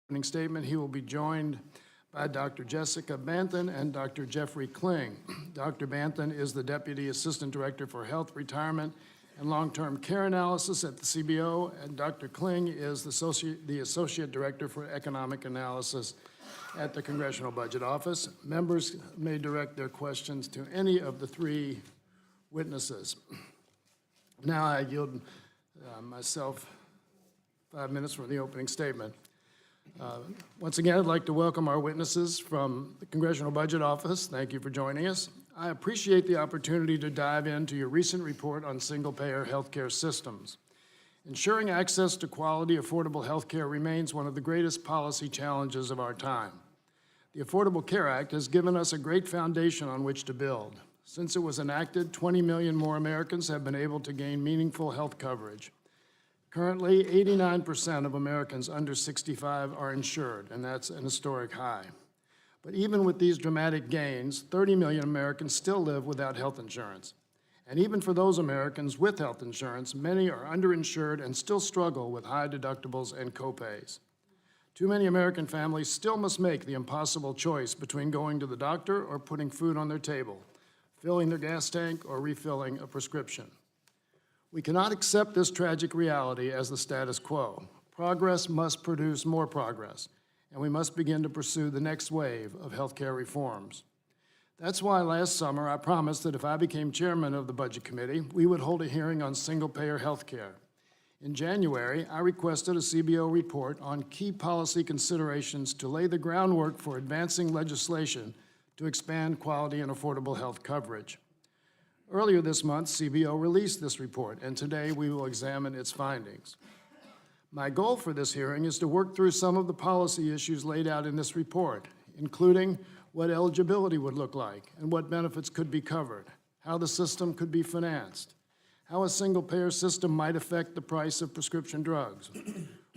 Opening statement, he will be joined by Dr. Jessica Banton and Dr. Jeffrey Kling. Dr. Banton is the Deputy Assistant Director for Health, Retirement, and Long-Term Care Analysis at the CBO, and Dr. Kling is the Associate Director for Economic Analysis at the Congressional Budget Office. Members may direct their questions to any of the three witnesses. Now I yield myself 5 minutes for the opening statement. Once again, I'd like to welcome our witnesses from the Congressional Budget Office. Thank you for joining us. I appreciate the opportunity to dive into your recent report on single-payer healthcare systems. Ensuring access to quality, affordable healthcare remains one of the greatest policy challenges of our time. The Affordable Care Act has given us a great foundation on which to build. Since it was enacted, 20 million more Americans have been able to gain meaningful health coverage. Currently, 89% of Americans under 65 are insured, and that's an historic high. But even with these dramatic gains, 30 million Americans still live without health insurance. And even for those Americans with health insurance, many are underinsured and still struggle with high deductibles and copays. Too many American families still must make the impossible choice between going to the doctor or putting food on their table, filling their gas tank or refilling a prescription. We cannot accept this tragic reality as the status quo. Progress must produce more progress, and we must begin to pursue the next wave of healthcare reforms. That's why last summer I promised that if I became chairman of the Budget Committee, we would hold a hearing on single-payer healthcare. In January, I requested a CBO report on key policy considerations to lay the groundwork for advancing legislation to expand quality and affordable health coverage. Earlier this month, CBO released this report, and today we will examine its findings. My goal for this hearing is to work through some of the policy issues laid out in this report, including what eligibility would look like and what benefits could be covered, how the system could be financed, how a single-payer system might affect the price of prescription drugs,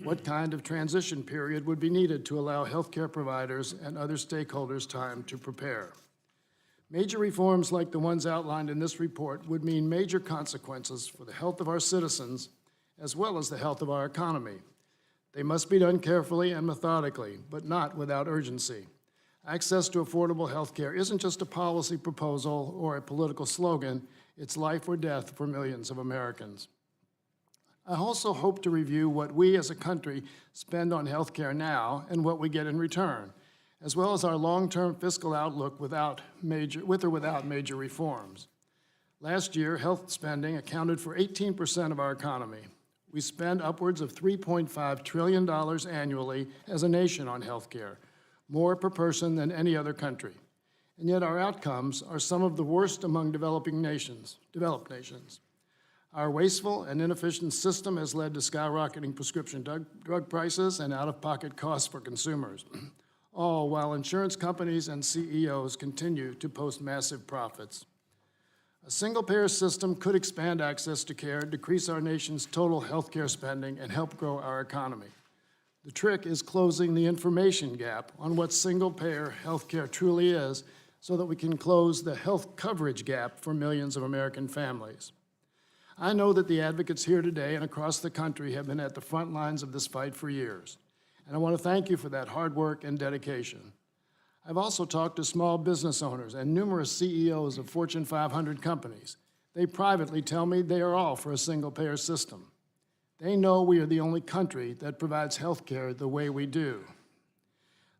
what kind of transition period would be needed to allow healthcare providers and other stakeholders time to prepare. Major reforms like the ones outlined in this report would mean major consequences for the health of our citizens as well as the health of our economy. They must be done carefully and methodically, but not without urgency. Access to affordable health care isn't just a policy proposal or a political slogan, it's life or death for millions of Americans. I also hope to review what we as a country spend on health care now and what we get in return, as well as our long-term fiscal outlook with or without major reforms. Last year, health spending accounted for 18% of our economy. We spend upwards of $3.5 trillion annually as a nation on health care, more per person than any other country. And yet our outcomes are some of the worst among developed nations. Our wasteful and inefficient system has led to skyrocketing prescription drug prices and out-of-pocket costs for consumers, all while insurance companies and CEOs continue to post massive profits. A single-payer system could expand access to care, decrease our nation's total health care spending, and help grow our economy. The trick is closing the information gap on what single-payer health care truly is so that we can close the health coverage gap for millions of American families. I know that the advocates here today and across the country have been at the front lines of this fight for years, and I want to thank you for that hard work and dedication. I've also talked to small business owners and numerous CEOs of Fortune 500 companies. They privately tell me they are all for a single-payer system. They know we are the only country that provides health care the way we do.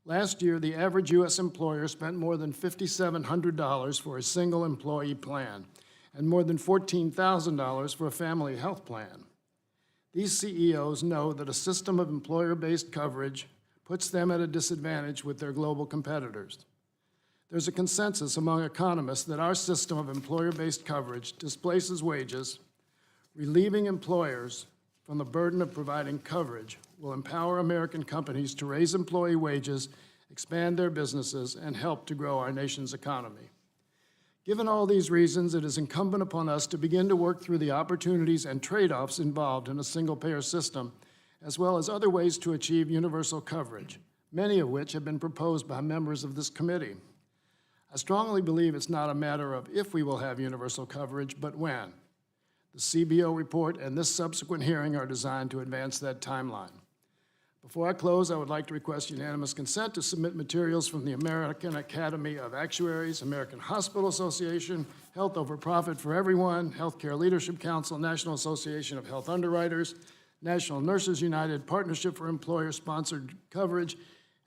Last year, the average U.S. employer spent more than $5,700 for a single employee plan and more than $14,000 for a family health plan. These CEOs know that a system of employer-based coverage puts them at a disadvantage with their global competitors. There's a consensus among economists that our system of employer-based coverage displaces wages, relieving employers from the burden of providing coverage will empower American companies to raise employee wages, expand their businesses, and help to grow our nation's economy. Given all these reasons, it is incumbent upon us to begin to work through the opportunities and trade-offs involved in a single-payer system, as well as other ways to achieve universal coverage, many of which have been proposed by members of this committee. I strongly believe it's not a matter of if we will have universal coverage, but when. The CBO report and this subsequent hearing are designed to advance that timeline. Before I close, I would like to request unanimous consent to submit materials from the American Academy of Actuaries, American Hospital Association, Health Over Profit for Everyone, Healthcare Leadership Council, National Association of Health Underwriters, National Nurses United, Partnership for Employer-Sponsored Coverage,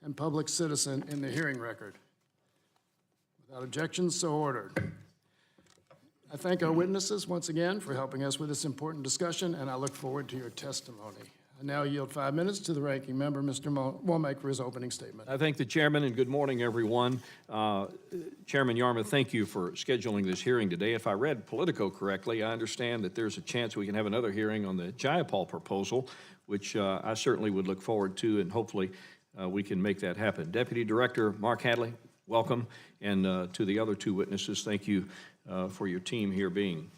and Public Citizen in the hearing record. Without objections, so ordered. I thank our witnesses once again for helping us with this important discussion, and I look forward to your testimony. I now yield 5 minutes to the ranking member, Mr. Womack, for his opening statement. I thank the chairman, and good morning, everyone. Chairman Yarmuth, thank you for scheduling this hearing today. If I read Politico correctly, I understand that there's a chance we can have another hearing on the Jayapal proposal, which I certainly would look forward to, and hopefully we can make that happen. Deputy Director Mark Hadley, welcome, and to the other two witnesses, thank you for your team here being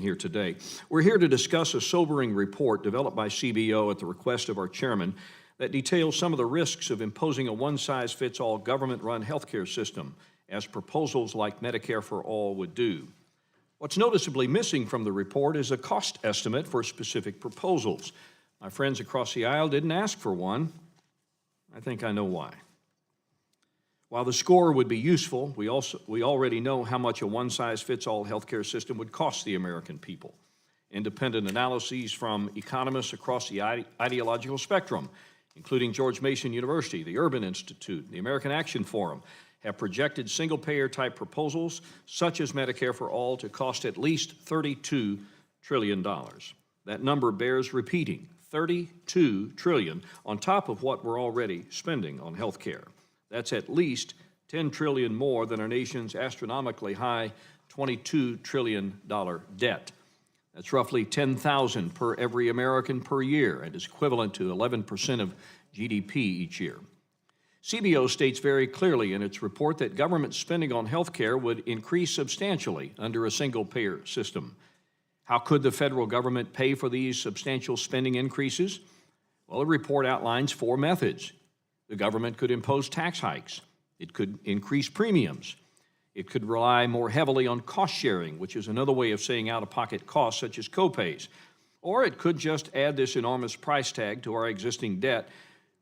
here today. We're here to discuss a sobering report developed by CBO at the request of our chairman that details some of the risks of imposing a one-size-fits-all government-run healthcare system, as proposals like Medicare for All would do. What's noticeably missing from the report is a cost estimate for specific proposals. My friends across the aisle didn't ask for one. I think I know why. While the score would be useful, we already know how much a one-size-fits-all healthcare system would cost the American people. Independent analyses from economists across the ideological spectrum, including George Mason University, the Urban Institute, the American Action Forum, have projected single-payer type proposals, such as Medicare for All, to cost at least $32 trillion. That number bears repeating, $32 trillion, on top of what we're already spending on health care. That's at least $10 trillion more than our nation's astronomically high $22 trillion debt. That's roughly $10,000 per every American per year and is equivalent to 11% of GDP each year. CBO states very clearly in its report that government spending on health care would increase substantially under a single-payer system. How could the federal government pay for these substantial spending increases? Well, the report outlines 4 methods. The government could impose tax hikes. It could increase premiums. It could rely more heavily on cost sharing, which is another way of saying out-of-pocket costs such as copays. Or it could just add this enormous price tag to our existing debt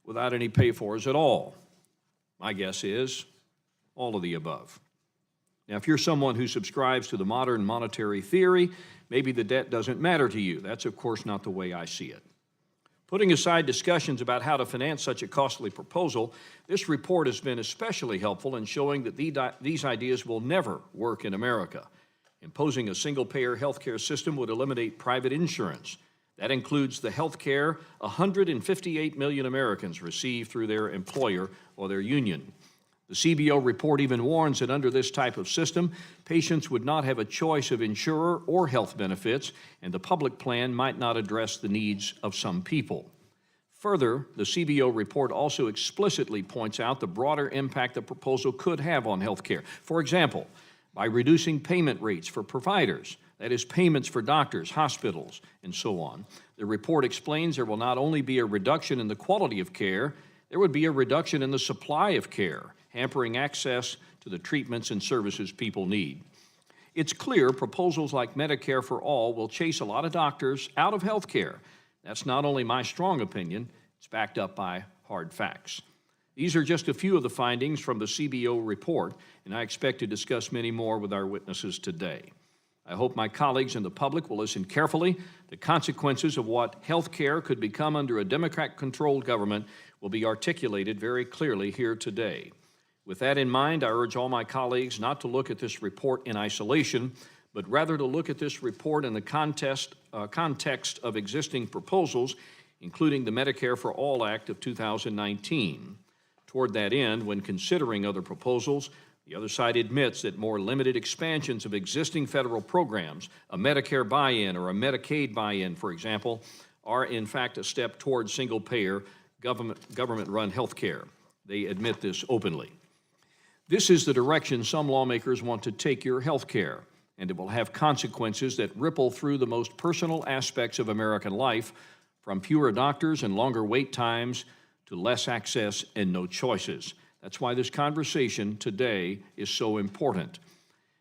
without any pay-fors at all. My guess is all of the above. Now, if you're someone who subscribes to the modern monetary theory, maybe the debt doesn't matter to you. That's, of course, not the way I see it. Putting aside discussions about how to finance such a costly proposal, this report has been especially helpful in showing that these ideas will never work in America. Imposing a single-payer healthcare system would eliminate private insurance. That includes the health care 158 million Americans receive through their employer or their union. The CBO report even warns that under this type of system, patients would not have a choice of insurer or health benefits, and the public plan might not address the needs of some people. Further, the CBO report also explicitly points out the broader impact the proposal could have on health care. For example, by reducing payment rates for providers, that is, payments for doctors, hospitals, and so on. The report explains there will not only be a reduction in the quality of care, there would be a reduction in the supply of care, hampering access to the treatments and services people need. It's clear proposals like Medicare for All will chase a lot of doctors out of health care. That's not only my strong opinion, it's backed up by hard facts. These are just a few of the findings from the CBO report, and I expect to discuss many more with our witnesses today. I hope my colleagues and the public will listen carefully. The consequences of what health care could become under a Democrat-controlled government will be articulated very clearly here today. With that in mind, I urge all my colleagues not to look at this report in isolation, but rather to look at this report in the context of existing proposals, including the Medicare for All Act of 2019. Toward that end, when considering other proposals, the other side admits that more limited expansions of existing federal programs, a Medicare buy-in or a Medicaid buy-in, for example, are in fact a step towards single-payer government-run health care. They admit this openly. This is the direction some lawmakers want to take your health care, and it will have consequences that ripple through the most personal aspects of American life, from fewer doctors and longer wait times to less access and no choices. That's why this conversation today is so important.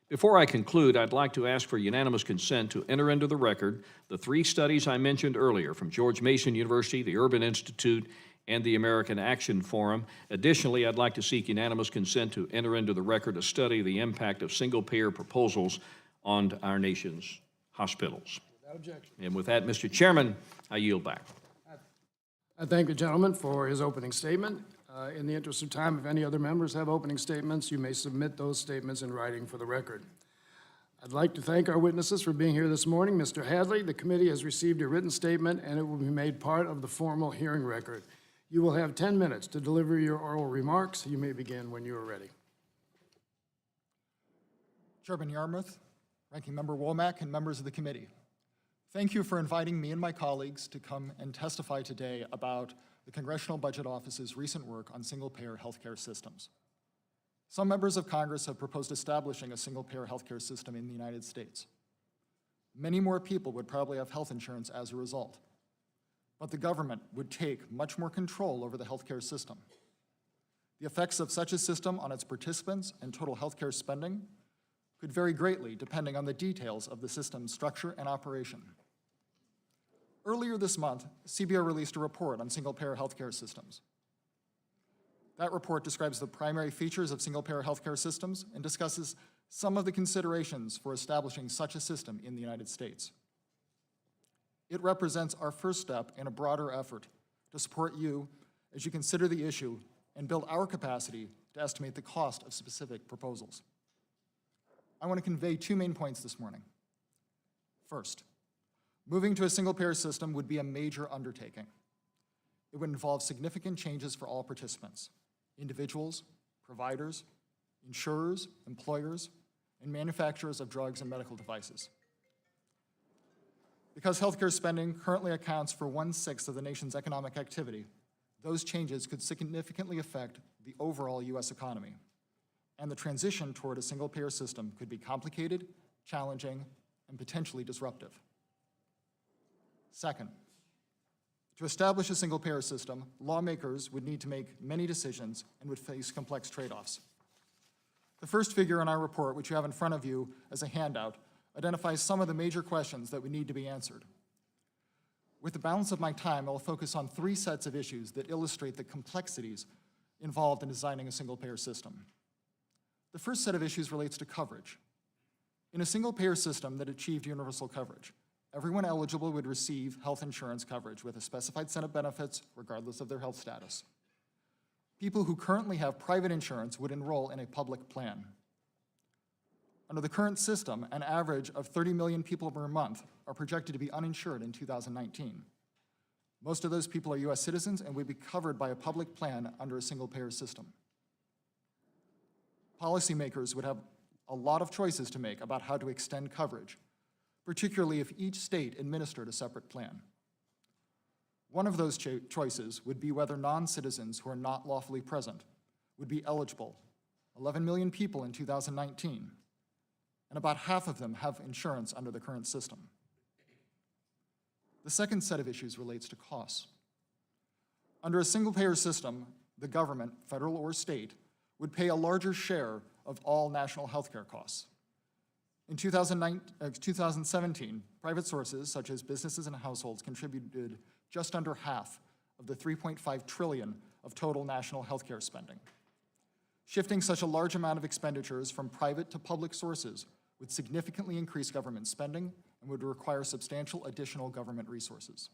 Before I conclude, I'd like to ask for unanimous consent to enter into the record the 3 studies I mentioned earlier from George Mason University, the Urban Institute, and the American Action Forum. Additionally, I'd like to seek unanimous consent to enter into the record a study of the impact of single-payer proposals on our nation's hospitals. Without objection. And with that, Mr. Chairman, I yield back. I thank the gentleman for his opening statement. In the interest of time, if any other members have opening statements, you may submit those statements in writing for the record. I'd like to thank our witnesses for being here this morning. Mr. Hadley, the committee has received a written statement and it will be made part of the formal hearing record. You will have 10 minutes to deliver your oral remarks. You may begin when you are ready. Chairman Yarmuth, Ranking Member Womack, and members of the committee, thank you for inviting me and my colleagues to come and testify today about the Congressional Budget Office's recent work on single-payer healthcare systems. Some members of Congress have proposed establishing a single-payer healthcare system in the United States. Many more people would probably have health insurance as a result, but the government would take much more control over the healthcare system. The effects of such a system on its participants and total healthcare spending could vary greatly depending on the details of the system's structure and operation. Earlier this month, CBO released a report on single-payer healthcare systems. That report describes the primary features of single-payer healthcare systems and discusses some of the considerations for establishing such a system in the United States. It represents our first step in a broader effort to support you as you consider the issue and build our capacity to estimate the cost of specific proposals. I want to convey two main points this morning. First, moving to a single-payer system would be a major undertaking. It would involve significant changes for all participants: individuals, providers, insurers, employers, and manufacturers of drugs and medical devices. Because healthcare spending currently accounts for 1/6 of the nation's economic activity, those changes could significantly affect the overall U.S. economy, and the transition toward a single-payer system could be complicated, challenging, and potentially disruptive. Second, to establish a single-payer system, lawmakers would need to make many decisions and would face complex trade-offs. The first figure in our report, which you have in front of you as a handout, identifies some of the major questions that would need to be answered. With the balance of my time, I will focus on 3 sets of issues that illustrate the complexities involved in designing a single-payer system. The first set of issues relates to coverage. In a single-payer system that achieved universal coverage, everyone eligible would receive health insurance coverage with a specified set of benefits regardless of their health status. People who currently have private insurance would enroll in a public plan. Under the current system, an average of 30 million people per month are projected to be uninsured in 2019. Most of those people are U.S. citizens and would be covered by a public plan under a single-payer system. Policymakers would have a lot of choices to make about how to extend coverage, particularly if each state administered a separate plan. One of those choices would be whether non-citizens who are not lawfully present would be eligible, 11 million people in 2019, and about half of them have insurance under the current system. The second set of issues relates to costs. Under a single-payer system, the government, federal or state, would pay a larger share of all national healthcare costs. In 2017, private sources, such as businesses and households, contributed just under half of the $3.5 trillion of total national healthcare spending. Shifting such a large amount of expenditures from private to public sources would significantly increase government spending and would require substantial additional government resources.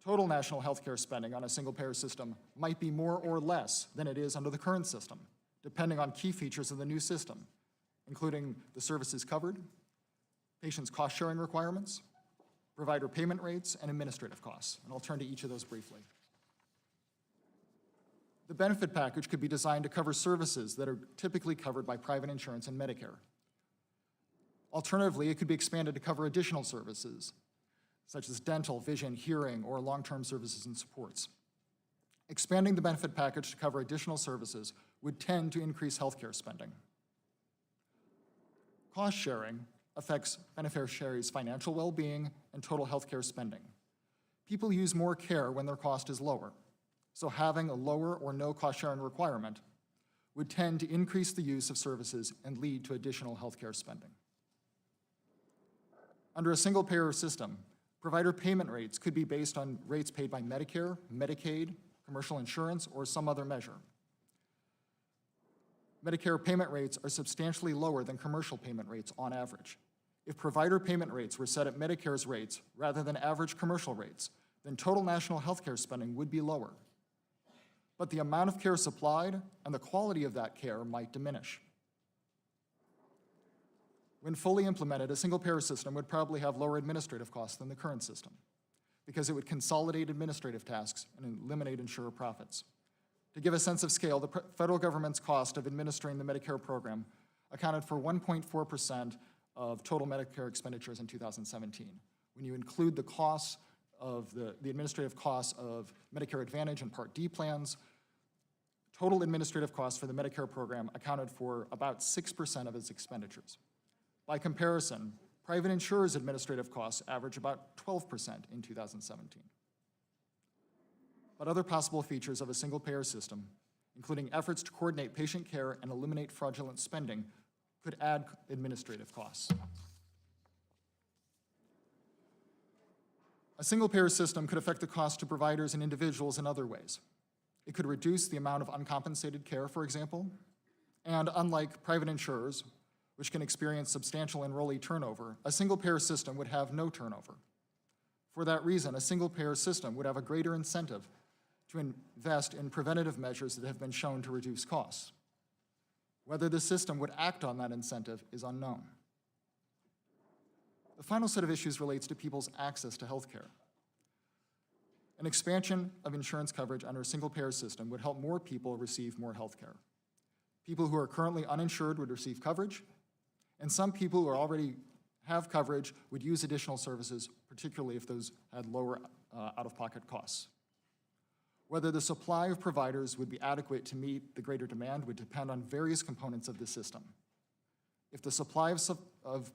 Total national healthcare spending on a single-payer system might be more or less than it is under the current system, depending on key features of the new system, including the services covered, patients' cost-sharing requirements, provider payment rates, and administrative costs. And I'll turn to each of those briefly. The benefit package could be designed to cover services that are typically covered by private insurance and Medicare. Alternatively, it could be expanded to cover additional services, such as dental, vision, hearing, or long-term services and supports. Expanding the benefit package to cover additional services would tend to increase healthcare spending. Cost sharing affects beneficiaries' financial well-being and total healthcare spending. People use more care when their cost is lower, so having a lower or no cost-sharing requirement would tend to increase the use of services and lead to additional healthcare spending. Under a single-payer system, Provider payment rates could be based on rates paid by Medicare, Medicaid, commercial insurance, or some other measure. Medicare payment rates are substantially lower than commercial payment rates on average. If provider payment rates were set at Medicare's rates rather than average commercial rates, then total national healthcare spending would be lower. But the amount of care supplied and the quality of that care might diminish. When fully implemented, a single-payer system would probably have lower administrative costs than the current system because it would consolidate administrative tasks and eliminate insurer profits. To give a sense of scale, the federal government's cost of administering the Medicare program accounted for 1.4% of total Medicare expenditures in 2017. When you include the costs of the administrative costs of Medicare Advantage and Part D plans, total administrative costs for the Medicare program accounted for about 6% of its expenditures. By comparison, private insurers' administrative costs average about 12% in 2017. But other possible features of a single-payer system, including efforts to coordinate patient care and eliminate fraudulent spending, could add administrative costs. A single-payer system could affect the cost to providers and individuals in other ways. It could reduce the amount of uncompensated care, for example, and unlike private insurers, which can experience substantial enrollee turnover, a single-payer system would have no turnover. For that reason, a single-payer system would have a greater incentive to invest in preventative measures that have been shown to reduce costs. Whether the system would act on that incentive is unknown. The final set of issues relates to people's access to health care. An expansion of insurance coverage under a single-payer system would help more people receive more health care. People who are currently uninsured would receive coverage, and some people who already have coverage would use additional services, particularly if those had lower out-of-pocket costs. Whether the supply of providers would be adequate to meet the greater demand would depend on various components of the system. If the supply of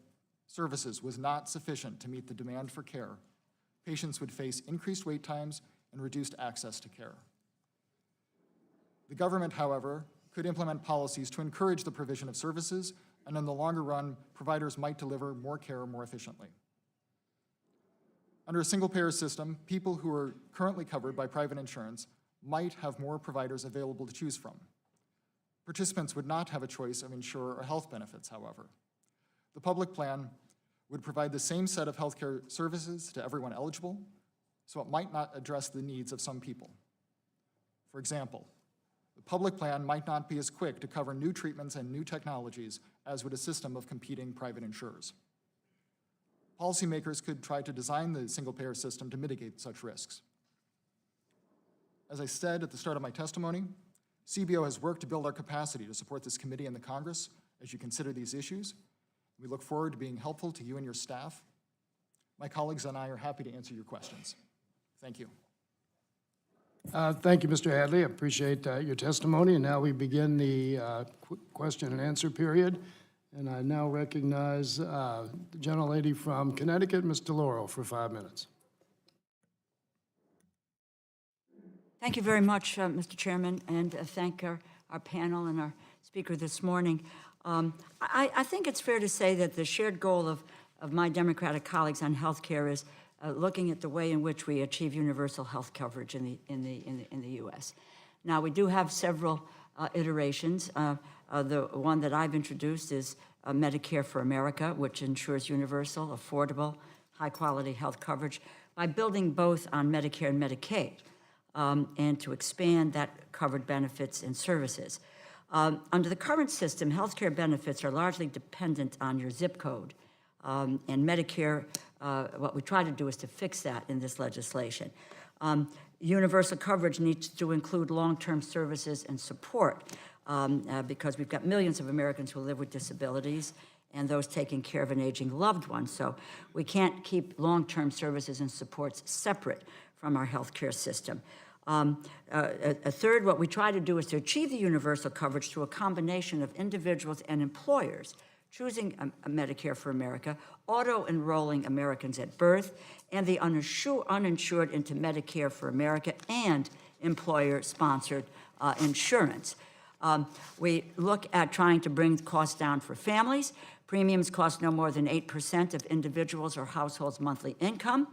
services was not sufficient to meet the demand for care, patients would face increased wait times and reduced access to care. The government, however, could implement policies to encourage the provision of services, and in the longer run, providers might deliver more care more efficiently. Under a single-payer system, people who are currently covered by private insurance might have more providers available to choose from. Participants would not have a choice of insurer or health benefits, however. The public plan would provide the same set of healthcare services to everyone eligible, so it might not address the needs of some people. For example, the public plan might not be as quick to cover new treatments and new technologies as would a system of competing private insurers. Policymakers could try to design the single-payer system to mitigate such risks. As I said at the start of my testimony, CBO has worked to build our capacity to support this committee and the Congress as you consider these issues. We look forward to being helpful to you and your staff. My colleagues and I are happy to answer your questions. Thank you. Thank you, Mr. Hadley. I appreciate your testimony. And now we begin the question and answer period. And I now recognize the gentlelady from Connecticut, Ms. DeLauro, for 5 minutes. Thank you very much, Mr. Chairman, and thank our panel and our speaker this morning. I think it's fair to say that the shared goal of my Democratic colleagues on health care is looking at the way in which we achieve universal health coverage in the U.S. Now, we do have several iterations. The one that I've introduced is Medicare for America, which ensures universal, affordable, high-quality health coverage by building both on Medicare and Medicaid, and to expand that covered benefits and services. Under the current system, healthcare benefits are largely dependent on your zip code, and Medicare, what we try to do is to fix that in this legislation. Universal coverage needs to include long-term services and support, because we've got millions of Americans who live with disabilities and those taking care of an aging loved one. So we can't keep long-term services and supports separate from our healthcare system. A third, what we try to do is to achieve the universal coverage through a combination of individuals and employers choosing a Medicare for America, auto-enrolling Americans at birth, and the uninsured into Medicare for America and employer-sponsored insurance. We look at trying to bring costs down for families, Premiums cost no more than 8% of individuals' or households' monthly income.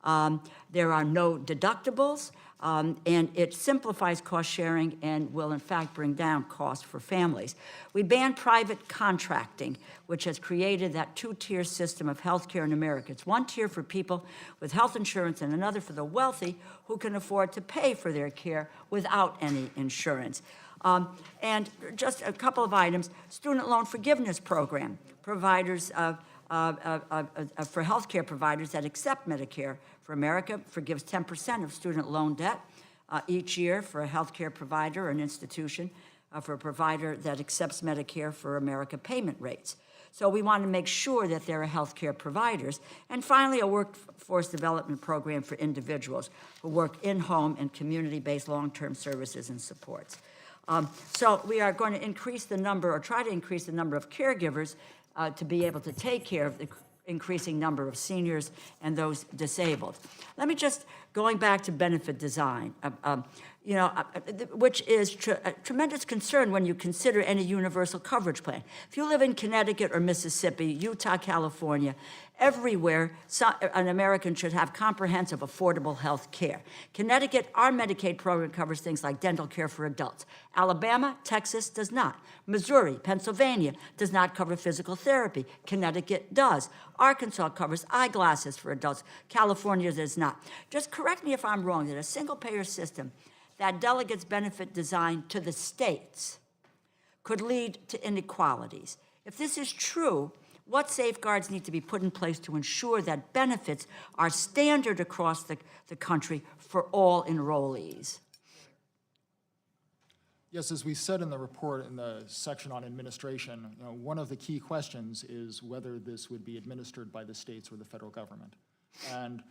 There are no deductibles, and it simplifies cost sharing and will in fact bring down costs for families. We ban private contracting, which has created that two-tier system of health care in America. It's one tier for people with health insurance and another for the wealthy who can afford to pay for their care without any insurance. And just a couple of items, student loan forgiveness program, providers for healthcare providers that accept Medicare for America forgives 10% of student loan debt each year for a healthcare provider or an institution for a provider that accepts Medicare for America payment rates. So we want to make sure that there are healthcare providers. And finally, a workforce development program for individuals who work in-home and community-based long-term services and supports. So we are going to increase the number, or try to increase the number of caregivers to be able to take care of the increasing number of seniors and those disabled. Let me just, going back to benefit design, which is a tremendous concern when you consider any universal coverage plan. If you live in Connecticut or Mississippi, Utah, California, everywhere an American should have comprehensive, affordable health care. Connecticut, our Medicaid program covers things like dental care for adults. Alabama, Texas does not. Missouri, Pennsylvania does not cover physical therapy. Connecticut does. Arkansas covers eyeglasses for adults. California does not. Just correct me if I'm wrong, that a single-payer system that delegates benefit design to the states could lead to inequalities. If this is true, what safeguards need to be put in place to ensure that benefits are standard across the country for all enrollees? Yes, as we said in the report in the section on administration, one of the key questions is whether this would be administered by the states or the federal government. And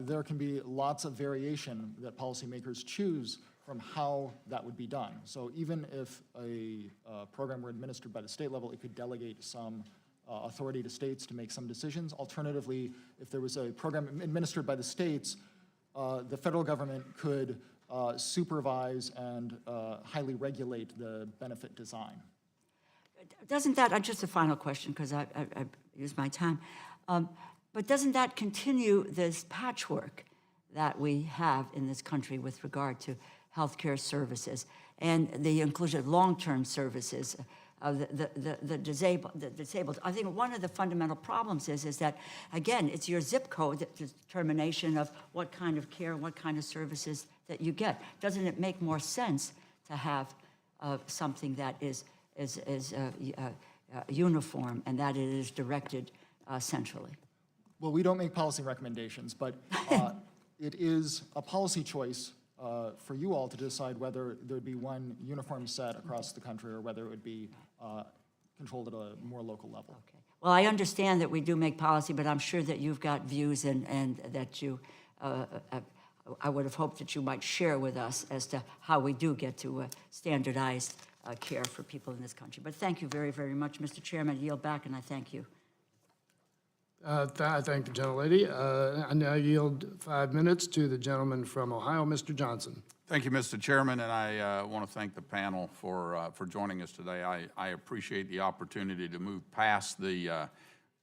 there can be lots of variation that policymakers choose from how that would be done. So even if a program were administered by the state level, it could delegate some authority to states to make some decisions. Alternatively, if there was a program administered by the states, the federal government could supervise and highly regulate the benefit design. Doesn't that, just a final question, because I used my time, but doesn't that continue this patchwork that we have in this country with regard to healthcare services and the inclusion of long-term services of the disabled? I think one of the fundamental problems is that, again, it's your zip code determination of what kind of care, what kind of services that you get. Doesn't it make more sense to have something that is uniform and that it is directed centrally? Well, we don't make policy recommendations, but it is a policy choice for you all to decide whether there would be one uniform set across the country or whether it would be controlled at a more local level. Okay. Well, I understand that we do make policy, but I'm sure that you've got views and that you, I would have hoped that you might share with us as to how we do get to standardized care for people in this country. But thank you very, very much, Mr. Chairman. I yield back, and I thank you. I thank the gentlelady. I now yield 5 minutes to the gentleman from Ohio, Mr. Johnson. Thank you, Mr. Chairman, and I want to thank the panel for joining us today. I appreciate the opportunity to move past the,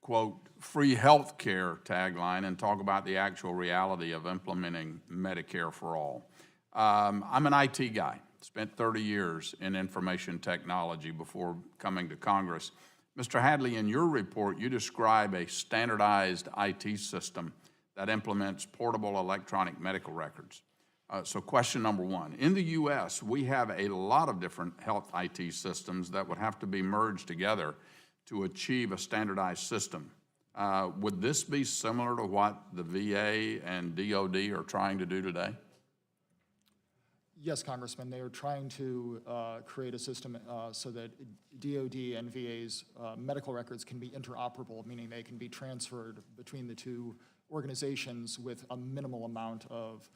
quote, free health care tagline and talk about the actual reality of implementing Medicare for all. I'm an IT guy, spent 30 years in information technology before coming to Congress. Mr. Hadley, in your report, you describe a standardized IT system that implements portable electronic medical records. So question number one, in the U.S., we have a lot of different health IT systems that would have to be merged together to achieve a standardized system. Would this be similar to what the VA and DOD are trying to do today? Yes, Congressman, they are trying to create a system so that DOD and VA's medical records can be interoperable, meaning they can be transferred between the two organizations with a minimal amount of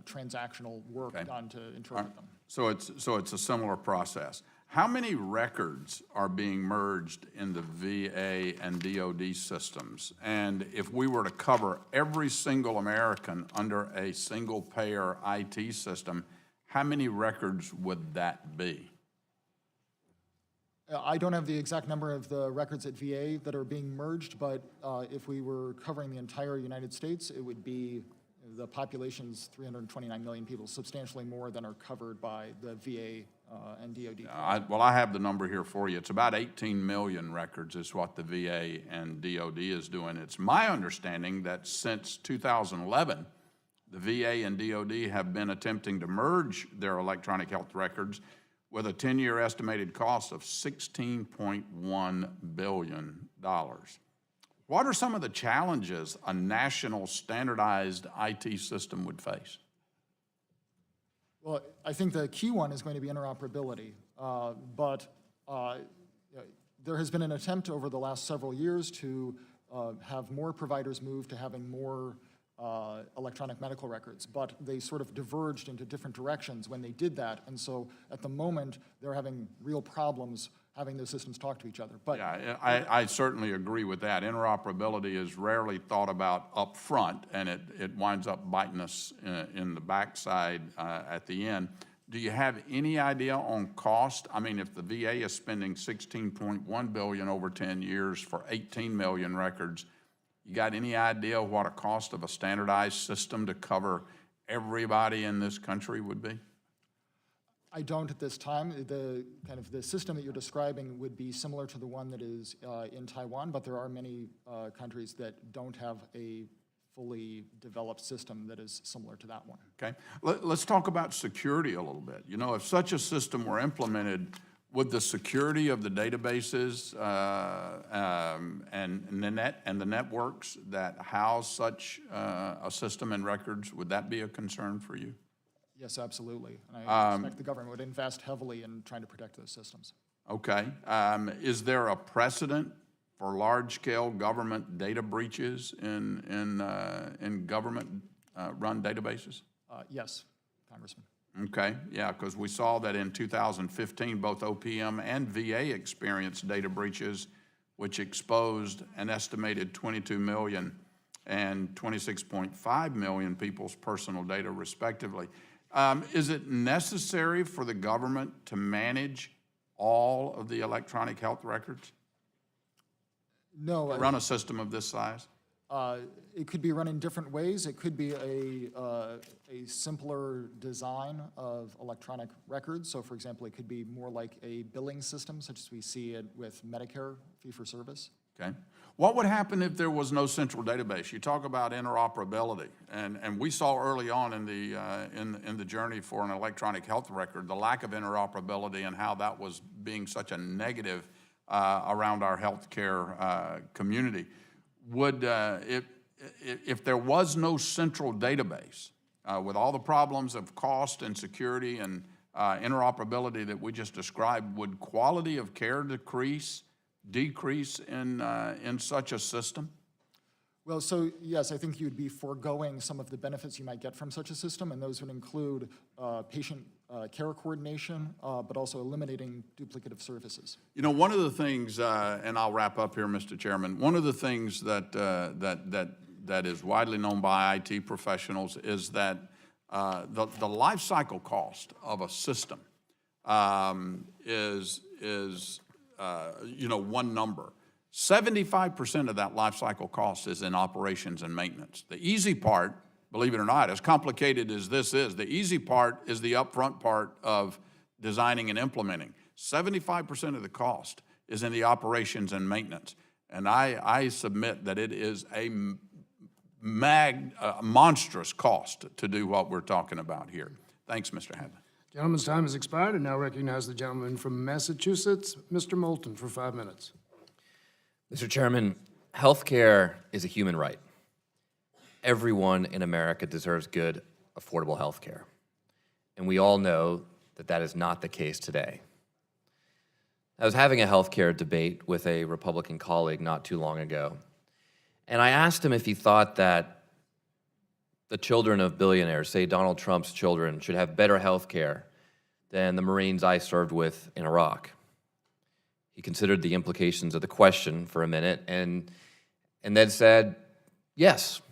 transactional work done to interpret them. So it's a similar process. How many records are being merged in the VA and DOD systems? And if we were to cover every single American under a single-payer IT system, how many records would that be? I don't have the exact number of the records at VA that are being merged, but if we were covering the entire United States, it would be, the population's 329 million people, substantially more than are covered by the VA and DoD. Well, I have the number here for you. It's about 18 million records is what the VA and DoD is doing. It's my understanding that since 2011, the VA and DoD have been attempting to merge their electronic health records with a 10-year estimated cost of $16.1 billion. What are some of the challenges a national standardized IT system would face? Well, I think the key one is going to be interoperability, but there has been an attempt over the last several years to have more providers move to having more electronic medical records, but they sort of diverged into different directions when they did that, and so at the moment, they're having real problems having those systems talk to each other. But Yeah, I certainly agree with that. Interoperability is rarely thought about up front, and it winds up biting us in the backside at the end. Do you have any idea on cost? I mean, if the VA is spending $16.1 billion over 10 years for 18 million records, you got any idea what a cost of a standardized system to cover everybody in this country would be? I don't at this time. The kind of the system that you're describing would be similar to the one that is in Taiwan, but there are many countries that don't have a fully developed system that is similar to that one. Okay, let's talk about security a little bit. You know, if such a system were implemented, would the security of the databases and the networks that house such a system and records, would that be a concern for you? Yes, absolutely. And I expect the government would invest heavily in trying to protect those systems. Okay. Is there a precedent for large-scale government data breaches in government-run databases? Yes, Congressman. Okay, yeah, because we saw that in 2015, both OPM and VA experienced data breaches, which exposed an estimated 22 million and 26.5 million people's personal data, respectively. Is it necessary for the government to manage all of the electronic health records? No. Run a system of this size? It could be run in different ways. It could be a simpler design of electronic records. So, for example, it could be more like a billing system, such as we see it with Medicare fee-for-service. Okay. What would happen if there was no central database? You talk about interoperability, and we saw early on in the journey for an electronic health record the lack of interoperability and how that was being such a negative around our healthcare community. Would if there was no central database with all the problems of cost and security and interoperability that we just described, would quality of care decrease in such a system? Well, so yes, I think you'd be foregoing some of the benefits you might get from such a system, and those would include patient care coordination, but also eliminating duplicative services. You know, one of the things, and I'll wrap up here, Mr. Chairman, one of the things that is widely known by IT professionals is that the life cycle cost of a system is one number. 75% of that life cycle cost is in operations and maintenance. The easy part, believe it or not, as complicated as this is, the easy part is the upfront part of designing and implementing. 75% of the cost is in the operations and maintenance. And I submit that it is a monstrous cost to do what we're talking about here. Thanks, Mr. Hadley. Gentleman's time has expired. I now recognize the gentleman from Massachusetts, Mr. Moulton, for 5 minutes. Mr. Chairman, healthcare is a human right. Everyone in America deserves good, affordable healthcare. And we all know that that is not the case today. I was having a healthcare debate with a Republican colleague not too long ago, and I asked him if he thought that the children of billionaires, say Donald Trump's children, should have better healthcare than the Marines I served with in Iraq. He considered the implications of the question for a minute and then said, yes,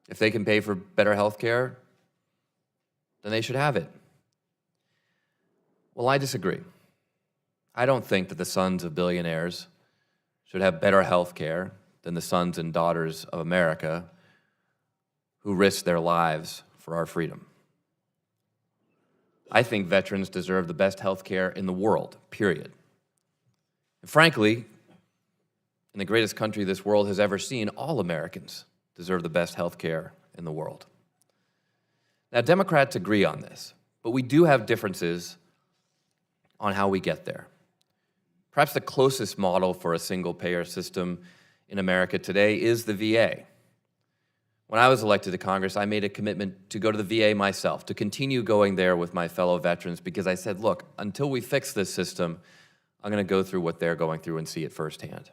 if they can pay for better health care, then they should have it. Well, I disagree. I don't think that the sons of billionaires should have better health care than the sons and daughters of America who risk their lives for our freedom. I think veterans deserve the best health care in the world, period. And frankly, in the greatest country this world has ever seen, all Americans deserve the best health care in the world. Now, Democrats agree on this, but we do have differences on how we get there. Perhaps the closest model for a single-payer system in America today is the VA. When I was elected to Congress, I made a commitment to go to the VA myself, to continue going there with my fellow veterans, because I said, look, until we fix this system, I'm going to go through what they're going through and see it firsthand.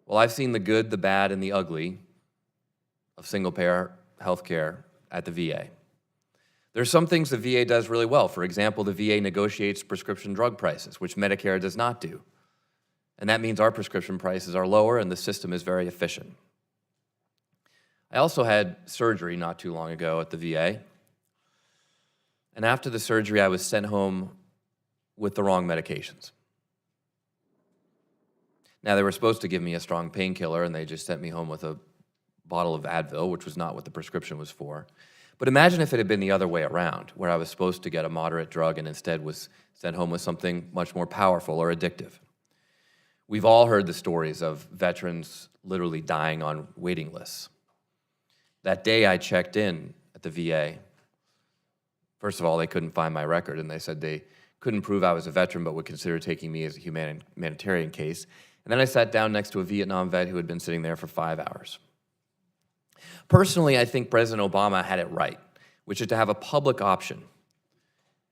Well, I've seen the good, the bad, and the ugly of single-payer health care at the VA. There are some things the VA does really well. For example, the VA negotiates prescription drug prices, which Medicare does not do. And that means our prescription prices are lower and the system is very efficient. I also had surgery not too long ago at the VA. And after the surgery, I was sent home with the wrong medications. Now, they were supposed to give me a strong painkiller, and they just sent me home with a bottle of Advil, which was not what the prescription was for. But imagine if it had been the other way around, where I was supposed to get a moderate drug and instead was sent home with something much more powerful or addictive. We've all heard the stories of veterans literally dying on waiting lists. That day I checked in at the VA, first of all, they couldn't find my record, and they said they couldn't prove I was a veteran but would consider taking me as a humanitarian case. And then I sat down next to a Vietnam vet who had been sitting there for 5 hours. Personally, I think President Obama had it right, which is to have a public option.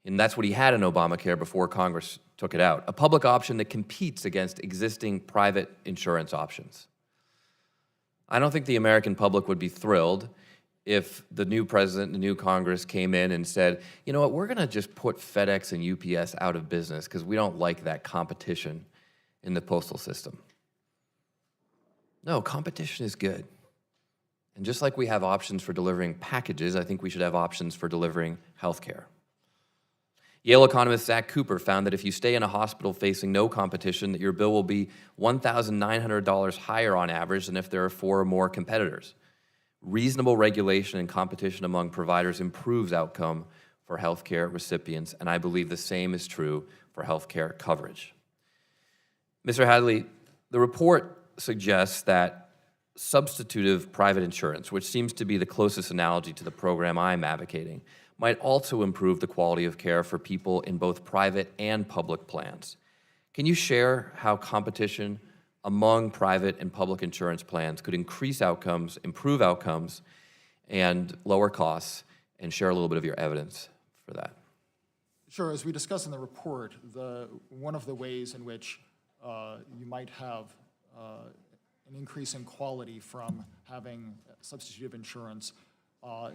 And that's what he had in Obamacare before Congress took it out, a public option that competes against existing private insurance options. I don't think the American public would be thrilled if the new president and the new Congress came in and said, you know what, we're going to just put FedEx and UPS out of business because we don't like that competition in the postal system. No, competition is good. And just like we have options for delivering packages, I think we should have options for delivering health care. Yale economist Zach Cooper found that if you stay in a hospital facing no competition, that your bill will be $1,900 higher on average than if there are 4 or more competitors. Reasonable regulation and competition among providers improves outcome for healthcare recipients, and I believe the same is true for healthcare coverage. Mr. Hadley, the report suggests that substitutive private insurance, which seems to be the closest analogy to the program I'm advocating, might also improve the quality of care for people in both private and public plans. Can you share how competition among private and public insurance plans could increase outcomes, improve outcomes, and lower costs, and share a little bit of your evidence for that? Sure. As we discuss in the report, one of the ways in which you might have an increase in quality from having substitutive insurance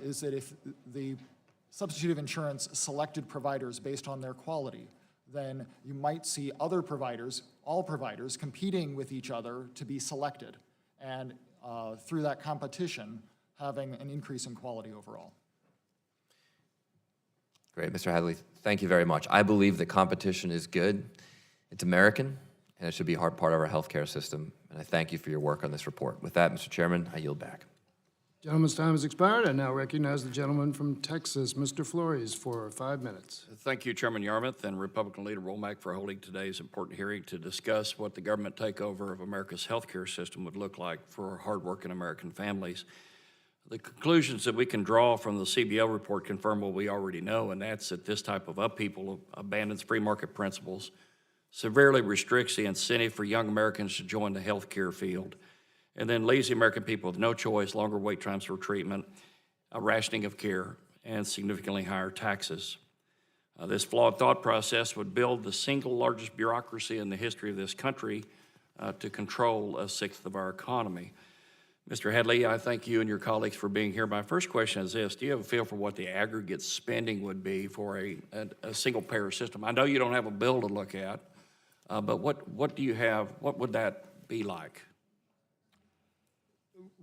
is that if the substitutive insurance selected providers based on their quality, then you might see other providers, all providers, competing with each other to be selected, and through that competition, having an increase in quality overall. Great, Mr. Hadley, thank you very much. I believe that competition is good. It's American, and it should be a hard part of our healthcare system, and I thank you for your work on this report. With that, Mr. Chairman, I yield back. Gentleman's time has expired. I now recognize the gentleman from Texas, Mr. Flores, for 5 minutes. Thank you, Chairman Yarmuth and Republican Leader Womack, for holding today's important hearing to discuss what the government takeover of America's healthcare system would look like for hardworking American families. The conclusions that we can draw from the CBO report confirm what we already know, and that's that this type of upheaval abandons free market principles, severely restricts the incentive for young Americans to join the healthcare field, and then leaves the American people with no choice, longer wait times for treatment, a rationing of care, and significantly higher taxes. This flawed thought process would build the single largest bureaucracy in the history of this country to control 1/6 of our economy. Mr. Hadley, I thank you and your colleagues for being here. My first question is this: do you have a feel for what the aggregate spending would be for a single-payer system? I know you don't have a bill to look at, but what do you have? What would that be like?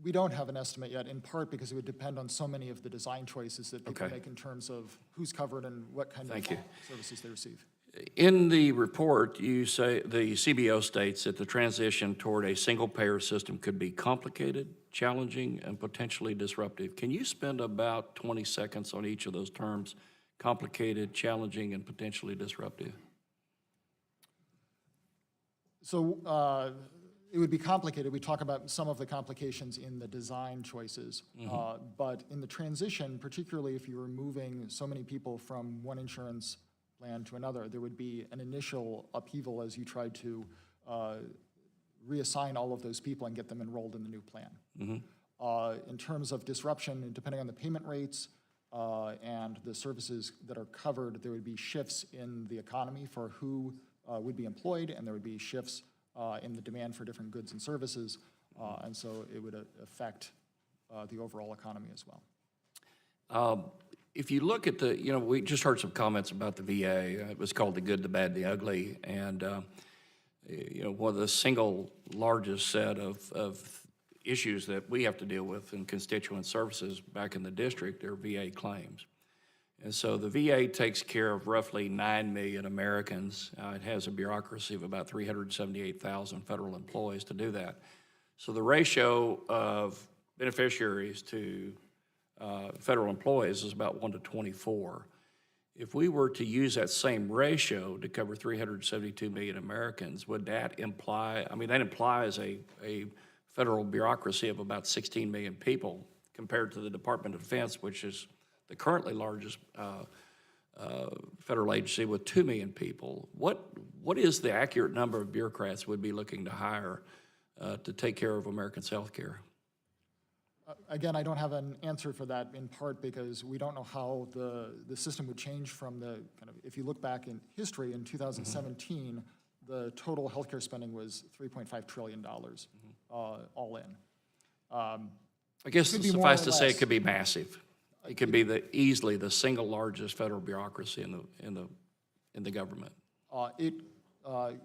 We don't have an estimate yet, in part because it would depend on so many of the design choices that people Okay. make in terms of who's covered and what kind Thank of you. services they receive. In the report, you say, the CBO states that the transition toward a single-payer system could be complicated, challenging, and potentially disruptive. Can you spend about 20 seconds on each of those terms? Complicated, challenging, and potentially disruptive. So it would be complicated. We talk about some of the complications in the design choices. But in the transition, particularly if you were moving so many people from one insurance plan to another, there would be an initial upheaval as you tried to reassign all of those people and get them enrolled in the new plan. In terms of disruption, depending on the payment rates and the services that are covered, there would be shifts in the economy for who would be employed, and there would be shifts in the demand for different goods and services, and so it would affect the overall economy as well. If you look at the, we just heard some comments about the VA. It was called the good, the bad, the ugly, and one of the single largest set of issues that we have to deal with in constituent services back in the district are VA claims. And so the VA takes care of roughly 9 million Americans. It has a bureaucracy of about 378,000 federal employees to do that. So the ratio of beneficiaries to federal employees is about 1 to 24. If we were to use that same ratio to cover 372 million Americans, would that imply, that implies a federal bureaucracy of about 16 million people compared to the Department of Defense, which is the currently largest federal agency with 2 million people. What is the accurate number of bureaucrats we'd be looking to hire to take care of Americans' health care? Again, I don't have an answer for that, in part because we don't know how the system would change from the if you look back in history, in 2017, the total healthcare spending was $3.5 trillion, all in. I guess suffice to say it could be massive. It could be easily the single largest federal bureaucracy in the government.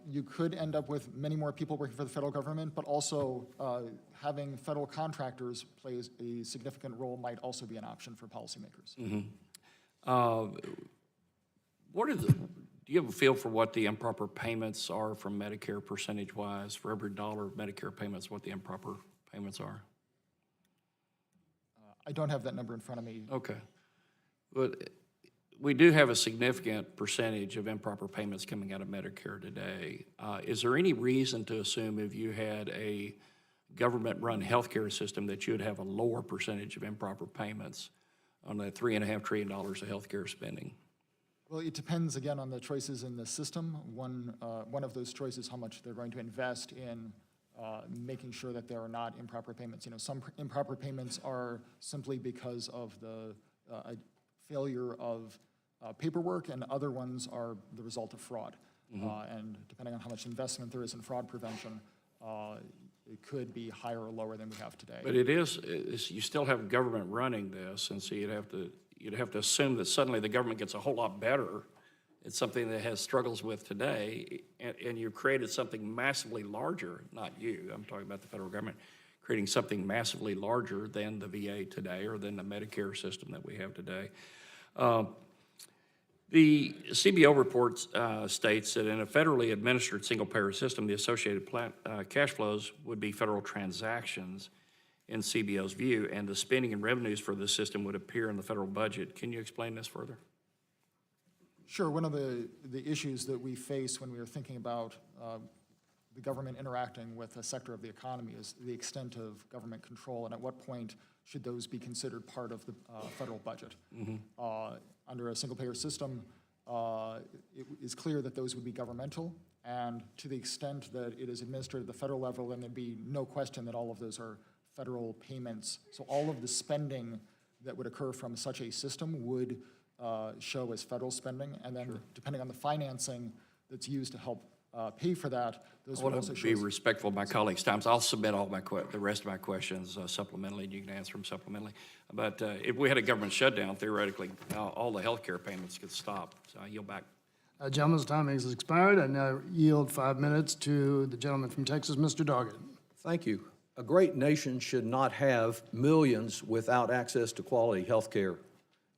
You could end up with many more people working for the federal government, but also having federal contractors play a significant role might also be an option for policymakers. Do you have a feel for what the improper payments are from Medicare percentage-wise? For every dollar of Medicare payments, what the improper payments are? I don't have that number in front of me. Okay. But we do have a significant percentage of improper payments coming out of Medicare today. Is there any reason to assume if you had a government-run healthcare system that you would have a lower percentage of improper payments on that $3.5 trillion of healthcare spending? Well, it depends, again, on the choices in the system. One of those choices, how much they're going to invest in making sure that there are not improper payments. Some improper payments are simply because of the failure of paperwork, and other ones are the result of fraud. And depending on how much investment there is in fraud prevention, it could be higher or lower than we have today. But you still have government running this, and so you'd have to assume that suddenly the government gets a whole lot better. It's something that has struggles with today, and you created something massively larger, not you, I'm talking about the federal government, creating something massively larger than the VA today or than the Medicare system that we have today. The CBO report states that in a federally administered single-payer system, the associated cash flows would be federal transactions in CBO's view, and the spending and revenues for the system would appear in the federal budget. Can you explain this further? Sure. One of the issues that we face when we are thinking about the government interacting with a sector of the economy is the extent of government control, and at what point should those be considered part of the federal budget. Under a single-payer system, it is clear that those would be governmental, and to the extent that it is administered at the federal level, then there'd be no question that all of those are federal payments. So all of the spending that would occur from such a system would show as federal spending, and then depending on the financing that's used to help pay for that, those would also show. I want to be respectful of my colleagues' times. I'll submit all the rest of my questions supplementally, and you can answer them supplementally. But if we had a government shutdown, theoretically, all the health care payments could stop. So I yield back. Gentleman's time has expired. I now yield 5 minutes to the gentleman from Texas, Mr. Doggett. Thank you. A great nation should not have millions without access to quality health care.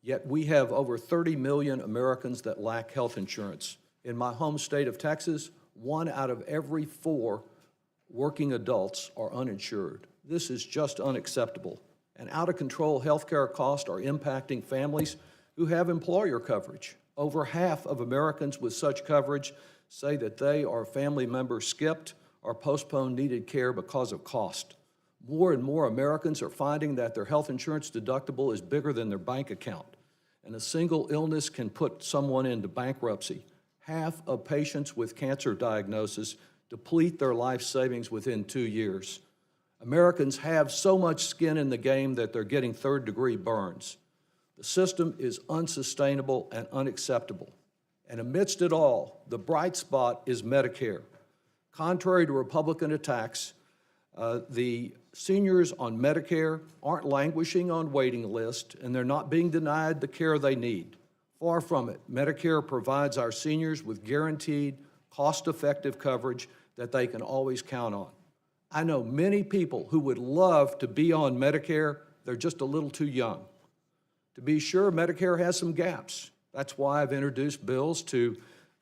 Yet we have over 30 million Americans that lack health insurance. In my home state of Texas, 1 out of every 4 working adults are uninsured. This is just unacceptable. And out-of-control healthcare costs are impacting families who have employer coverage. Over half of Americans with such coverage say that they or family members skipped or postponed needed care because of cost. More and more Americans are finding that their health insurance deductible is bigger than their bank account, and a single illness can put someone into bankruptcy. Half of patients with cancer diagnosis deplete their life savings within 2 years. Americans have so much skin in the game that they're getting third-degree burns. The system is unsustainable and unacceptable. And amidst it all, the bright spot is Medicare. Contrary to Republican attacks, the seniors on Medicare aren't languishing on waiting lists, and they're not being denied the care they need. Far from it. Medicare provides our seniors with guaranteed, cost-effective coverage that they can always count on. I know many people who would love to be on Medicare, they're just a little too young. To be sure, Medicare has some gaps. That's why I've introduced bills to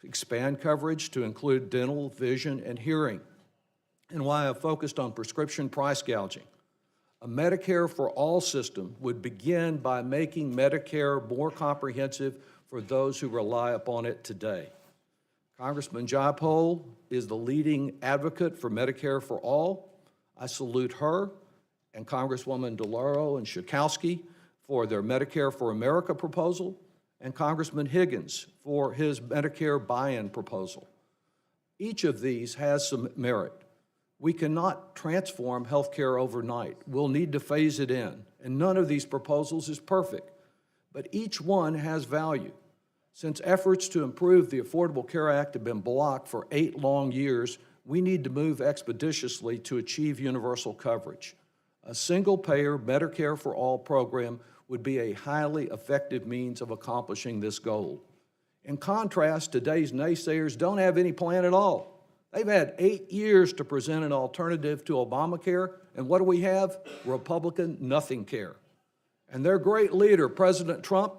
expand coverage to include dental, vision, and hearing, and why I've focused on prescription price gouging. A Medicare for All system would begin by making Medicare more comprehensive for those who rely upon it today. Congressman Jayapal is the leading advocate for Medicare for All. I salute her and Congresswoman DeLauro and Schakowsky for their Medicare for America proposal, and Congressman Higgins for his Medicare buy-in proposal. Each of these has some merit. We cannot transform healthcare overnight. We'll need to phase it in, and none of these proposals is perfect, but each one has value. Since efforts to improve the Affordable Care Act have been blocked for 8 long years, we need to move expeditiously to achieve universal coverage. A single-payer Medicare for All program would be a highly effective means of accomplishing this goal. In contrast, today's naysayers don't have any plan at all. They've had 8 years to present an alternative to Obamacare, and what do we have? Republican nothing care. And their great leader, President Trump,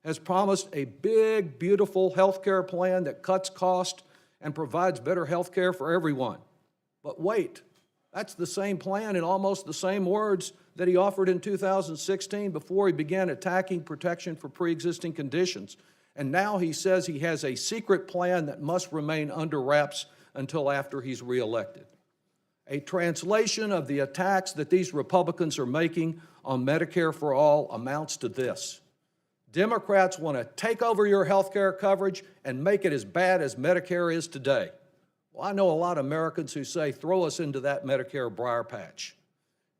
has promised a big, beautiful health care plan that cuts costs and provides better health care for everyone. But wait, that's the same plan in almost the same words that he offered in 2016 before he began attacking protection for pre-existing conditions. And now he says he has a secret plan that must remain under wraps until after he's reelected. A translation of the attacks that these Republicans are making on Medicare for All amounts to this: Democrats want to take over your health care coverage and make it as bad as Medicare is today. Well, I know a lot of Americans who say, throw us into that Medicare briar patch.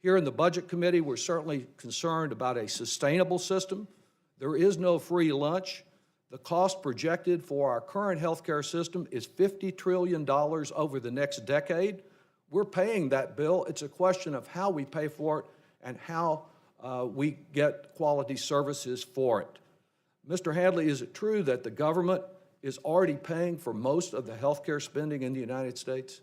Here in the Budget Committee, we're certainly concerned about a sustainable system. There is no free lunch. The cost projected for our current health care system is $50 trillion over the next decade. We're paying that bill. It's a question of how we pay for it and how we get quality services for it. Mr. Hadley, is it true that the government is already paying for most of the health care spending in the United States?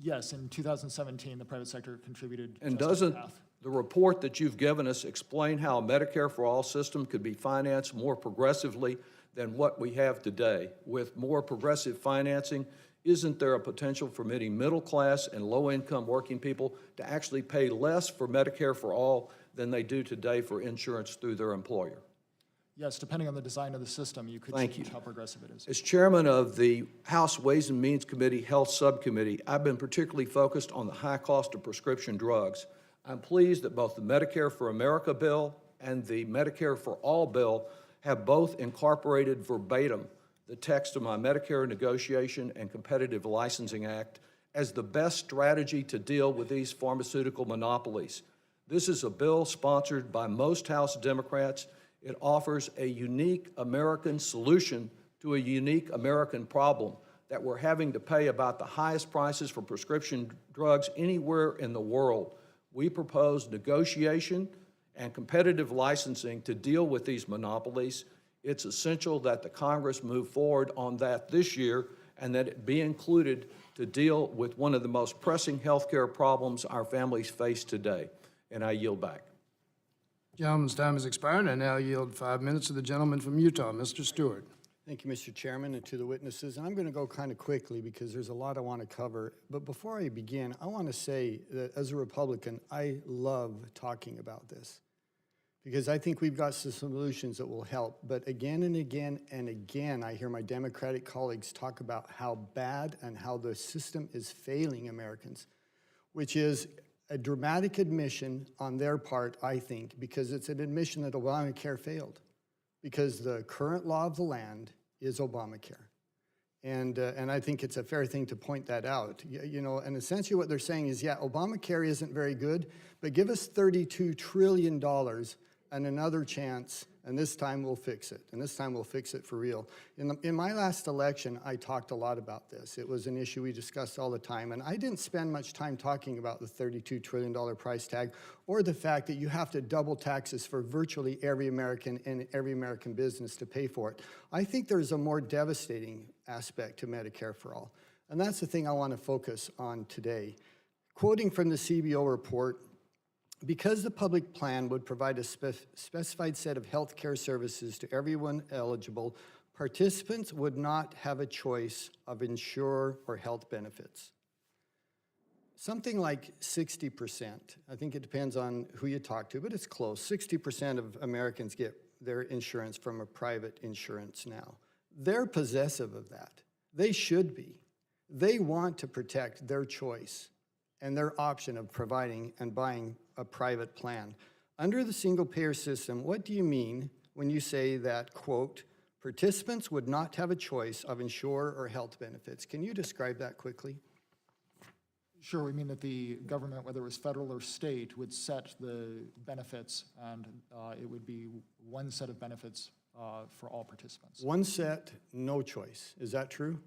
Yes, in 2017, the private sector contributed And just doesn't over half. the report that you've given us explain how a Medicare for All system could be financed more progressively than what we have today? With more progressive financing, isn't there a potential for many middle-class and low-income working people to actually pay less for Medicare for All than they do today for insurance through their employer? Yes, depending on the design of the system, you could Thank change you. how progressive it is. As chairman of the House Ways and Means Committee Health Subcommittee, I've been particularly focused on the high cost of prescription drugs. I'm pleased that both the Medicare for America bill and the Medicare for All bill have both incorporated verbatim the text of my Medicare Negotiation and Competitive Licensing Act as the best strategy to deal with these pharmaceutical monopolies. This is a bill sponsored by most House Democrats. It offers a unique American solution to a unique American problem, that we're having to pay about the highest prices for prescription drugs anywhere in the world. We propose negotiation and competitive licensing to deal with these monopolies. It's essential that the Congress move forward on that this year and that it be included to deal with one of the most pressing health care problems our families face today. And I yield back. Gentleman's time has expired. I now yield 5 minutes to the gentleman from Utah, Mr. Stewart. Thank you, Mr. Chairman, and to the witnesses. And I'm going to go kind of quickly because there's a lot I want to cover. But before I begin, I want to say that as a Republican, I love talking about this because I think we've got some solutions that will help. But again and again and again, I hear my Democratic colleagues talk about how bad and how the system is failing Americans, which is a dramatic admission on their part, I think, because it's an admission that Obamacare failed. Because the current law of the land is Obamacare. And I think it's a fair thing to point that out. You know, and essentially what they're saying is, yeah, Obamacare isn't very good, but give us $32 trillion and another chance, and this time we'll fix it. And this time we'll fix it for real. In my last election, I talked a lot about this. It was an issue we discussed all the time, and I didn't spend much time talking about the $32 trillion price tag or the fact that you have to double taxes for virtually every American and every American business to pay for it. I think there's a more devastating aspect to Medicare for All, and that's the thing I want to focus on today. Quoting from the CBO report, because the public plan would provide a specified set of health care services to everyone eligible, participants would not have a choice of insurer or health benefits. Something like 60%, I think it depends on who you talk to, but it's close. 60% of Americans get their insurance from a private insurance now. They're possessive of that. They should be. They want to protect their choice and their option of providing and buying a private plan. Under the single-payer system, what do you mean when you say that, quote, participants would not have a choice of insurer or health benefits? Can you describe that quickly? Sure, we mean that the government, whether it was federal or state, would set the benefits, and it would be one set of benefits for all participants. One set, no choice. Is that true?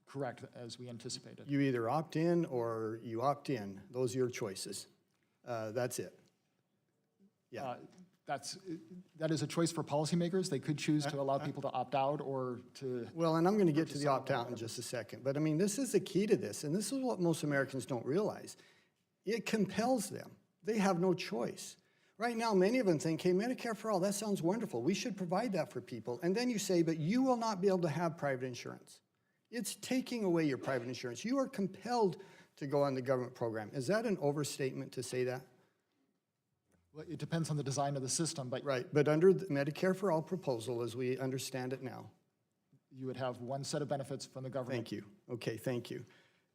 Correct, as we anticipated. You either opt in or you opt in. Those are your choices. That's it. Yeah. That is a choice for policymakers. They could choose to allow people to opt out or to. Well, and I'm going to get to the opt-out in just a second. But I mean, this is the key to this, and this is what most Americans don't realize. It compels them. They have no choice. Right now, many of them think, hey, Medicare for All, that sounds wonderful. We should provide that for people. And then you say, but you will not be able to have private insurance. It's taking away your private insurance. You are compelled to go on the government program. Is that an overstatement to say that? Well, it depends on the design of the system, but Right, but under the Medicare for All proposal, as we understand it now, you would have one set of benefits from the government. thank you. Okay, thank you.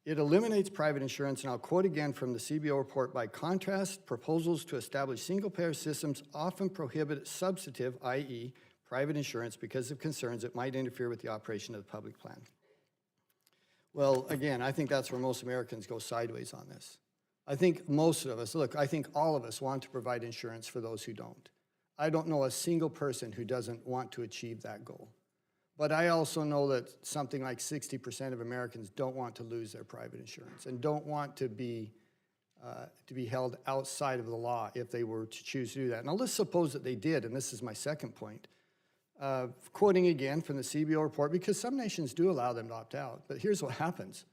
It eliminates private insurance, and I'll quote again from the CBO report. By contrast, proposals to establish single-payer systems often prohibit substantive, i.e., private insurance, because of concerns it might interfere with the operation of the public plan. Well, again, I think that's where most Americans go sideways on this. I think most of us, look, I think all of us want to provide insurance for those who don't. I don't know a single person who doesn't want to achieve that goal. But I also know that something like 60% of Americans don't want to lose their private insurance and don't want to be held outside of the law if they were to choose to do that. Now, let's suppose that they did, and this is my second point. Quoting again from the CBO report, because some nations do allow them to opt out, but here's what happens.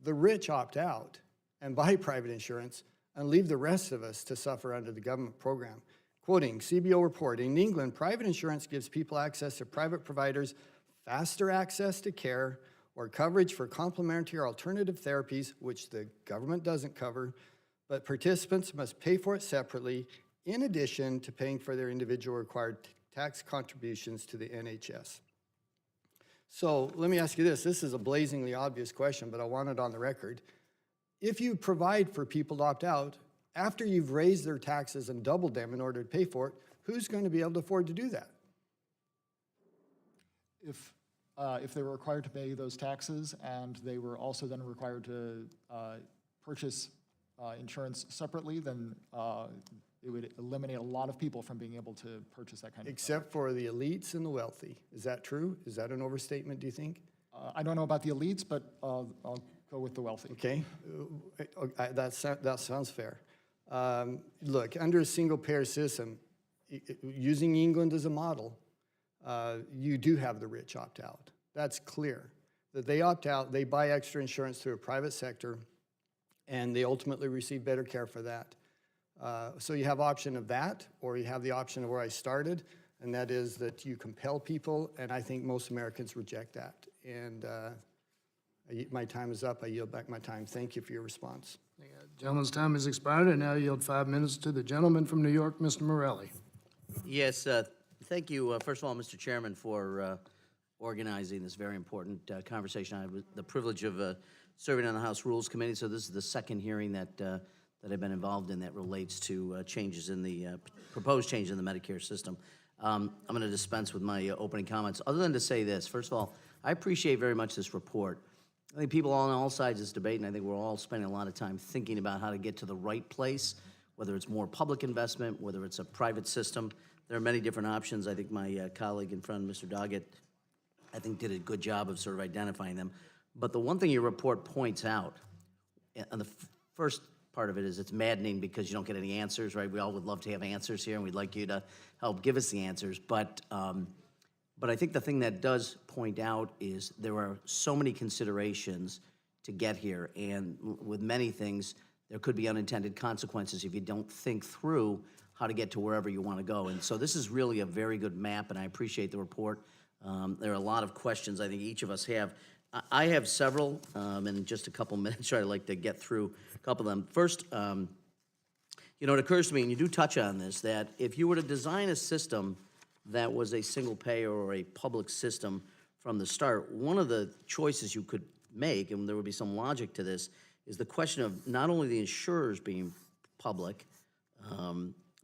The rich opt out and buy private insurance and leave the rest of us to suffer under the government program. Quoting CBO report, in England, private insurance gives people access to private providers, faster access to care, or coverage for complementary or alternative therapies, which the government doesn't cover, but participants must pay for it separately, in addition to paying for their individual required tax contributions to the NHS. So let me ask you this. This is a blazingly obvious question, but I want it on the record. If you provide for people to opt out, after you've raised their taxes and doubled them in order to pay for it, who's going to be able to afford to do that? If they were required to pay those taxes and they were also then required to purchase insurance separately, then it would eliminate a lot of people from being able to purchase that kind of Except for the elites and the wealthy. Is that true? Is that an overstatement, do you think? I don't know about the elites, but I'll go with the wealthy. Okay, that sounds fair. Look, under a single-payer system, using England as a model, you do have the rich opt out. That's clear. That they opt out, they buy extra insurance through a private sector, and they ultimately receive better care for that. So you have option of that, or you have the option of where I started. and that is that you compel people, and I think most Americans reject that. And my time is up. I yield back my time. Thank you for your response. The gentleman's time has expired. I now yield 5 minutes to the gentleman from New York, Mr. Morelli. Yes, thank you, first of all, Mr. Chairman, for organizing this very important conversation. I have the privilege of serving on the House Rules Committee, so this is the second hearing that I've been involved in that relates to changes in the, proposed change in the Medicare system. I'm going to dispense with my opening comments, other than to say this. First of all, I appreciate very much this report. I think people on all sides of this debate, and I think we're all spending a lot of time thinking about how to get to the right place, whether it's more public investment, whether it's a private system. There are many different options. I think my colleague and friend, Mr. Doggett, I think did a good job of sort of identifying them. But the one thing your report points out, and the first part of it is it's maddening because you don't get any answers, right? We all would love to have answers here, and we'd like you to help give us the answers. But I think the thing that does point out is there are so many considerations to get here, and with many things, there could be unintended consequences if you don't think through how to get to wherever you want to go. And so this is really a very good map, and I appreciate the report. There are a lot of questions I think each of us have. I have several, in just a couple minutes, I'd like to get through a couple of them. First, you know, it occurs to me, and you do touch on this, that if you were to design a system that was a single payer or a public system from the start, one of the choices you could make, and there would be some logic to this, is the question of not only the insurers being public,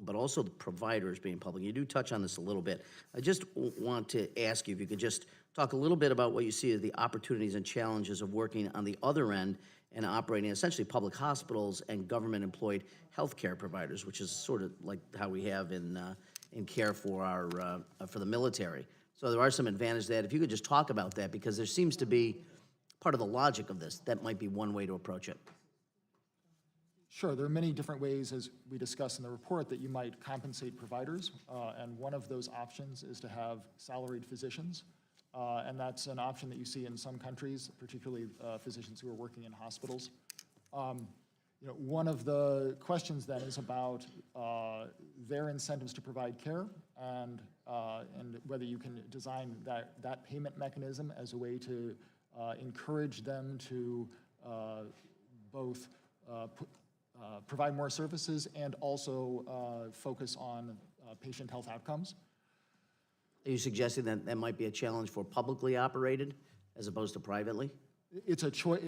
but also the providers being public. You do touch on this a little bit. I just want to ask you if you could just talk a little bit about what you see as the opportunities and challenges of working on the other end and operating essentially public hospitals and government-employed healthcare providers, which is sort of like how we have in care for our for the military. So there are some advantages to that. If you could just talk about that, because there seems to be part of the logic of this. That might be one way to approach it. Sure, there are many different ways, as we discussed in the report, that you might compensate providers, and one of those options is to have salaried physicians, and that's an option that you see in some countries, particularly physicians who are working in hospitals. You know, one of the questions then is about their incentives to provide care, and whether you can design that payment mechanism as a way to encourage them to both provide more services and also focus on patient health outcomes. Are you suggesting that that might be a challenge for publicly operated as opposed to privately? It's a choice.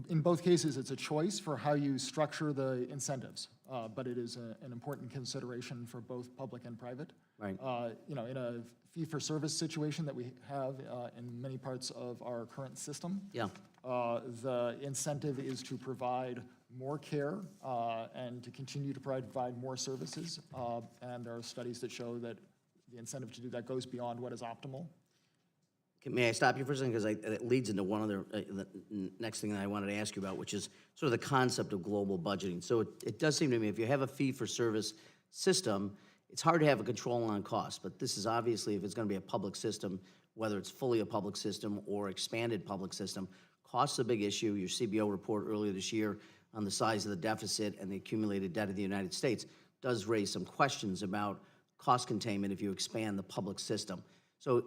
In both cases, it's a choice for how you structure the incentives, but it is an important consideration for both public and private. Right. You know, in a fee-for-service situation that we have in many parts of our current system, Yeah. The incentive is to provide more care and to continue to provide more services. And there are studies that show that the incentive to do that goes beyond what is optimal. May I stop you for a second? Because it leads into one other, the next thing that I wanted to ask you about, which is sort of the concept of global budgeting. So it does seem to me, if you have a fee-for-service system, it's hard to have a control on cost. But this is obviously, if it's going to be a public system, whether it's fully a public system or expanded public system, cost is a big issue. Your CBO report earlier this year on the size of the deficit and the accumulated debt of the United States does raise some questions about cost containment if you expand the public system. So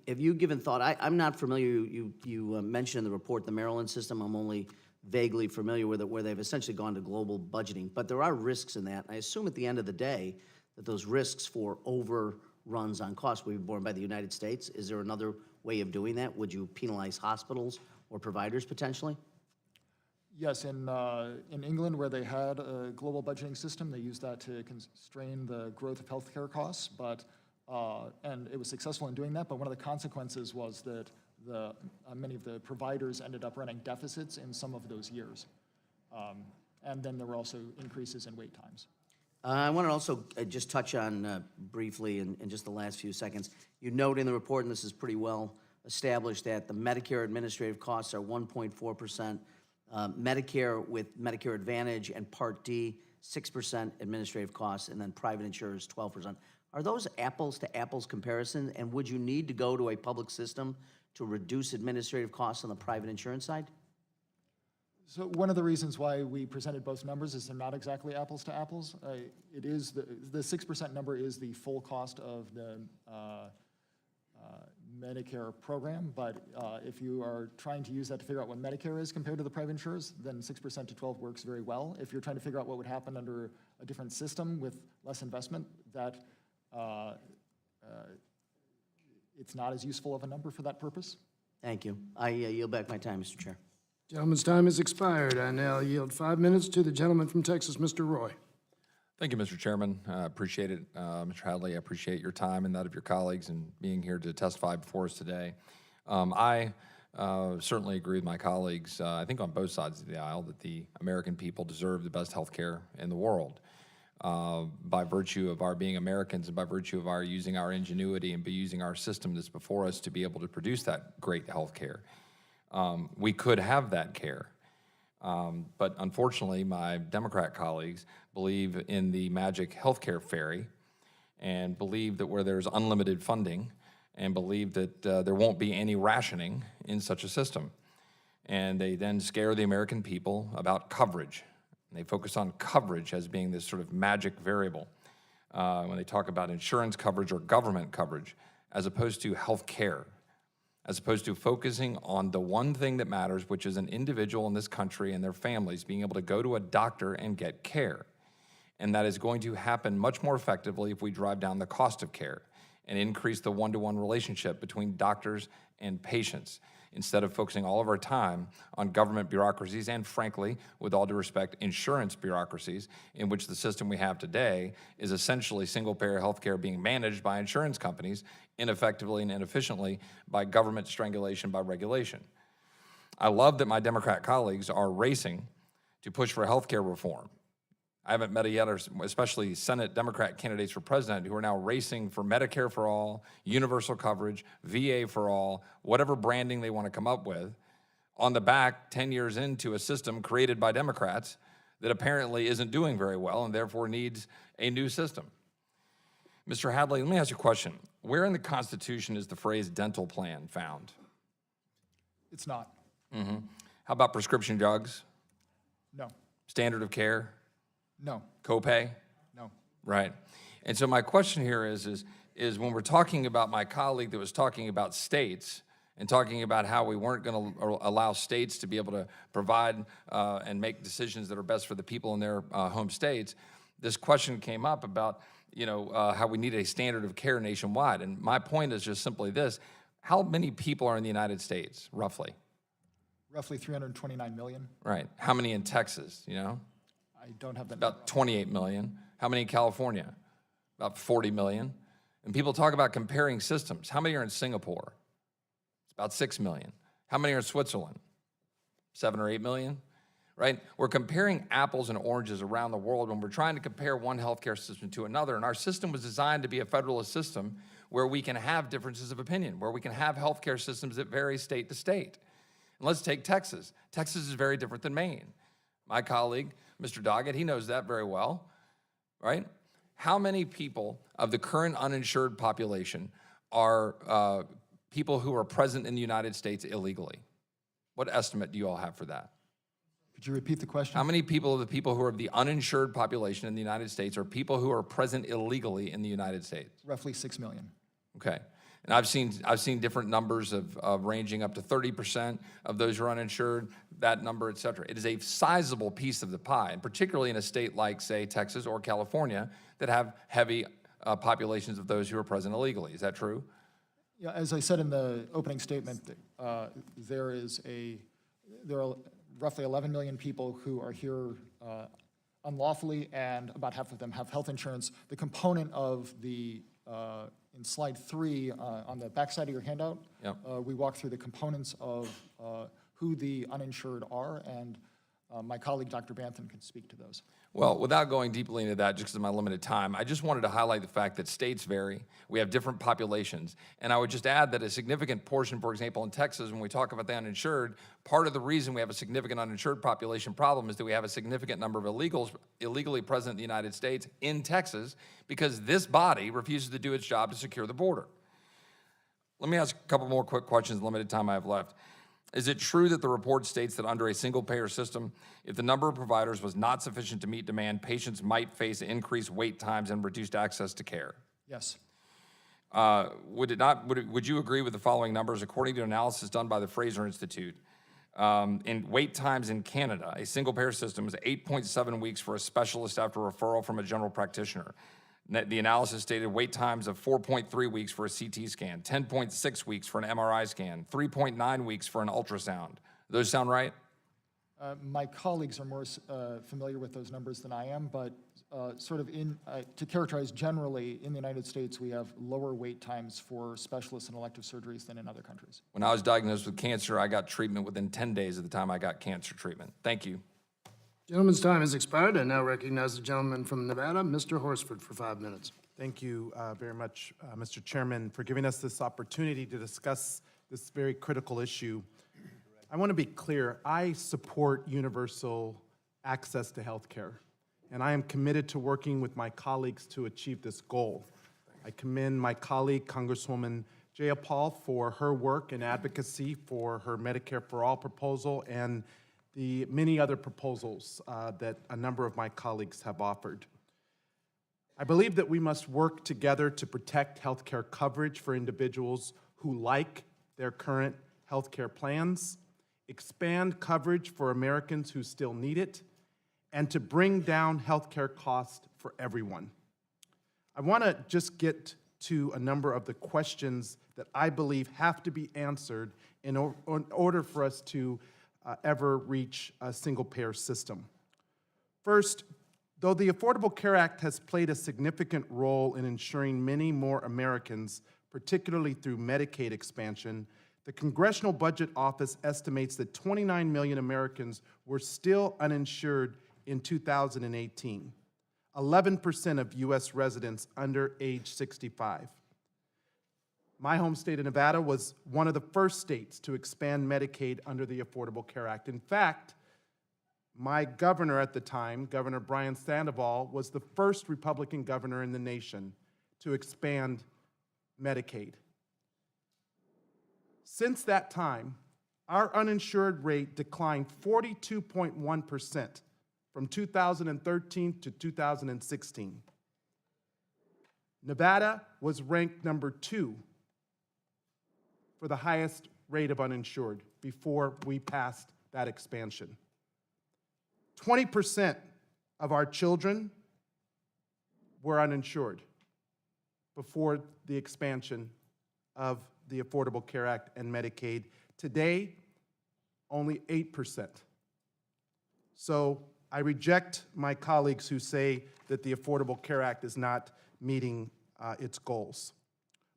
have you given thought, I'm not familiar, you mentioned in the report the Maryland system, I'm only vaguely familiar with it, where they've essentially gone to global budgeting, but there are risks in that. I assume at the end of the day that those risks for overruns on costs will be borne by the United States. Is there another way of doing that? Would you penalize hospitals or providers potentially? Yes, in England, where they had a global budgeting system, they used that to constrain the growth of healthcare costs, but and it was successful in doing that, but one of the consequences was that many of the providers ended up running deficits in some of those years. And then there were also increases in wait times. I want to also just touch on briefly in just the last few seconds. You note in the report, and this is pretty well established, that the Medicare administrative costs are 1.4%. Medicare with Medicare Advantage and Part D, 6% administrative costs, and then private insurers, 12%. Are those apples to apples comparison? And would you need to go to a public system to reduce administrative costs on the private insurance side? So one of the reasons why we presented both numbers is they're not exactly apples to apples. It is, the 6% number is the full cost of the Medicare program, but if you are trying to use that to figure out what Medicare is compared to the private insurers, then 6% to 12 works very well. If you're trying to figure out what would happen under a different system with less investment, that it's not as useful of a number for that purpose. Thank you. I yield back my time, Mr. Chair. Gentleman's time has expired. I now yield 5 minutes to the gentleman from Texas, Mr. Roy. Thank you, Mr. Chairman. I appreciate it. Mr. Hadley, I appreciate your time and that of your colleagues in being here to testify before us today. I certainly agree with my colleagues, I think on both sides of the aisle, that the American people deserve the best health care in the world. By virtue of our being Americans and by virtue of our using our ingenuity and by using our system that's before us to be able to produce that great health care. We could have that care. But unfortunately, my Democrat colleagues believe in the magic healthcare fairy and believe that where there's unlimited funding and believe that there won't be any rationing in such a system. And they then scare the American people about coverage. And they focus on coverage as being this sort of magic variable when they talk about insurance coverage or government coverage, as opposed to health care, as opposed to focusing on the one thing that matters, which is an individual in this country and their families being able to go to a doctor and get care. And that is going to happen much more effectively if we drive down the cost of care and increase the one-to-one relationship between doctors and patients, instead of focusing all of our time on government bureaucracies and, frankly, with all due respect, insurance bureaucracies, in which the system we have today is essentially single-payer health care being managed by insurance companies ineffectively and inefficiently by government strangulation by regulation. I love that my Democrat colleagues are racing to push for health care reform. I haven't met yet, especially Senate Democrat candidates for president who are now racing for Medicare for all, universal coverage, VA for all, whatever branding they want to come up with, on the back 10 years into a system created by Democrats that apparently isn't doing very well and therefore needs a new system. Mr. Hadley, let me ask you a question. Where in the Constitution is the phrase dental plan found? It's not. How about prescription drugs? No. Standard of care? No. Copay? No. Right. And so my question here is when we're talking about my colleague that was talking about states and talking about how we weren't going to allow states to be able to provide and make decisions that are best for the people in their home states, this question came up about, how we need a standard of care nationwide. And my point is just simply this: how many people are in the United States, roughly? Roughly 329 million. Right. How many in Texas, I don't have that. About 28 million. How many in California? About 40 million. And people talk about comparing systems. How many are in Singapore? It's about 6 million. How many are in Switzerland? 7 or 8 million, right? We're comparing apples and oranges around the world when we're trying to compare one healthcare system to another. And our system was designed to be a federalist system where we can have differences of opinion, where we can have healthcare systems that vary state to state. And let's take Texas. Texas is very different than Maine. My colleague, Mr. Doggett, he knows that very well, right? How many people of the current uninsured population are people who are present in the United States illegally? What estimate do you all have for that? Could you repeat the question? How many people of the people who are of the uninsured population in the United States are people who are present illegally in the United States? Roughly 6 million. Okay. And I've seen different numbers of ranging up to 30% of those who are uninsured, that number, et cetera. It is a sizable piece of the pie, and particularly in a state like, say, Texas or California that have heavy populations of those who are present illegally. Is that true? Yeah, as I said in the opening statement, there are roughly 11 million people who are here unlawfully, and about half of them have health insurance. The component of the in slide 3, on the backside of your handout, Yep. we walk through the components of who the uninsured are, and my colleague, Dr. Bantham, can speak to those. Well, without going deeply into that, just because of my limited time, I just wanted to highlight the fact that states vary. We have different populations. And I would just add that a significant portion, for example, in Texas, when we talk about the uninsured, part of the reason we have a significant uninsured population problem is that we have a significant number of illegals illegally present in the United States in Texas because this body refuses to do its job to secure the border. Let me ask a couple more quick questions, limited time I have left. Is it true that the report states that under a single-payer system, if the number of providers was not sufficient to meet demand, patients might face increased wait times and reduced access to care? Yes. Would you agree with the following numbers? According to analysis done by the Fraser Institute, in wait times in Canada, a single-payer system is 8.7 weeks for a specialist after referral from a general practitioner. The analysis stated wait times of 4.3 weeks for a CT scan, 10.6 weeks for an MRI scan, 3.9 weeks for an ultrasound. Those sound right? My colleagues are more familiar with those numbers than I am, but sort of to characterize generally, in the United States, we have lower wait times for specialists and elective surgeries than in other countries. When I was diagnosed with cancer, I got treatment within 10 days of the time I got cancer treatment. Thank you. Gentleman's time has expired. I now recognize the gentleman from Nevada, Mr. Horsford, for 5 minutes. Thank you very much, Mr. Chairman, for giving us this opportunity to discuss this very critical issue. I want to be clear. I support universal access to health care, and I am committed to working with my colleagues to achieve this goal. I commend my colleague, Congresswoman Jayapal, for her work and advocacy for her Medicare for All proposal and the many other proposals that a number of my colleagues have offered. I believe that we must work together to protect health care coverage for individuals who like their current health care plans, expand coverage for Americans who still need it, and to bring down health care costs for everyone. I want to just get to a number of the questions that I believe have to be answered in order for us to ever reach a single-payer system. First, though the Affordable Care Act has played a significant role in ensuring many more Americans, particularly through Medicaid expansion, the Congressional Budget Office estimates that 29 million Americans were still uninsured in 2018, 11% of U.S. residents under age 65. My home state of Nevada was one of the first states to expand Medicaid under the Affordable Care Act. In fact, my governor at the time, Governor Brian Sandoval, was the first Republican governor in the nation to expand Medicaid. Since that time, our uninsured rate declined 42.1% from 2013 to 2016. Nevada was ranked number 2 for the highest rate of uninsured before we passed that expansion. 20% of our children were uninsured before the expansion of the Affordable Care Act and Medicaid. Today, only 8%. So I reject my colleagues who say that the Affordable Care Act is not meeting its goals.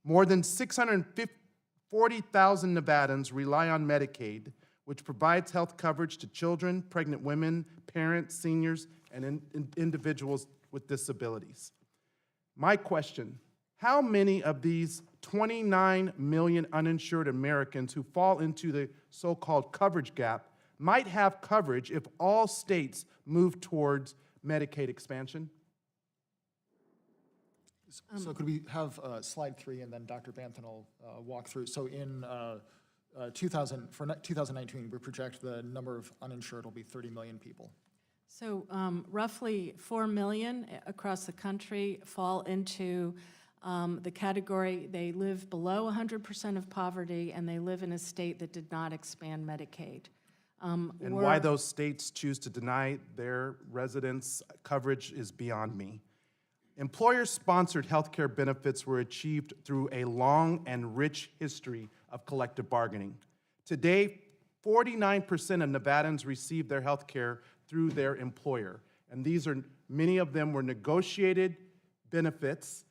More than 640,000 Nevadans rely on Medicaid, which provides health coverage to children, pregnant women, parents, seniors, and individuals with disabilities. My question, how many of these 29 million uninsured Americans who fall into the so-called coverage gap might have coverage if all states move towards Medicaid expansion? So could we have slide 3, and then Dr. Banthen will walk through. So in 2019, we project the number of uninsured will be 30 million people. So roughly 4 million across the country fall into the category, they live below 100% of poverty, and they live in a state that did not expand Medicaid. And why those states choose to deny their residents coverage is beyond me. Employer-sponsored health care benefits were achieved through a long and rich history of collective bargaining. Today, 49% of Nevadans receive their health care through their employer. And many of them were negotiated benefits.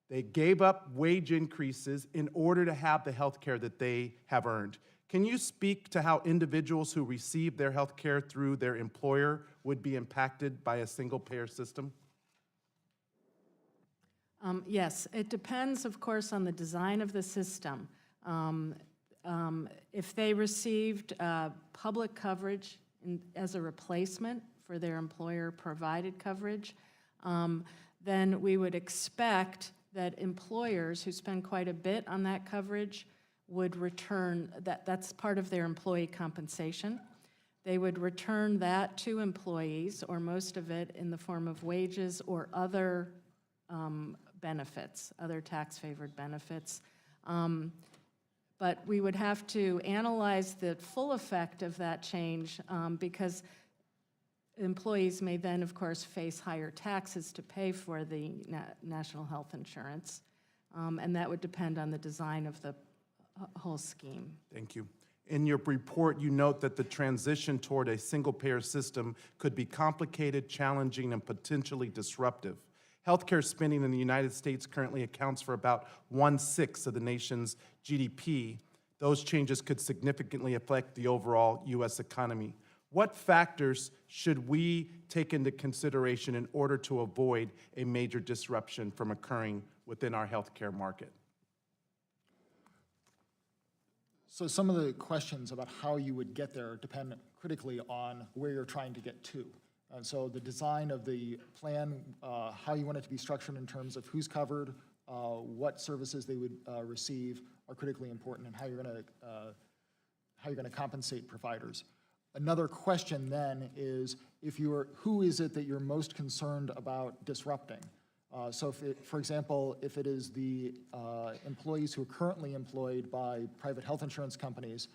They gave up wage increases in order to have the health care that they have earned. Can you speak to how individuals who receive their health care through their employer would be impacted by a single-payer system? Yes, it depends, of course, on the design of the system. If they received public coverage as a replacement for their employer-provided coverage, then we would expect that employers who spend quite a bit on that coverage would return, that's part of their employee compensation. They would return that to employees, or most of it in the form of wages or other benefits, other tax-favored benefits. But we would have to analyze the full effect of that change because employees may then, of course, face higher taxes to pay for the national health insurance. And that would depend on the design of the whole scheme. Thank you. In your report, you note that the transition toward a single-payer system could be complicated, challenging, and potentially disruptive. Healthcare spending in the United States currently accounts for about 1/6 of the nation's GDP. Those changes could significantly affect the overall U.S. economy. What factors should we take into consideration in order to avoid a major disruption from occurring within our healthcare market? So some of the questions about how you would get there depend critically on where you're trying to get to. And so the design of the plan, how you want it to be structured in terms of who's covered, what services they would receive are critically important, and how you're going to compensate providers. Another question then is who is it that you're most concerned about disrupting? So for example, if it is the employees who are currently employed by private health insurance companies,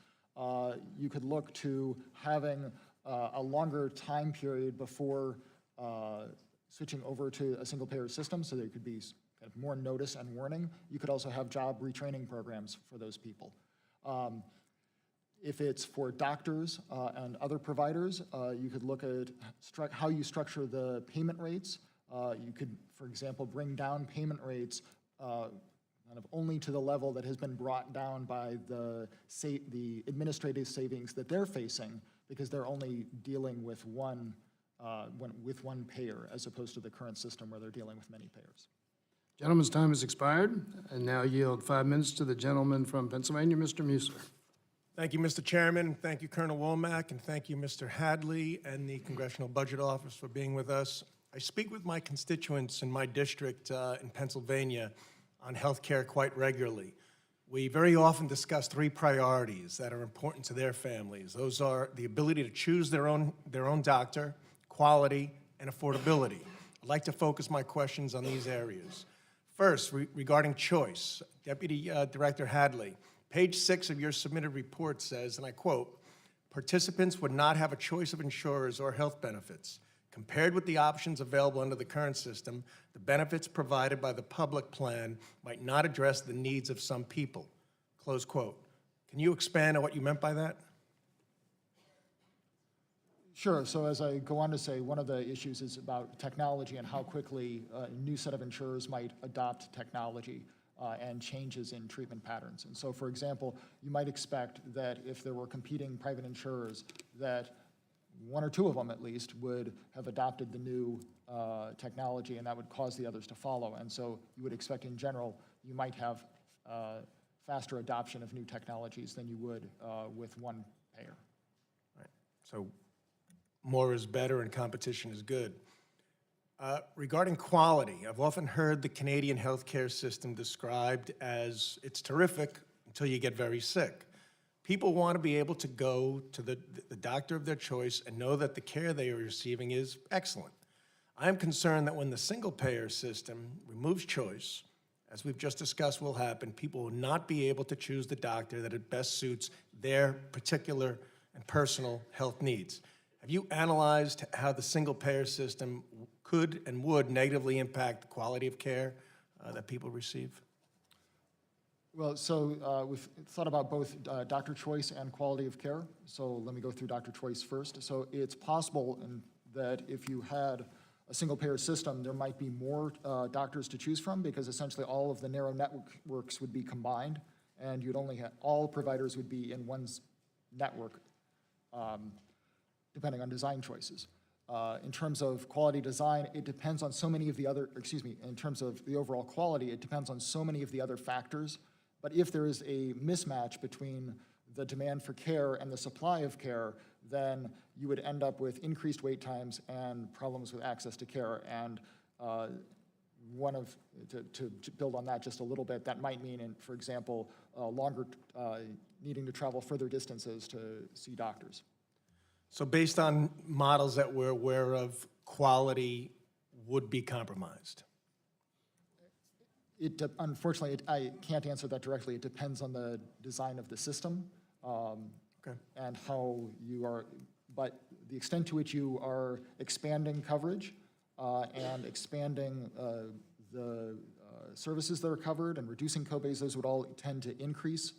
you could look to having a longer time period before switching over to a single-payer system, so there could be kind of more notice and warning. You could also have job retraining programs for those people. If it's for doctors and other providers, you could look at how you structure the payment rates. You could, for example, bring down payment rates kind of only to the level that has been brought down by the administrative savings that they're facing, because they're only dealing with one payer, as opposed to the current system where they're dealing with many payers. Gentleman's time has expired, and now yield 5 minutes to the gentleman from Pennsylvania, Mr. Muser. Thank you, Mr. Chairman. Thank you, Colonel Womack, and thank you, Mr. Hadley and the Congressional Budget Office for being with us. I speak with my constituents in my district in Pennsylvania on health care quite regularly. We very often discuss 3 priorities that are important to their families. Those are the ability to choose their own doctor, quality, and affordability. I'd like to focus my questions on these areas. First, regarding choice, Deputy Director Hadley, page 6 of your submitted report says, and I quote, "Participants would not have a choice of insurers or health benefits. Compared with the options available under the current system, the benefits provided by the public plan might not address the needs of some people." Close quote. Can you expand on what you meant by that? Sure. So as I go on to say, one of the issues is about technology and how quickly a new set of insurers might adopt technology and changes in treatment patterns. And so, for example, you might expect that if there were competing private insurers, that 1 or 2 of them at least would have adopted the new technology, and that would cause the others to follow. And so you would expect in general, you might have faster adoption of new technologies than you would with one payer. Right. So more is better and competition is good. Regarding quality, I've often heard the Canadian healthcare system described as it's terrific until you get very sick. People want to be able to go to the doctor of their choice and know that the care they are receiving is excellent. I'm concerned that when the single-payer system removes choice, as we've just discussed will happen, people will not be able to choose the doctor that it best suits their particular and personal health needs. Have you analyzed how the single-payer system could and would negatively impact the quality of care that people receive? Well, so we've thought about both doctor choice and quality of care. So let me go through doctor choice first. So it's possible that if you had a single-payer system, there might be more doctors to choose from, because essentially all of the narrow networks would be combined, and you'd only have, all providers would be in one network, depending on design choices. In terms of quality design, it depends on so many of the other, in terms of the overall quality, it depends on so many of the other factors. But if there is a mismatch between the demand for care and the supply of care, then you would end up with increased wait times and problems with access to care. And to build on that just a little bit, that might mean, for example, needing to travel further distances to see doctors. So based on models that we're aware of, quality would be compromised. Unfortunately, I can't answer that directly. It depends on the design of the system and how you are, but the extent to which you are expanding coverage and expanding the services that are covered and reducing copays, those would all tend to increase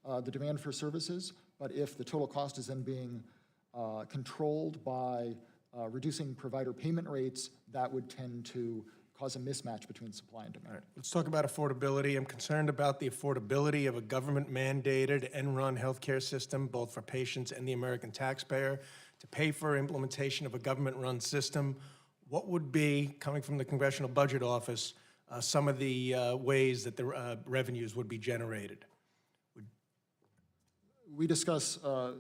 the demand for services. But if the total cost is then being controlled by reducing provider payment rates, that would tend to cause a mismatch between supply and demand. Let's talk about affordability. I'm concerned about the affordability of a government-mandated and run healthcare system, both for patients and the American taxpayer, to pay for implementation of a government-run system. What would be, coming from the Congressional Budget Office, some of the ways that the revenues would be generated? We discuss kind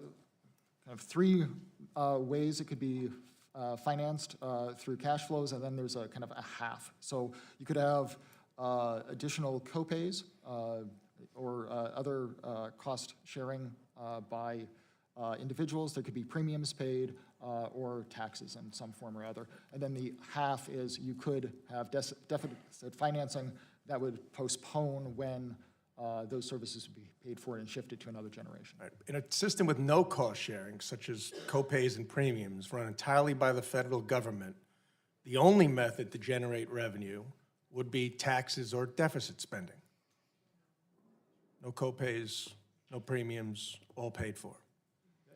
of three ways it could be financed through cash flows, and then there's a kind of a half. So you could have additional copays or other cost sharing by individuals. There could be premiums paid or taxes in some form or other. And then the half is you could have deficit financing that would postpone when those services would be paid for and shifted to another generation. Right. In a system with no cost sharing, such as copays and premiums, run entirely by the federal government, the only method to generate revenue would be taxes or deficit spending. No copays, no premiums, all paid for.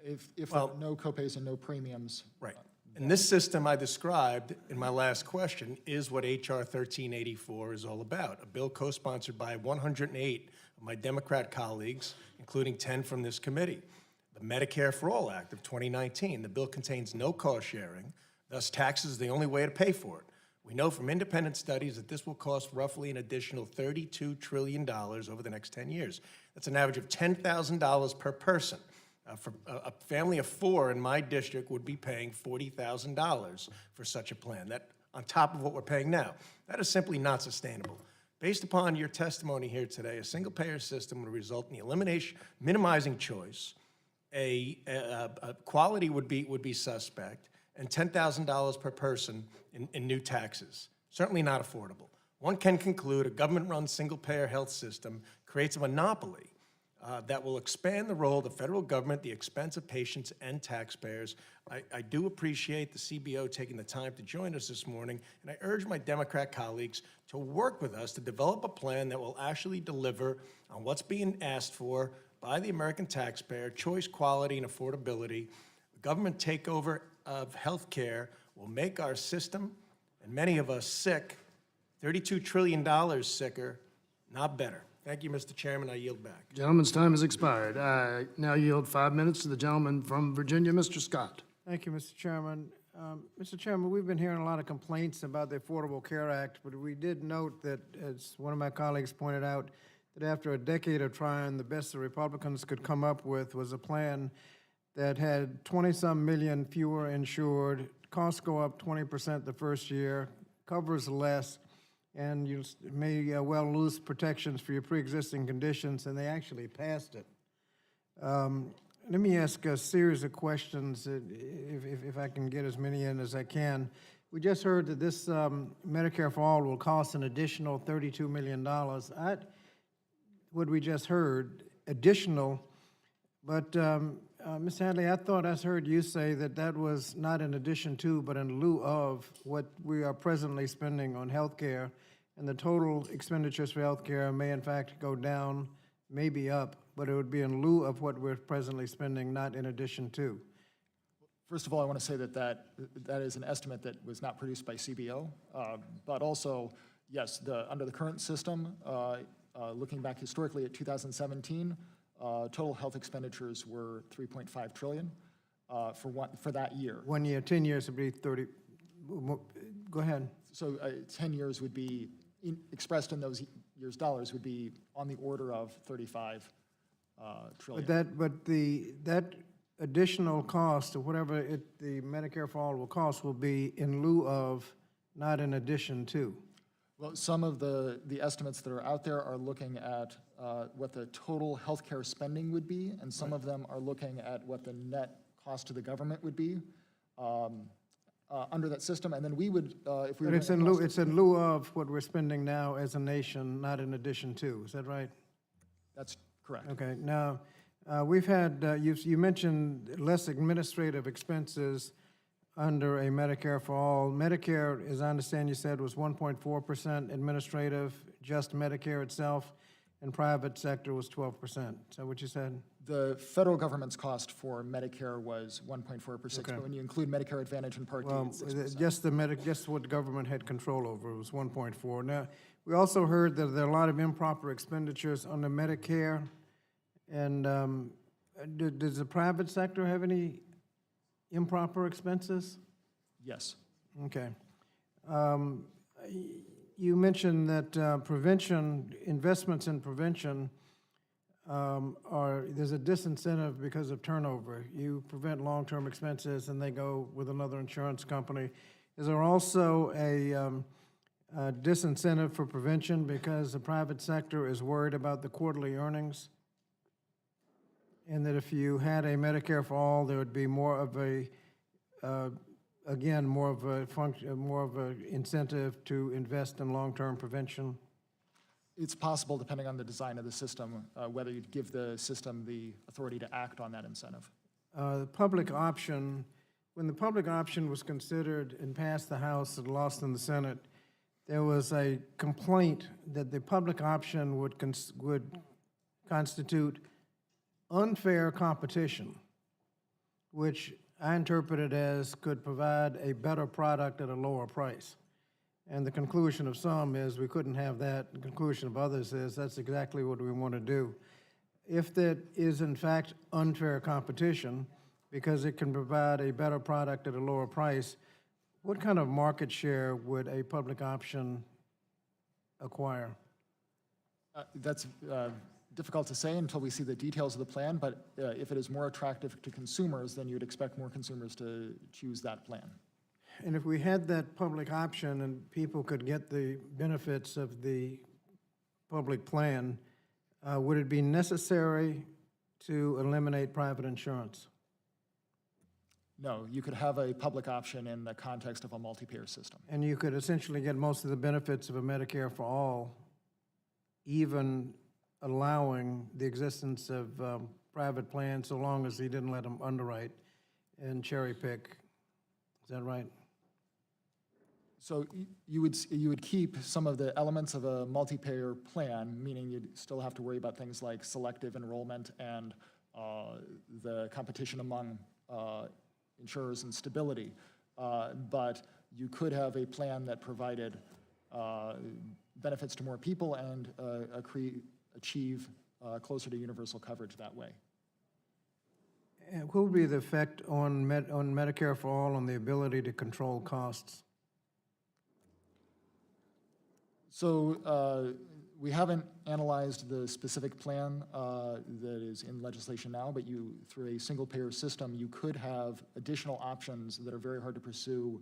If there are no copays and no premiums. Right. And this system I described in my last question is what H.R. 1384 is all about, a bill co-sponsored by 108 of my Democrat colleagues, including 10 from this committee. The Medicare for All Act of 2019. The bill contains no cost sharing, thus taxes is the only way to pay for it. We know from independent studies that this will cost roughly an additional $32 trillion over the next 10 years. That's an average of $10,000 per person. For a family of 4 in my district would be paying $40,000 for such a plan, that on top of what we're paying now. That is simply not sustainable. Based upon your testimony here today, a single-payer system would result in the elimination, minimizing choice, a quality would be suspect, and $10,000 per person in new taxes. Certainly not affordable. One can conclude a government-run single-payer health system creates a monopoly that will expand the role of the federal government, the expense of patients and taxpayers. I do appreciate the CBO taking the time to join us this morning, and I urge my Democrat colleagues to work with us to develop a plan that will actually deliver on what's being asked for by the American taxpayer: choice, quality, and affordability. The government takeover of health care will make our system, and many of us, sick, $32 trillion sicker, not better. Thank you, Mr. Chairman. I yield back. Gentleman's time has expired. I now yield 5 minutes to the gentleman from Virginia, Mr. Scott. Thank you, Mr. Chairman. Mr. Chairman, we've been hearing a lot of complaints about the Affordable Care Act, but we did note that, as one of my colleagues pointed out, that after a decade of trying, the best the Republicans could come up with was a plan that had 20-some million fewer insured, costs go up 20% the first year, covers less, and you may well lose protections for your pre-existing conditions, and they actually passed it. Let me ask a series of questions, if I can get as many in as I can. We just heard that this Medicare for All will cost an additional $32 million. What we just heard, additional, but Ms. Hadley, I thought I heard you say that that was not in addition to, but in lieu of what we are presently spending on health care, and the total expenditures for health care may in fact go down, maybe up, but it would be in lieu of what we're presently spending, not in addition to. First of all, I want to say that that is an estimate that was not produced by CBO, but also, yes, under the current system, looking back historically at 2017, total health expenditures were $3.5 trillion for that year. 1 year, 10 years would be 30. Go ahead. So 10 years would be, expressed in those years' dollars, would be on the order of 35 trillion. That additional cost, or whatever the Medicare for All will cost, will be in lieu of, not in addition to. Well, some of the estimates that are out there are looking at what the total healthcare spending would be, and some of them are looking at what the net cost to the government would be under that system. And then we would, if we were. But it's in lieu of what we're spending now as a nation, not in addition to, is that right? That's correct. Okay, now, we've had, you mentioned less administrative expenses under a Medicare for All. Medicare, as I understand you said, was 1.4% administrative, just Medicare itself, and private sector was 12%. Is that what you said? The federal government's cost for Medicare was 1.4%, Okay. but when you include Medicare Advantage and Part D, Well, it's 6%. just what the government had control over, it was 1.4. Now, we also heard that there are a lot of improper expenditures under Medicare, and does the private sector have any improper expenses? Yes. Okay. You mentioned that prevention, investments in prevention there's a disincentive because of turnover. You prevent long-term expenses and they go with another insurance company. Is there also a disincentive for prevention because the private sector is worried about the quarterly earnings? And that if you had a Medicare for All, there would be more of a, again, more of a function, more of an incentive to invest in long-term prevention? It's possible, depending on the design of the system, whether you'd give the system the authority to act on that incentive. The public option, when the public option was considered and passed the House and lost in the Senate, there was a complaint that the public option would constitute unfair competition, which I interpreted as could provide a better product at a lower price. And the conclusion of some is we couldn't have that. The conclusion of others is that's exactly what we want to do. If that is in fact unfair competition, because it can provide a better product at a lower price, what kind of market share would a public option acquire? That's difficult to say until we see the details of the plan, but if it is more attractive to consumers, then you'd expect more consumers to choose that plan. And if we had that public option and people could get the benefits of the public plan, would it be necessary to eliminate private insurance? No, you could have a public option in the context of a multi-payer system. And you could essentially get most of the benefits of a Medicare for All, even allowing the existence of private plans so long as he didn't let them underwrite and cherry pick. Is that right? So you would keep some of the elements of a multi-payer plan, meaning you'd still have to worry about things like selective enrollment and the competition among insurers and stability. But you could have a plan that provided benefits to more people and achieve closer to universal coverage that way. And what would be the effect on Medicare for All on the ability to control costs? So we haven't analyzed the specific plan that is in legislation now, but through a single-payer system, you could have additional options that are very hard to pursue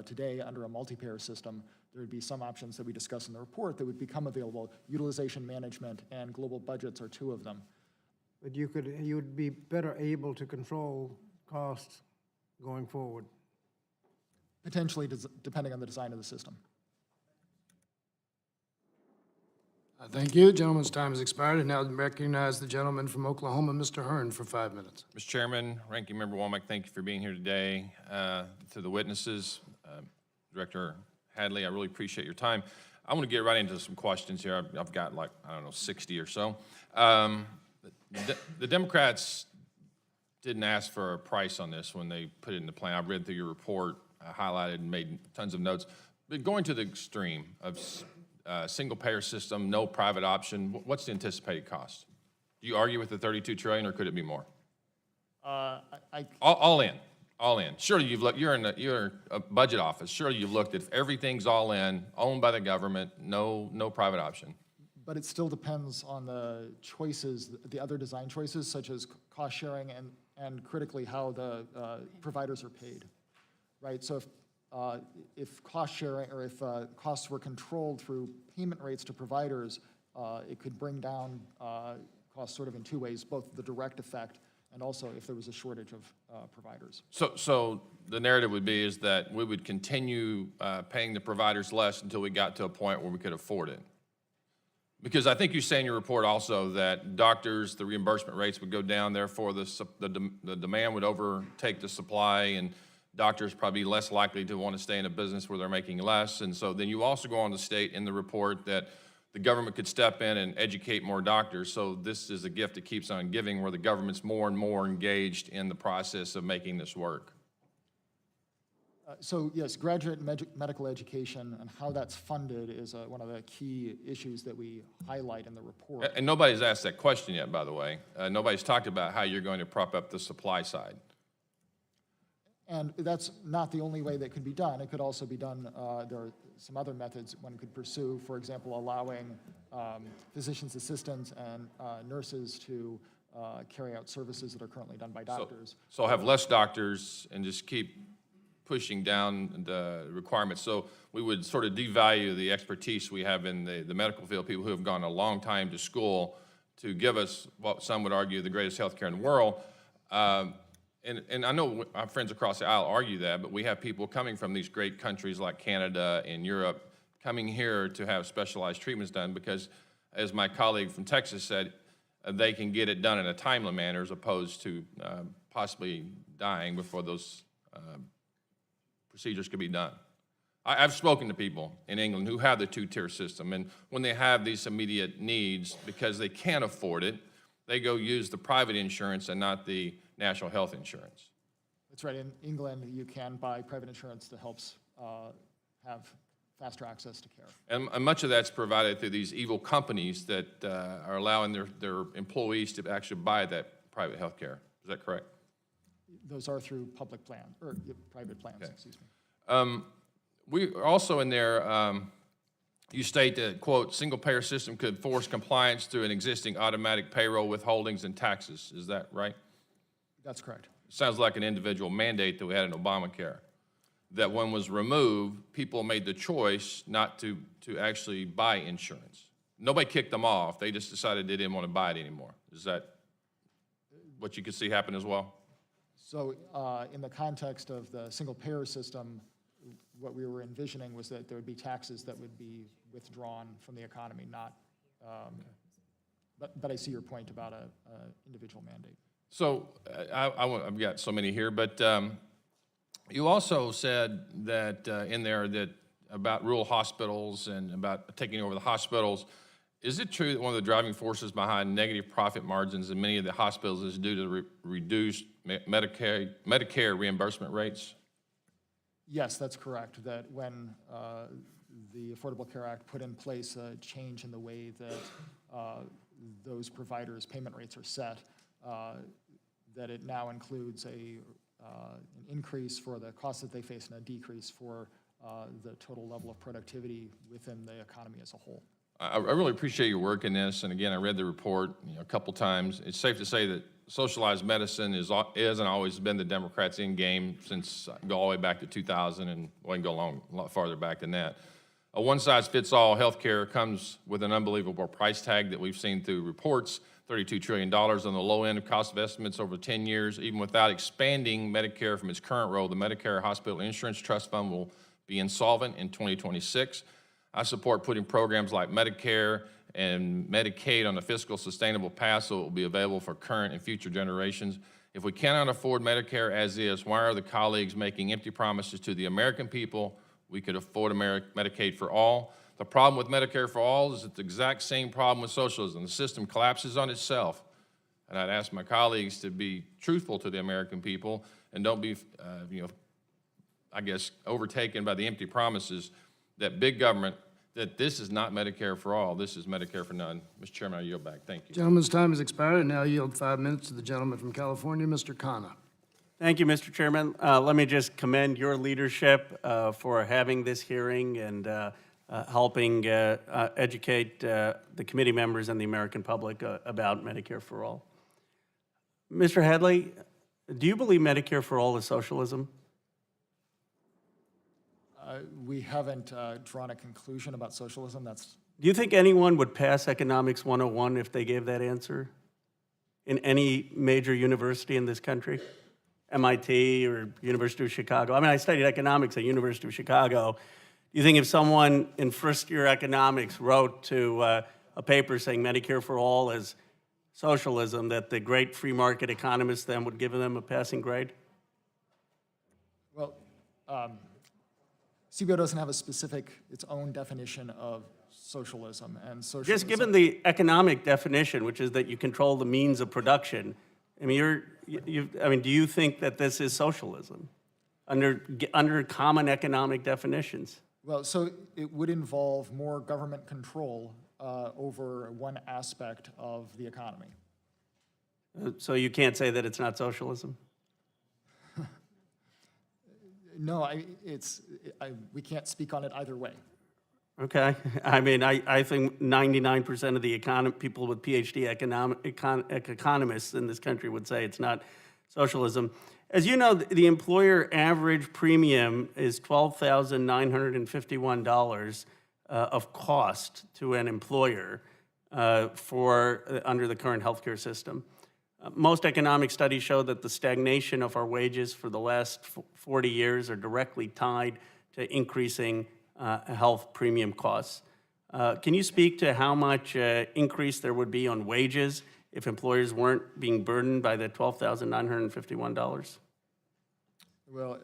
today under a multi-payer system. There would be some options that we discuss in the report that would become available. Utilization management and global budgets are two of them. But you would be better able to control costs going forward. Potentially, depending on the design of the system. Thank you. Gentleman's time has expired. And now recognize the gentleman from Oklahoma, Mr. Hearn, for 5 minutes. Mr. Chairman, Ranking Member Womack, thank you for being here today. To the witnesses, Director Hadley, I really appreciate your time. I want to get right into some questions here. I've got like, I don't know, 60 or so. The Democrats didn't ask for a price on this when they put it in the plan. I've read through your report, highlighted and made tons of notes. But going to the extreme of single-payer system, no private option, what's the anticipated cost? Do you argue with the 32 trillion, or could it be more? All in. Surely you've looked. You're a budget office. Surely you've looked at everything's all in, owned by the government, no private option. But it still depends on the choices, the other design choices, such as cost sharing and critically how the providers are paid, right? So if cost sharing or if costs were controlled through payment rates to providers, it could bring down costs sort of in two ways, both the direct effect and also if there was a shortage of providers. So the narrative would be is that we would continue paying the providers less until we got to a point where we could afford it. Because I think you say in your report also that doctors, the reimbursement rates would go down, therefore the demand would overtake the supply, and doctors probably less likely to want to stay in a business where they're making less. And so then you also go on to state in the report that the government could step in and educate more doctors. So this is a gift that keeps on giving, where the government's more and more engaged in the process of making this work. So yes, graduate medical education and how that's funded is one of the key issues that we highlight in the report. And nobody's asked that question yet, by the way. Nobody's talked about how you're going to prop up the supply side. And that's not the only way that could be done. It could also be done, there are some other methods one could pursue, for example, allowing physician's assistants and nurses to carry out services that are currently done by doctors. So have less doctors and just keep pushing down the requirements. So we would sort of devalue the expertise we have in the medical field, people who have gone a long time to school to give us what some would argue the greatest healthcare in the world. And I know our friends across the aisle argue that, but we have people coming from these great countries like Canada and Europe coming here to have specialized treatments done because, as my colleague from Texas said, they can get it done in a timely manner as opposed to possibly dying before those procedures could be done. I've spoken to people in England who have the two-tier system, and when they have these immediate needs, because they can't afford it, they go use the private insurance and not the national health insurance. That's right. In England, you can buy private insurance that helps have faster access to care. And much of that's provided through these evil companies that are allowing their employees to actually buy that private health care. Is that correct? Those are through public plan, or private plans, excuse me. We also in there, you state that, quote, single-payer system could force compliance through an existing automatic payroll withholdings and taxes. Is that right? That's correct. Sounds like an individual mandate that we had in Obamacare, that when was removed, people made the choice not to actually buy insurance. Nobody kicked them off. They just decided they didn't want to buy it anymore. Is that what you could see happen as well? So in the context of the single-payer system, what we were envisioning was that there would be taxes that would be withdrawn from the economy, not, but I see your point about a individual mandate. So I've got so many here, but you also said that in there that about rural hospitals and about taking over the hospitals. Is it true that one of the driving forces behind negative profit margins in many of the hospitals is due to reduced Medicare reimbursement rates? Yes, that's correct. That when the Affordable Care Act put in place a change in the way that those providers' payment rates are set, that it now includes an increase for the costs that they face and a decrease for the total level of productivity within the economy as a whole. I really appreciate your work in this, and again, I read the report a couple times. It's safe to say that socialized medicine is and always been the Democrats' end game since go all the way back to 2000, and we can go a lot farther back than that. A one-size-fits-all healthcare comes with an unbelievable price tag that we've seen through reports, $32 trillion on the low end of cost of estimates over 10 years. Even without expanding Medicare from its current role, the Medicare Hospital Insurance Trust Fund will be insolvent in 2026. I support putting programs like Medicare and Medicaid on a fiscal sustainable path so it will be available for current and future generations. If we cannot afford Medicare as is, why are the colleagues making empty promises to the American people we could afford Medicaid for all? The problem with Medicare for all is it's the exact same problem with socialism. The system collapses on itself. And I'd ask my colleagues to be truthful to the American people and don't be, I guess, overtaken by the empty promises that big government, that this is not Medicare for all, this is Medicare for none. Mr. Chairman, I yield back. Thank you. Gentleman's time has expired. I now yield 5 minutes to the gentleman from California, Mr. Khanna. Thank you, Mr. Chairman. Let me just commend your leadership for having this hearing and helping educate the committee members and the American public about Medicare for all. Mr. Hadley, do you believe Medicare for all is socialism? We haven't drawn a conclusion about socialism. That's Do you think anyone would pass Economics 101 if they gave that answer in any major university in this country? MIT or University of Chicago? I mean, I studied economics at University of Chicago. Do you think if someone in first-year economics wrote to a paper saying Medicare for all is socialism, that the great free market economists then would give them a passing grade? Well, CBO doesn't have its own definition of socialism, and socialism. Just given the economic definition, which is that you control the means of production, I mean, do you think that this is socialism under common economic definitions? Well, so it would involve more government control over one aspect of the economy. So you can't say that it's not socialism? No, we can't speak on it either way. Okay. I mean, I think 99% of the people with PhD economists in this country would say it's not socialism. As you know, the employer average premium is $12,951 of cost to an employer under the current healthcare system. Most economic studies show that the stagnation of our wages for the last 40 years are directly tied to increasing health premium costs. Can you speak to how much increase there would be on wages if employers weren't being burdened by the $12,951? Well,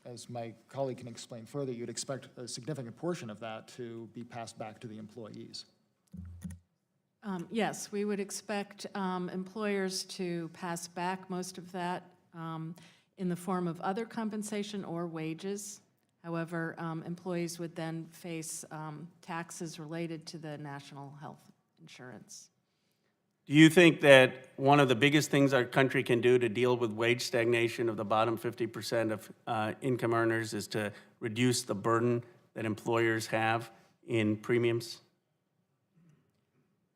as my colleague can explain further, you'd expect a significant portion of that to be passed back to the employees. Yes, we would expect employers to pass back most of that in the form of other compensation or wages. However, employees would then face taxes related to the national health insurance. Do you think that one of the biggest things our country can do to deal with wage stagnation of the bottom 50% of income earners is to reduce the burden that employers have in premiums?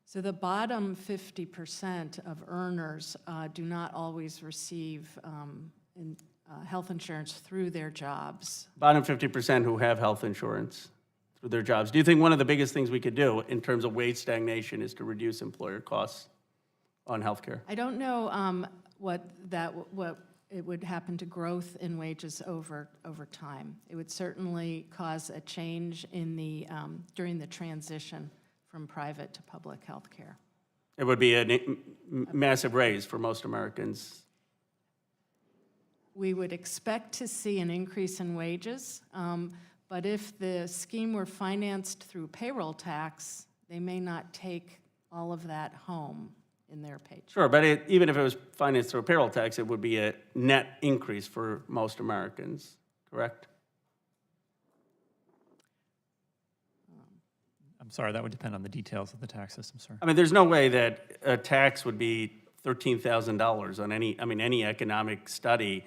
So the bottom 50% of earners do not always receive health insurance through their jobs. Bottom 50% who have health insurance through their jobs. Do you think one of the biggest things we could do in terms of wage stagnation is to reduce employer costs on health care? I don't know what it would happen to growth in wages over time. It would certainly cause a change in during the transition from private to public health care. It would be a massive raise for most Americans. We would expect to see an increase in wages, but if the scheme were financed through payroll tax, they may not take all of that home in their paycheck. Sure, but even if it was financed through a payroll tax, it would be a net increase for most Americans, correct? I'm sorry, that would depend on the details of the tax system, sir. I mean, there's no way that a tax would be $13,000 on any economic study.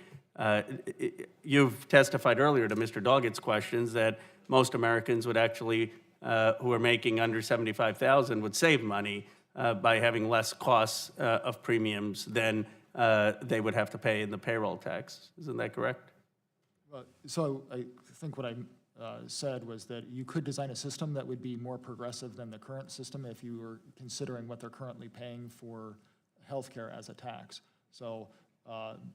You've testified earlier to Mr. Doggett's questions that most Americans would actually, who are making under $75,000, would save money by having less costs of premiums than they would have to pay in the payroll tax. Isn't that correct? So I think what I said was that you could design a system that would be more progressive than the current system if you were considering what they're currently paying for healthcare as a tax. So,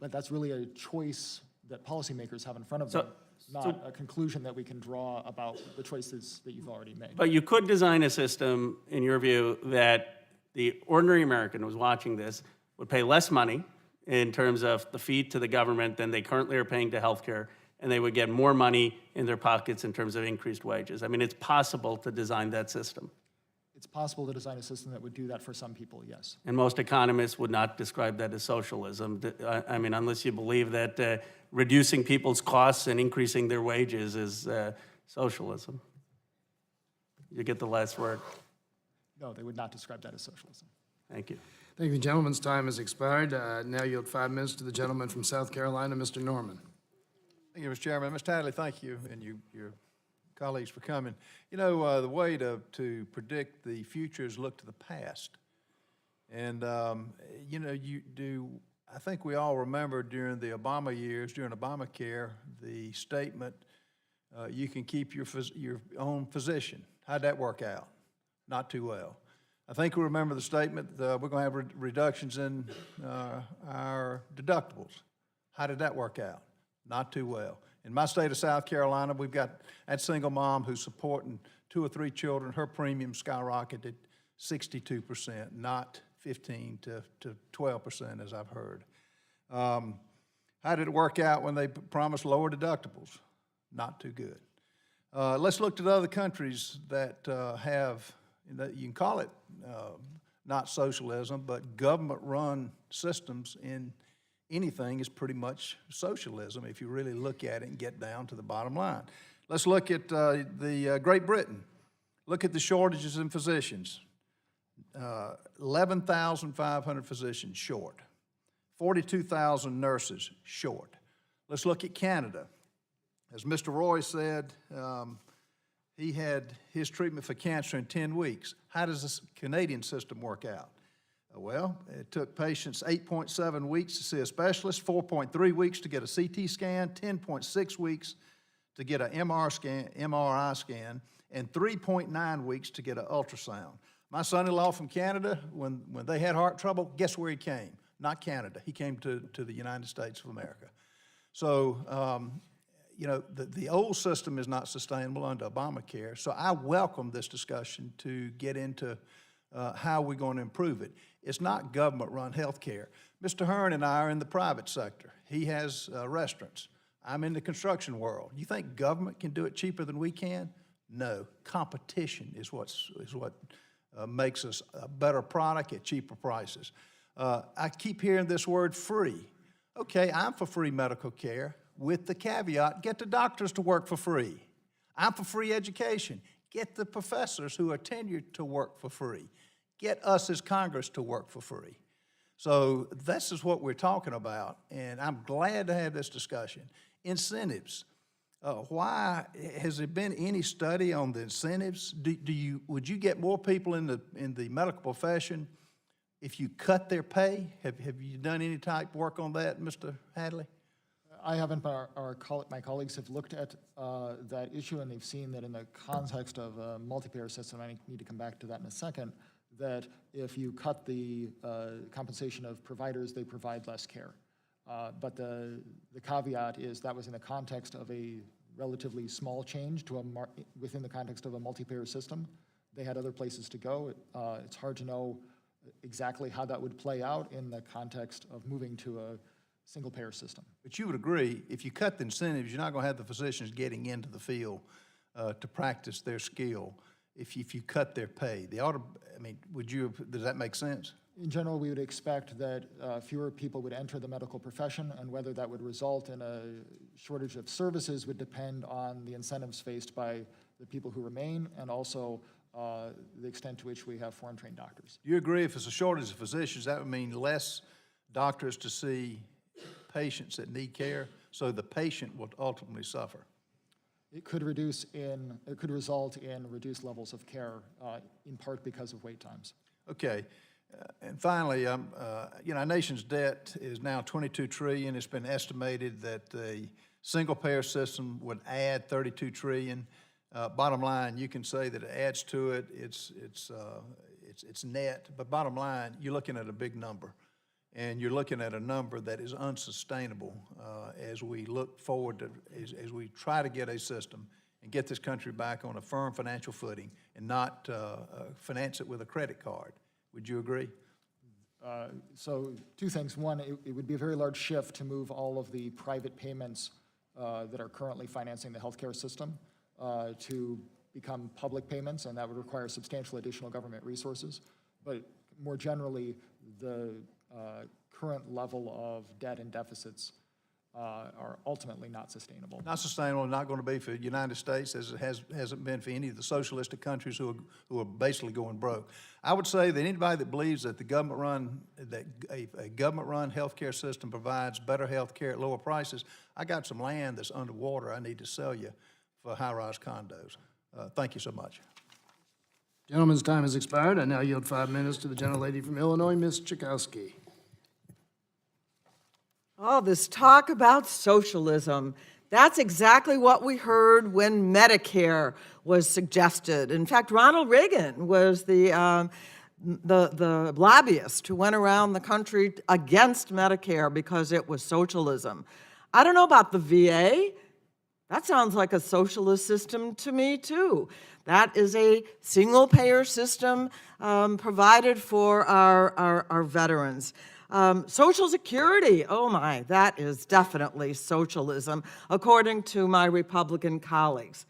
but that's really a choice that policymakers have in front of them, not a conclusion that we can draw about the choices that you've already made. But you could design a system, in your view, that the ordinary American who's watching this would pay less money in terms of the fee to the government than they currently are paying to healthcare, and they would get more money in their pockets in terms of increased wages. I mean, it's possible to design that system. It's possible to design a system that would do that for some people, yes. And most economists would not describe that as socialism. I mean, unless you believe that reducing people's costs and increasing their wages is socialism. You get the last word. No, they would not describe that as socialism. Thank you. Thank you. The gentleman's time has expired. Now yield 5 minutes to the gentleman from South Carolina, Mr. Norman. Thank you, Mr. Chairman. Mr. Hadley, thank you and your colleagues for coming. You know, the way to predict the future is look to the past. And, you know, I think we all remember during the Obama years, during Obamacare, the statement, you can keep your own physician. How'd that work out? not too well. I think we remember the statement, we're going to have reductions in our deductibles. How did that work out? Not too well. In my state of South Carolina, we've got that single mom who's supporting 2 or 3 children. Her premium skyrocketed 62%, not 15 to 12%, as I've heard. How did it work out when they promised lower deductibles? Not too good. Let's look at other countries that have, you can call it not socialism, but government-run systems in anything is pretty much socialism if you really look at it and get down to the bottom line. Let's look at Great Britain. Look at the shortages in physicians. 11,500 physicians short. 42,000 nurses short. Let's look at Canada. As Mr. Roy said, he had his treatment for cancer in 10 weeks. How does this Canadian system work out? Well, it took patients 8.7 weeks to see a specialist, 4.3 weeks to get a CT scan, 10.6 weeks to get an MRI scan, and 3.9 weeks to get an ultrasound. My son-in-law from Canada, when they had heart trouble, guess where he came? Not Canada. He came to the United States of America. So, you know, the old system is not sustainable under Obamacare, so I welcome this discussion to get into how we're going to improve it. It's not government-run health care. Mr. Hearn and I are in the private sector. He has restaurants. I'm in the construction world. You think government can do it cheaper than we can? No. Competition is what makes us a better product at cheaper prices. I keep hearing this word free. Okay, I'm for free medical care with the caveat, get the doctors to work for free. I'm for free education. Get the professors who are tenured to work for free. Get us as Congress to work for free. So this is what we're talking about, and I'm glad to have this discussion. Incentives. Why has there been any study on the incentives? Would you get more people in the medical profession if you cut their pay? Have you done any type of work on that, Mr. Hadley? I haven't, but my colleagues have looked at that issue, and they've seen that in the context of a multi-payer system, I need to come back to that in a second, that if you cut the compensation of providers, they provide less care. But the caveat is that was in the context of a relatively small change to within the context of a multi-payer system. They had other places to go. It's hard to know exactly how that would play out in the context of moving to a single-payer system. But you would agree, if you cut the incentives, you're not going to have the physicians getting into the field to practice their skill if you cut their pay. They ought to, I mean, does that make sense? In general, we would expect that fewer people would enter the medical profession, and whether that would result in a shortage of services would depend on the incentives faced by the people who remain, and also the extent to which we have foreign-trained doctors. Do you agree if it's a shortage of physicians, that would mean less doctors to see patients that need care, so the patient will ultimately suffer? It could result in reduced levels of care, in part because of wait times. Okay. And finally, you know, our nation's debt is now $22 trillion. It's been estimated that the single-payer system would add $32 trillion. Bottom line, you can say that it adds to it. It's net. But bottom line, you're looking at a big number, and you're looking at a number that is unsustainable as we look forward to, as we try to get a system and get this country back on a firm financial footing and not finance it with a credit card. Would you agree? So 2 things. One, it would be a very large shift to move all of the private payments that are currently financing the healthcare system to become public payments, and that would require substantial additional government resources. But more generally, the current level of debt and deficits are ultimately not sustainable. Not sustainable, not going to be for the United States as it hasn't been for any of the socialistic countries who are basically going broke. I would say that anybody that believes that a government-run healthcare system provides better health care at lower prices, I got some land that's underwater I need to sell you for high-rise condos. Thank you so much. Gentleman's time has expired. I now yield 5 minutes to the gentlelady from Illinois, Ms. Chakowski. All this talk about socialism That's exactly what we heard when Medicare was suggested. In fact, Ronald Reagan was the lobbyist who went around the country against Medicare because it was socialism. I don't know about the VA. That sounds like a socialist system to me, too. That is a single-payer system provided for our veterans. Social Security, oh my, that is definitely socialism, according to my Republican colleagues.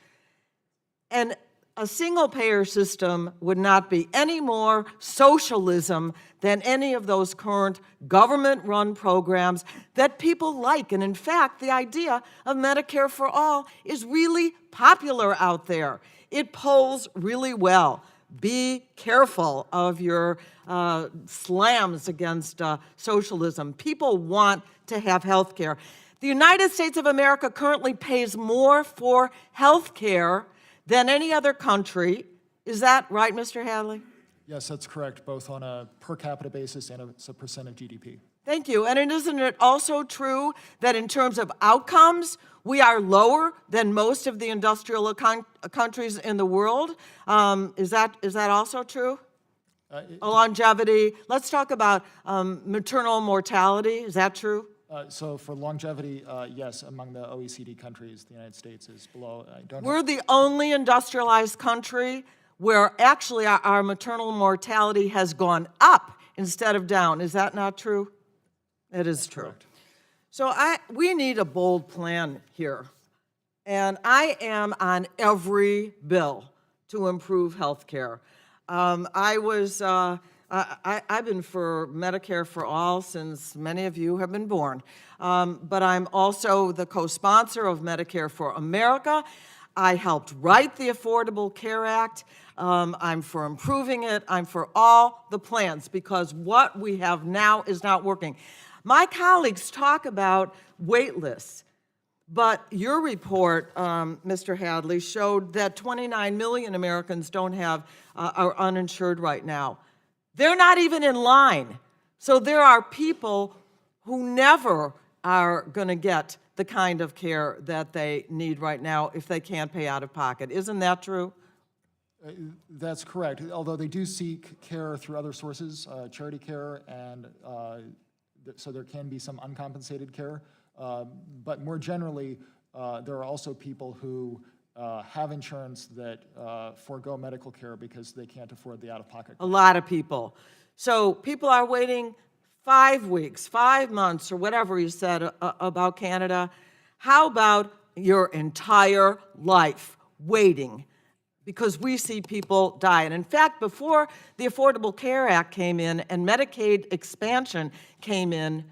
And a single-payer system would not be any more socialism than any of those current government-run programs that people like. And in fact, the idea of Medicare for All is really popular out there. It polls really well. Be careful of your slams against socialism. People want to have health care. The United States of America currently pays more for health care than any other country. Is that right, Mr. Hadley? Yes, that's correct, both on a per capita basis and as a percent of GDP. Thank you. And isn't it also true that in terms of outcomes, we are lower than most of the industrial countries in the world? Is that also true? Longevity. Let's talk about maternal mortality. Is that true? So for longevity, yes, among the OECD countries, the United States is below. We're the only industrialized country where actually our maternal mortality has gone up instead of down. Is that not true? It is true. Correct. So we need a bold plan here. And I am on every bill to improve health care. I've been for Medicare for All since many of you have been born. But I'm also the co-sponsor of Medicare for America. I helped write the Affordable Care Act. I'm for improving it. I'm for all the plans because what we have now is not working. My colleagues talk about wait lists, but your report, Mr. Hadley, showed that 29 million Americans are uninsured right now. They're not even in line. So there are people who never are going to get the kind of care that they need right now if they can't pay out of pocket. Isn't that true? That's correct, although they do seek care through other sources, charity care, and so there can be some uncompensated care. But more generally, there are also people who have insurance that forego medical care because they can't afford the out-of-pocket. A lot of people. So people are waiting 5 weeks, 5 months, or whatever you said about Canada. How about your entire life waiting? Because we see people die. And in fact, before the Affordable Care Act came in and Medicaid expansion came in,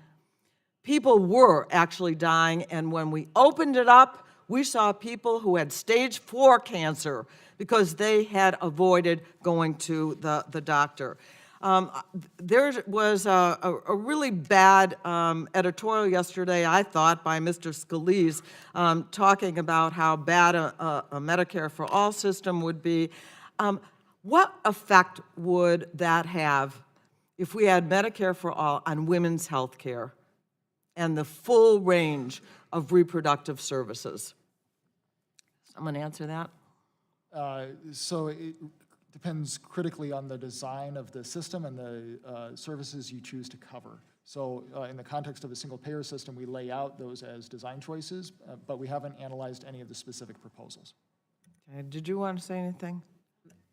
people were actually dying. And when we opened it up, we saw people who had stage 4 cancer because they had avoided going to the doctor. There was a really bad editorial yesterday, I thought, by Mr. Scalise, talking about how bad a Medicare for All system would be. What effect would that have if we had Medicare for All on women's health care and the full range of reproductive services? Someone answer that? So it depends critically on the design of the system and the services you choose to cover. So in the context of a single payer system, we lay out those as design choices, but we haven't analyzed any of the specific proposals. Okay. Did you want to say anything?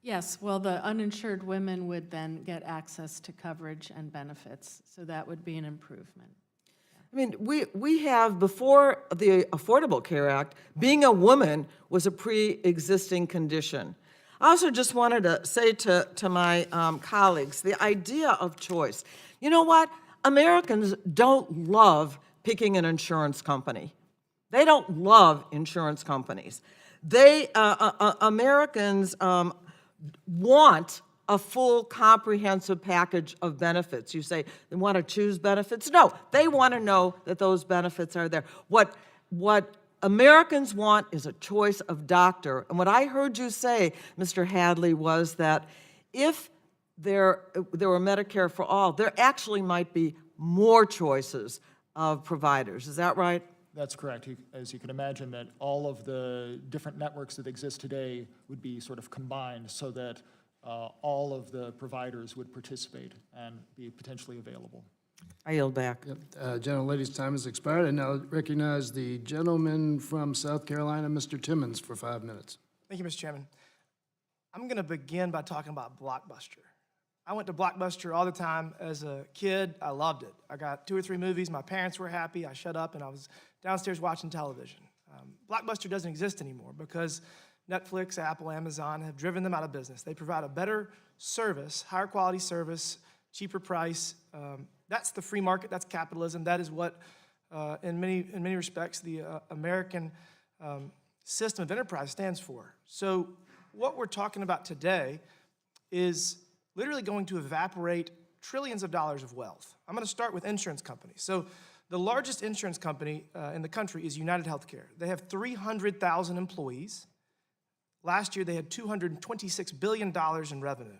Yes, well, the uninsured women would then get access to coverage and benefits, so that would be an improvement. I mean, we have, before the Affordable Care Act, being a woman was a pre-existing condition. I also just wanted to say to my colleagues, the idea of choice. You know what? Americans don't love picking an insurance company. They don't love insurance companies. Americans want a full comprehensive package of benefits. You say they want to choose benefits? No, they want to know that those benefits are there. What Americans want is a choice of doctor. And what I heard you say, Mr. Hadley, was that if there were Medicare for All, there actually might be more choices of providers. Is that right? That's correct. As you can imagine, that all of the different networks that exist today would be sort of combined so that all of the providers would participate and be potentially available. I yield back. Gentlelady's time has expired. I now recognize the gentleman from South Carolina, Mr. Timmons, for 5 minutes. Thank you, Mr. Chairman. I'm going to begin by talking about Blockbuster. I went to Blockbuster all the time as a kid. I loved it. I got 2 or 3 movies. My parents were happy. I shut up and I was downstairs watching television. Blockbuster doesn't exist anymore because Netflix, Apple, Amazon have driven them out of business. They provide a better service, higher quality service, cheaper price. That's the free market. That's capitalism. That is what, in many respects, the American system of enterprise stands for. So what we're talking about today is literally going to evaporate trillions of dollars of wealth. I'm going to start with insurance companies. So the largest insurance company in the country is United Healthcare. They have 300,000 employees. Last year, they had $226 billion in revenue.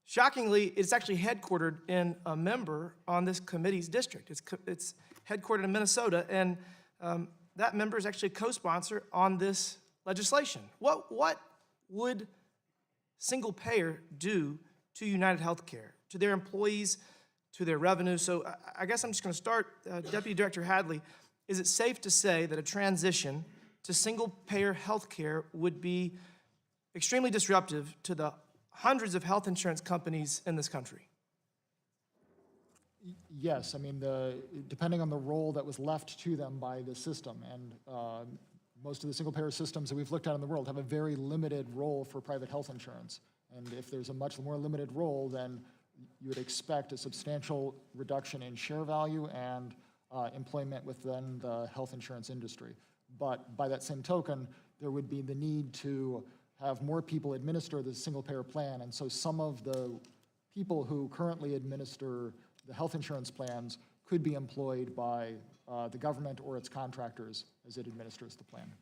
Shockingly, it's actually headquartered in a member on this committee's district. It's headquartered in Minnesota, and that member is actually a co-sponsor on this legislation. What would single payer do to United Healthcare, to their employees, to their revenue? So I guess I'm just going to start, Deputy Director Hadley, is it safe to say that a transition to single payer healthcare would be extremely disruptive to the hundreds of health insurance companies in this country? Yes, I mean, depending on the role that was left to them by the system, and most of the single-payer systems that we've looked at in the world have a very limited role for private health insurance. And if there's a much more limited role, then you would expect a substantial reduction in share value and employment within the health insurance industry. But by that same token, there would be the need to have more people administer the single-payer plan, and so some of the people who currently administer the health insurance plans could be employed by the government or its contractors as it administers the plan.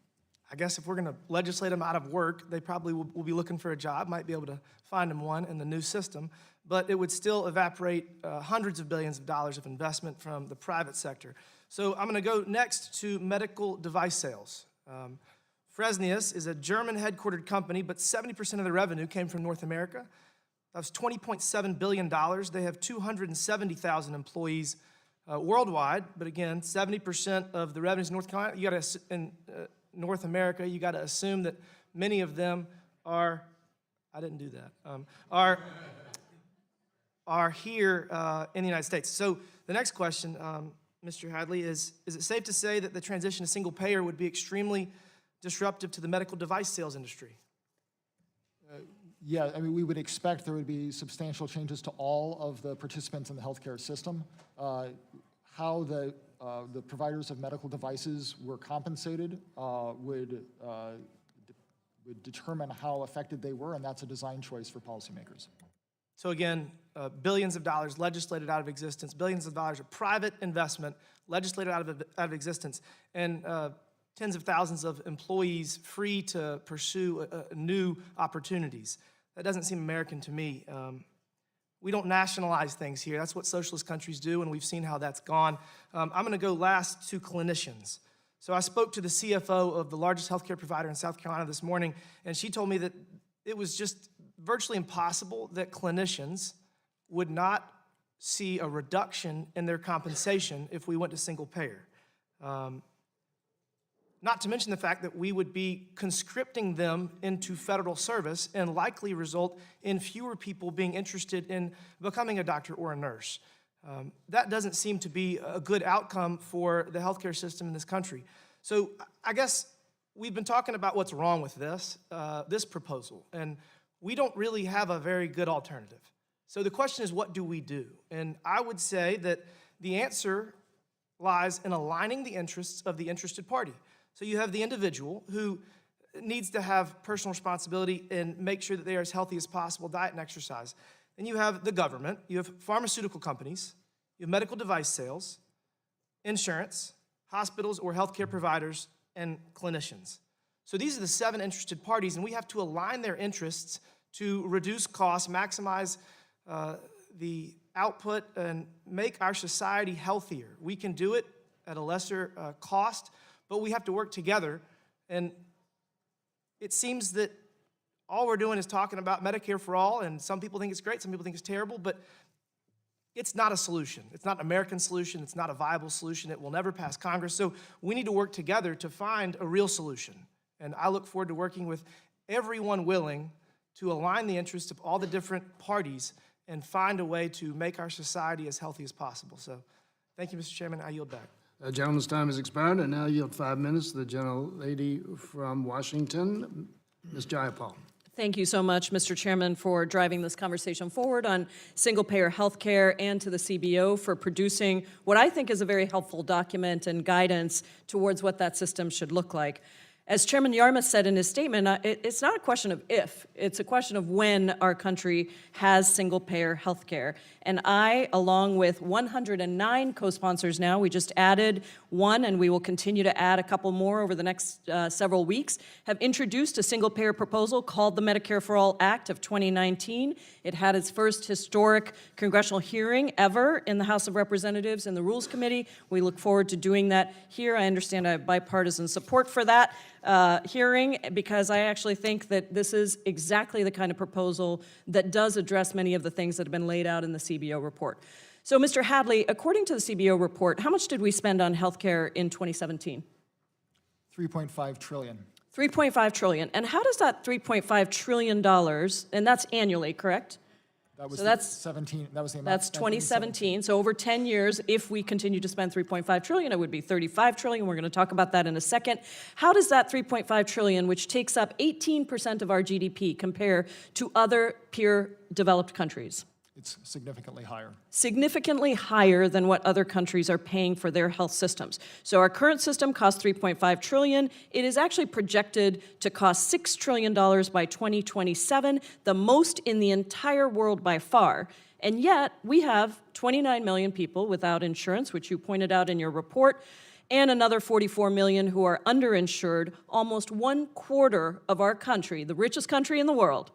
I guess if we're going to legislate them out of work, they probably will be looking for a job, might be able to find them one in the new system, but it would still evaporate hundreds of billions of dollars of investment from the private sector. So I'm going to go next to medical device sales. Fresenius is a German headquartered company, but 70% of the revenue came from North America. That's $20.7 billion. They have 270,000 employees worldwide, but again, 70% of the revenues in North Carolina. You got to in North America. You got to assume that many of them are. I didn't do that. Are here in the United States. So the next question, Mr. Hadley, is it safe to say that the transition to single payer would be extremely disruptive to the medical device sales industry? Yeah, I mean, we would expect there would be substantial changes to all of the participants in the healthcare system. How the providers of medical devices were compensated would determine how affected they were, and that's a design choice for policymakers. So again, billions of dollars legislated out of existence, billions of dollars of private investment legislated out of existence, and tens of thousands of employees free to pursue new opportunities. That doesn't seem American to me. We don't nationalize things here. That's what socialist countries do, and we've seen how that's gone. I'm going to go last to clinicians. So I spoke to the CFO of the largest healthcare provider in South Carolina this morning, and she told me that it was just virtually impossible that clinicians would not see a reduction in their compensation if we went to single payer. Not to mention the fact that we would be conscripting them into federal service and likely result in fewer people being interested in becoming a doctor or a nurse. That doesn't seem to be a good outcome for the healthcare system in this country. So I guess we've been talking about what's wrong with this proposal, and we don't really have a very good alternative. So the question is, what do we do? And I would say that the answer lies in aligning the interests of the interested party. So you have the individual who needs to have personal responsibility and make sure that they are as healthy as possible, diet and exercise. Then you have the government, you have pharmaceutical companies, you have medical device sales, insurance, hospitals or healthcare providers, and clinicians. So these are the 7 interested parties, and we have to align their interests to reduce costs, maximize the output, and make our society healthier. We can do it at a lesser cost, but we have to work together. And it seems that all we're doing is talking about Medicare for all, and some people think it's great, some people think it's terrible, but it's not a solution. It's not an American solution. It's not a viable solution. It will never pass Congress. So we need to work together to find a real solution. And I look forward to working with everyone willing to align the interests of all the different parties and find a way to make our society as healthy as possible. So thank you, Mr. Chairman. I yield back. The gentleman's time has expired. I now yield 5 minutes to the gentlelady from Washington, Ms. Jayapal. Thank you so much, Mr. Chairman, for driving this conversation forward on single-payer health care, and to the CBO for producing what I think is a very helpful document and guidance towards what that system should look like. As Chairman Yarmuth said in his statement, it's not a question of if, it's a question of when our country has single-payer health care. And I, along with 109 co-sponsors now, we just added one, and we will continue to add a couple more over the next several weeks, have introduced a single-payer proposal called the Medicare for All Act of 2019. It had its first historic congressional hearing ever in the House of Representatives and the Rules Committee. We look forward to doing that here. I understand I have bipartisan support for that hearing, because I actually think that this is exactly the kind of proposal that does address many of the things that have been laid out in the CBO report. So, Mr. Hadley, according to the CBO report, how much did we spend on healthcare in 2017? $3.5 trillion. $3.5 trillion. And how does that $3.5 trillion, and that's annually, correct? That was So that's 17. That was the amount. That's spent in 2017. So over 10 years, if we continue to spend $3.5 trillion, it would be $35 trillion. We're going to talk about that in a second. How does that $3.5 trillion, which takes up 18% of our GDP, compare to other peer developed countries? It's significantly higher. Significantly higher than what other countries are paying for their health systems. So our current system costs $3.5 trillion. It is actually projected to cost $6 trillion by 2027, the most in the entire world by far. And yet, we have 29 million people without insurance, which you pointed out in your report, and another 44 million who are underinsured. Almost 1/4 of our country, the richest country in the world,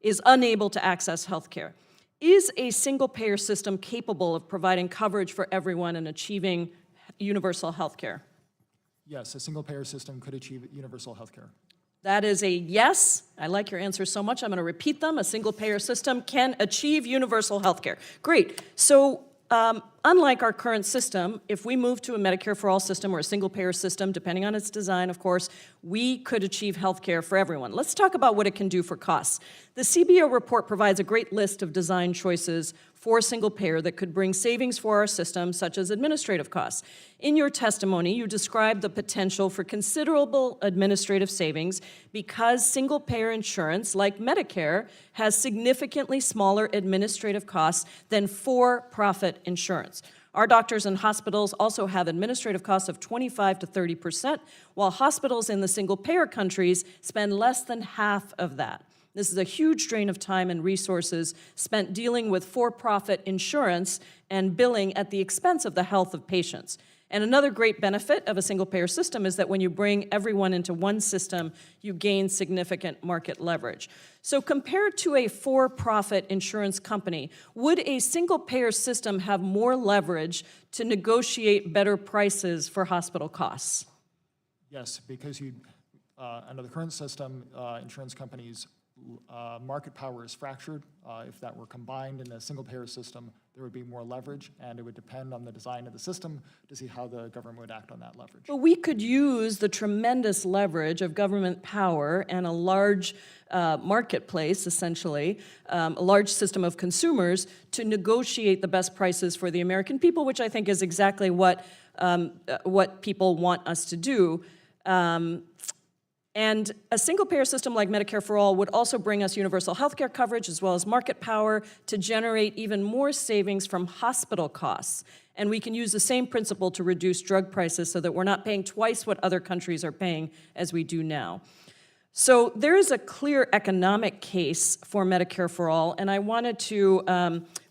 is unable to access health care. Is a single-payer system capable of providing coverage for everyone and achieving universal health care? Yes, a single-payer system could achieve universal health care. That is a yes. I like your answers so much, I'm going to repeat them. A single-payer system can achieve universal health care. Great. So, unlike our current system, if we move to a Medicare for All system or a single-payer system, depending on its design, of course, we could achieve health care for everyone. Let's talk about what it can do for costs. The CBO report provides a great list of design choices for single-payer that could bring savings for our system, such as administrative costs. In your testimony, you described the potential for considerable administrative savings because single-payer insurance, like Medicare, has significantly smaller administrative costs than for-profit insurance. Our doctors and hospitals also have administrative costs of 25 to 30%, while hospitals in the single-payer countries spend less than half of that. This is a huge drain of time and resources spent dealing with for-profit insurance and billing at the expense of the health of patients. And another great benefit of a single-payer system is that when you bring everyone into one system, you gain significant market leverage. So compared to a for-profit insurance company, would a single-payer system have more leverage to negotiate better prices for hospital costs? Yes, because under the current system, insurance companies' market power is fractured. If that were combined in a single-payer system, there would be more leverage, and it would depend on the design of the system to see how the government would act on that leverage. But we could use the tremendous leverage of government power and a large marketplace, essentially, a large system of consumers, to negotiate the best prices for the American people, which I think is exactly what people want us to do. And a single-payer system like Medicare for All would also bring us universal health care coverage as well as market power to generate even more savings from hospital costs. And we can use the same principle to reduce drug prices so that we're not paying twice what other countries are paying as we do now. So there is a clear economic case for Medicare for All, and I wanted to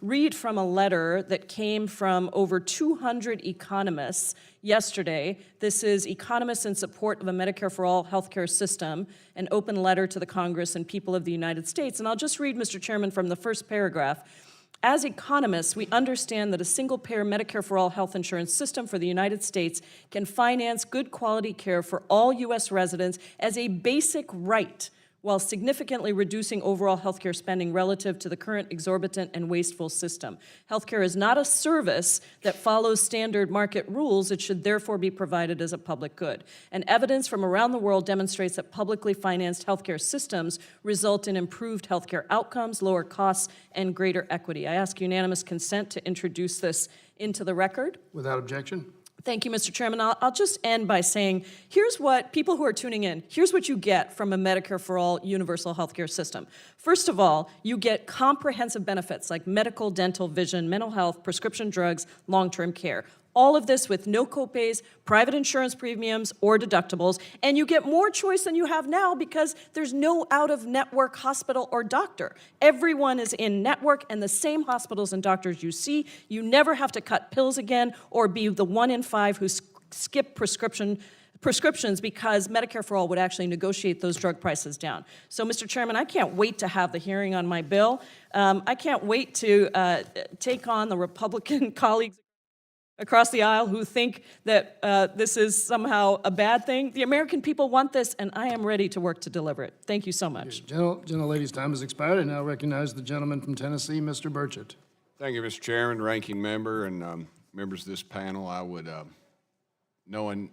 read from a letter that came from over 200 economists yesterday. This is Economists in Support of a Medicare for All healthcare system, an open letter to the Congress and people of the United States. And I'll just read, Mr. Chairman, from the first paragraph. As economists, we understand that a single-payer Medicare for All health insurance system for the United States can finance good quality care for all U.S. residents as a basic right, while significantly reducing overall healthcare spending relative to the current exorbitant and wasteful system. Healthcare is not a service that follows standard market rules. It should therefore be provided as a public good. And evidence from around the world demonstrates that publicly financed healthcare systems result in improved healthcare outcomes, lower costs, and greater equity. I ask unanimous consent to introduce this into the record. Without objection? Thank you, Mr. Chairman. I'll just end by saying, here's what, people who are tuning in, here's what you get from a Medicare for All universal healthcare system. First of all, you get comprehensive benefits like medical, dental, vision, mental health, prescription drugs, long-term care. All of this with no copays, private insurance premiums, or deductibles, and you get more choice than you have now because there's no out-of-network hospital or doctor. Everyone is in network, and the same hospitals and doctors you see. You never have to cut pills again or be the 1 in 5 who skip prescriptions because Medicare for All would actually negotiate those drug prices down. So, Mr. Chairman, I can't wait to have the hearing on my bill. I can't wait to take on the Republican colleagues across the aisle who think that this is somehow a bad thing. The American people want this, and I am ready to work to deliver it. Thank you so much. Gentlelady's time has expired. I now recognize the gentleman from Tennessee, Mr. Burchett. Thank you, Mr. Chairman, ranking member, and members of this panel. I would, knowing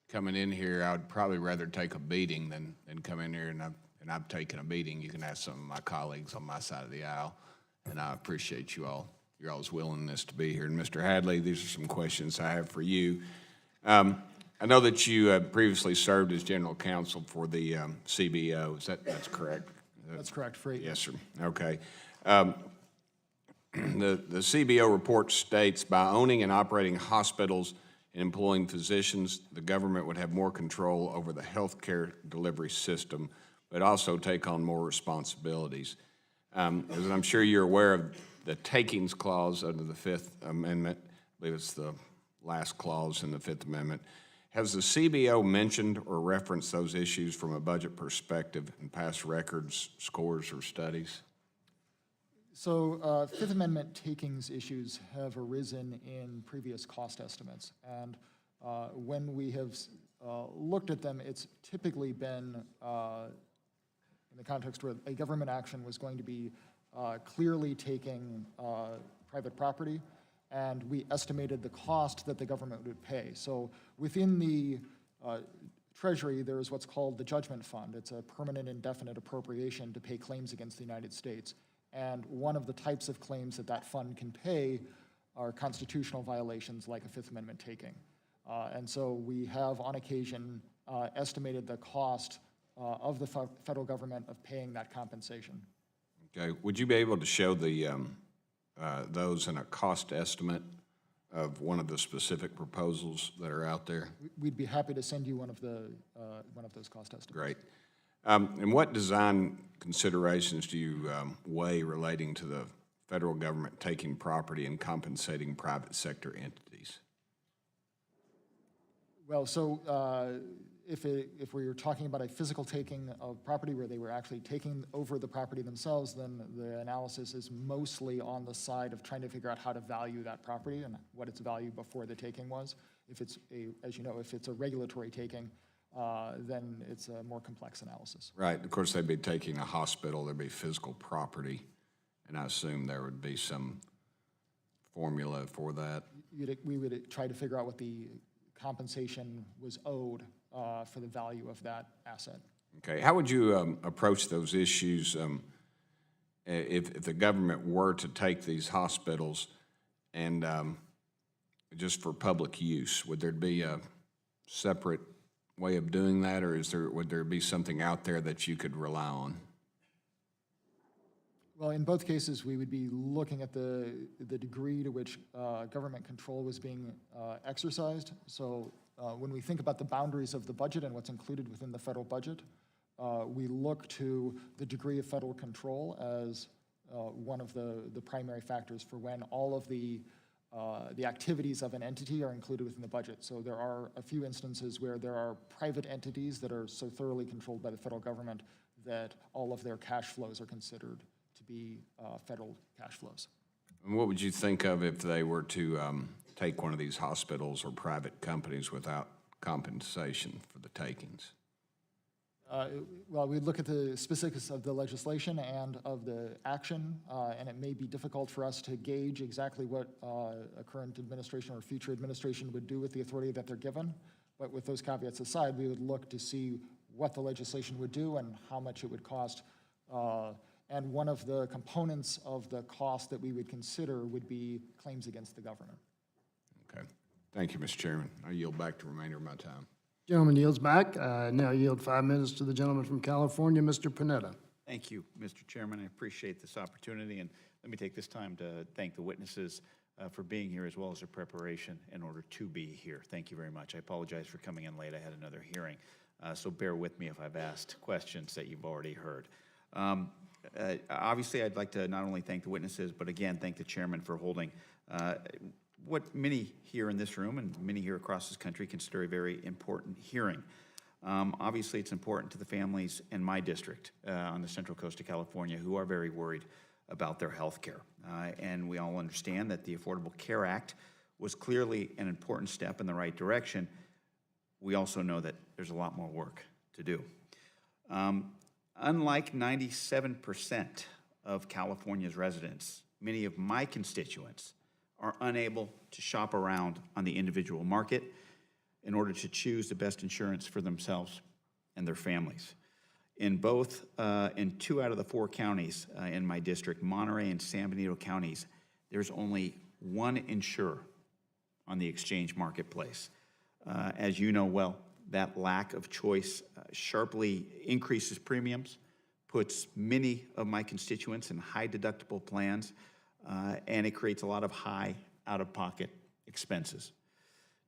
coming in here, I would probably rather take a beating than come in here, and I've taken a beating. You can ask some of my colleagues on my side of the aisle, and I appreciate you all. Your all's willingness to be here. And Mr. Hadley, these are some questions I have for you. I know that you previously served as general counsel for the CBO. That's correct? That's correct, for 8 years. Yes, sir. Okay. The CBO report states, by owning and operating hospitals and employing physicians, the government would have more control over the healthcare delivery system, but also take on more responsibilities. As I'm sure you're aware of, the takings clause under the Fifth Amendment, I believe it's the last clause in the Fifth Amendment. Has the CBO mentioned or referenced those issues from a budget perspective in past records, scores, or studies? So Fifth Amendment takings issues have arisen in previous cost estimates. And when we have looked at them, it's typically been in the context where a government action was going to be clearly taking private property, and we estimated the cost that the government would pay. So within the Treasury, there is what's called the Judgment Fund. It's a permanent indefinite appropriation to pay claims against the United States. And one of the types of claims that that fund can pay are constitutional violations like a Fifth Amendment taking. And so we have, on occasion, estimated the cost of the federal government of paying that compensation. Okay. Would you be able to show the those in a cost estimate of one of the specific proposals that are out there? We'd be happy to send you one of those cost estimates. Great. And what design considerations do you weigh relating to the federal government taking property and compensating private sector entities? Well, so if we were talking about a physical taking of property where they were actually taking over the property themselves, then the analysis is mostly on the side of trying to figure out how to value that property and what its value before the taking was. If it's as you know, if it's a regulatory taking, then it's a more complex analysis. Right. Of course, they'd be taking a hospital, there'd be physical property, and I assume there would be some formula for that. We would try to figure out what the compensation was owed for the value of that asset. Okay. How would you approach those issues if the government were to take these hospitals and just for public use? Would there be a separate way of doing that, or would there be something out there that you could rely on? Well, in both cases, we would be looking at the degree to which government control was being exercised. So when we think about the boundaries of the budget and what's included within the federal budget, we look to the degree of federal control as one of the primary factors for when all of the activities of an entity are included within the budget. So there are a few instances where there are private entities that are so thoroughly controlled by the federal government that all of their cash flows are considered to be federal cash flows. And what would you think of if they were to take one of these hospitals or private companies without compensation for the takings? Well, we'd look at the specifics of the legislation and of the action, and it may be difficult for us to gauge exactly what a current administration or future administration would do with the authority that they're given. But with those caveats aside, we would look to see what the legislation would do and how much it would cost. And one of the components of the cost that we would consider would be claims against the government. Okay. Thank you, Mr. Chairman. I yield back the remainder of my time. Gentleman yields back. I now yield 5 minutes to the gentleman from California, Mr. Panetta. Thank you, Mr. Chairman. I appreciate this opportunity, and let me take this time to thank the witnesses for being here as well as their preparation in order to be here. Thank you very much. I apologize for coming in late. I had another hearing, so bear with me if I've asked questions that you've already heard. Obviously, I'd like to not only thank the witnesses, but again, thank the chairman for holding what many here in this room and many here across this country consider a very important hearing. Obviously, it's important to the families in my district on the Central Coast of California who are very worried about their health care. And we all understand that the Affordable Care Act was clearly an important step in the right direction. We also know that there's a lot more work to do. Unlike 97% of California's residents, many of my constituents are unable to shop around on the individual market in order to choose the best insurance for themselves and their families. In 2 out of the 4 counties in my district, Monterey and San Benito counties, there's only one insurer on the exchange marketplace. As you know well, that lack of choice sharply increases premiums, puts many of my constituents in high deductible plans, and it creates a lot of high out-of-pocket expenses.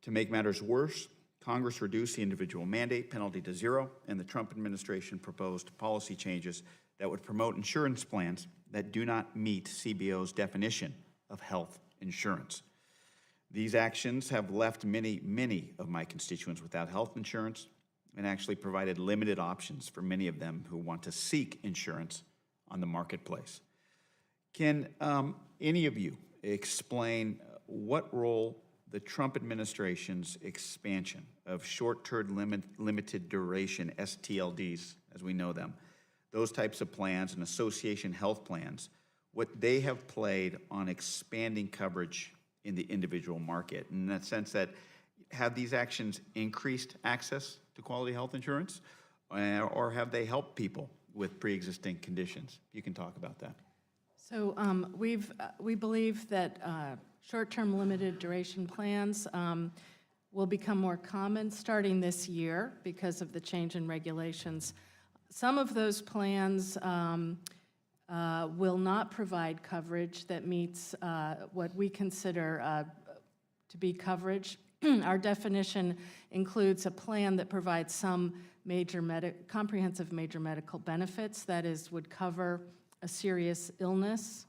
To make matters worse, Congress reduced the individual mandate penalty to 0, and the Trump administration proposed policy changes that would promote insurance plans that do not meet CBO's definition of health insurance. These actions have left many of my constituents without health insurance and actually provided limited options for many of them who want to seek insurance on the marketplace. Can any of you explain what role the Trump administration's expansion of short-term limited duration STLDs, as we know them, those types of plans and association health plans, what they have played on expanding coverage in the individual market, in that sense that have these actions increased access to quality health insurance, or have they helped people with pre-existing conditions? You can talk about that. So we believe that short-term limited duration plans will become more common starting this year because of the change in regulations. Some of those plans will not provide coverage that meets what we consider to be coverage. Our definition includes a plan that provides some comprehensive major medical benefits, that is, would cover a serious illness.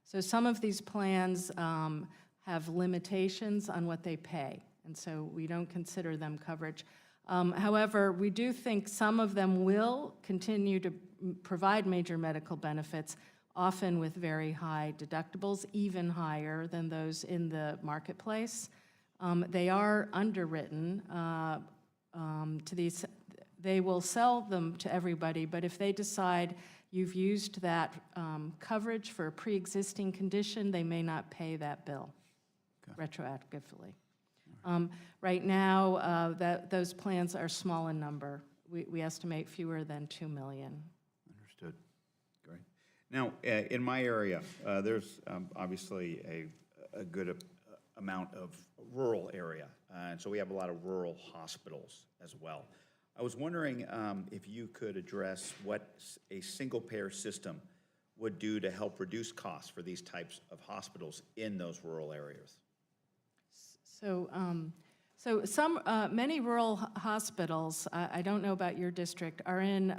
So some of these plans have limitations on what they pay, and so we don't consider them coverage. However, we do think some of them will continue to provide major medical benefits, often with very high deductibles, even higher than those in the marketplace. They are underwritten to these. They will sell them to everybody, but if they decide you've used that coverage for a pre-existing condition, they may not pay that bill retroactively. Right now, those plans are small in number. We estimate fewer than 2 million. Understood. Great. Now, in my area, there's obviously a good amount of rural area, and so we have a lot of rural hospitals as well. I was wondering if you could address what a single-payer system would do to help reduce costs for these types of hospitals in those rural areas. So, many rural hospitals, I don't know about your district, are in,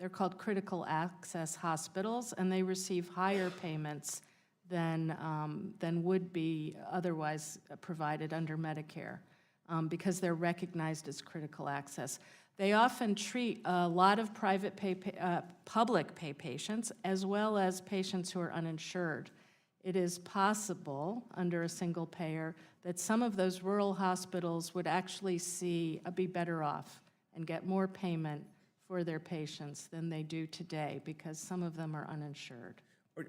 they're called critical access hospitals, and they receive higher payments than would be otherwise provided under Medicare because they're recognized as critical access. They often treat a lot of public pay patients as well as patients who are uninsured it is possible, under a single payer, that some of those rural hospitals would actually be better off and get more payment for their patients than they do today, because some of them are uninsured.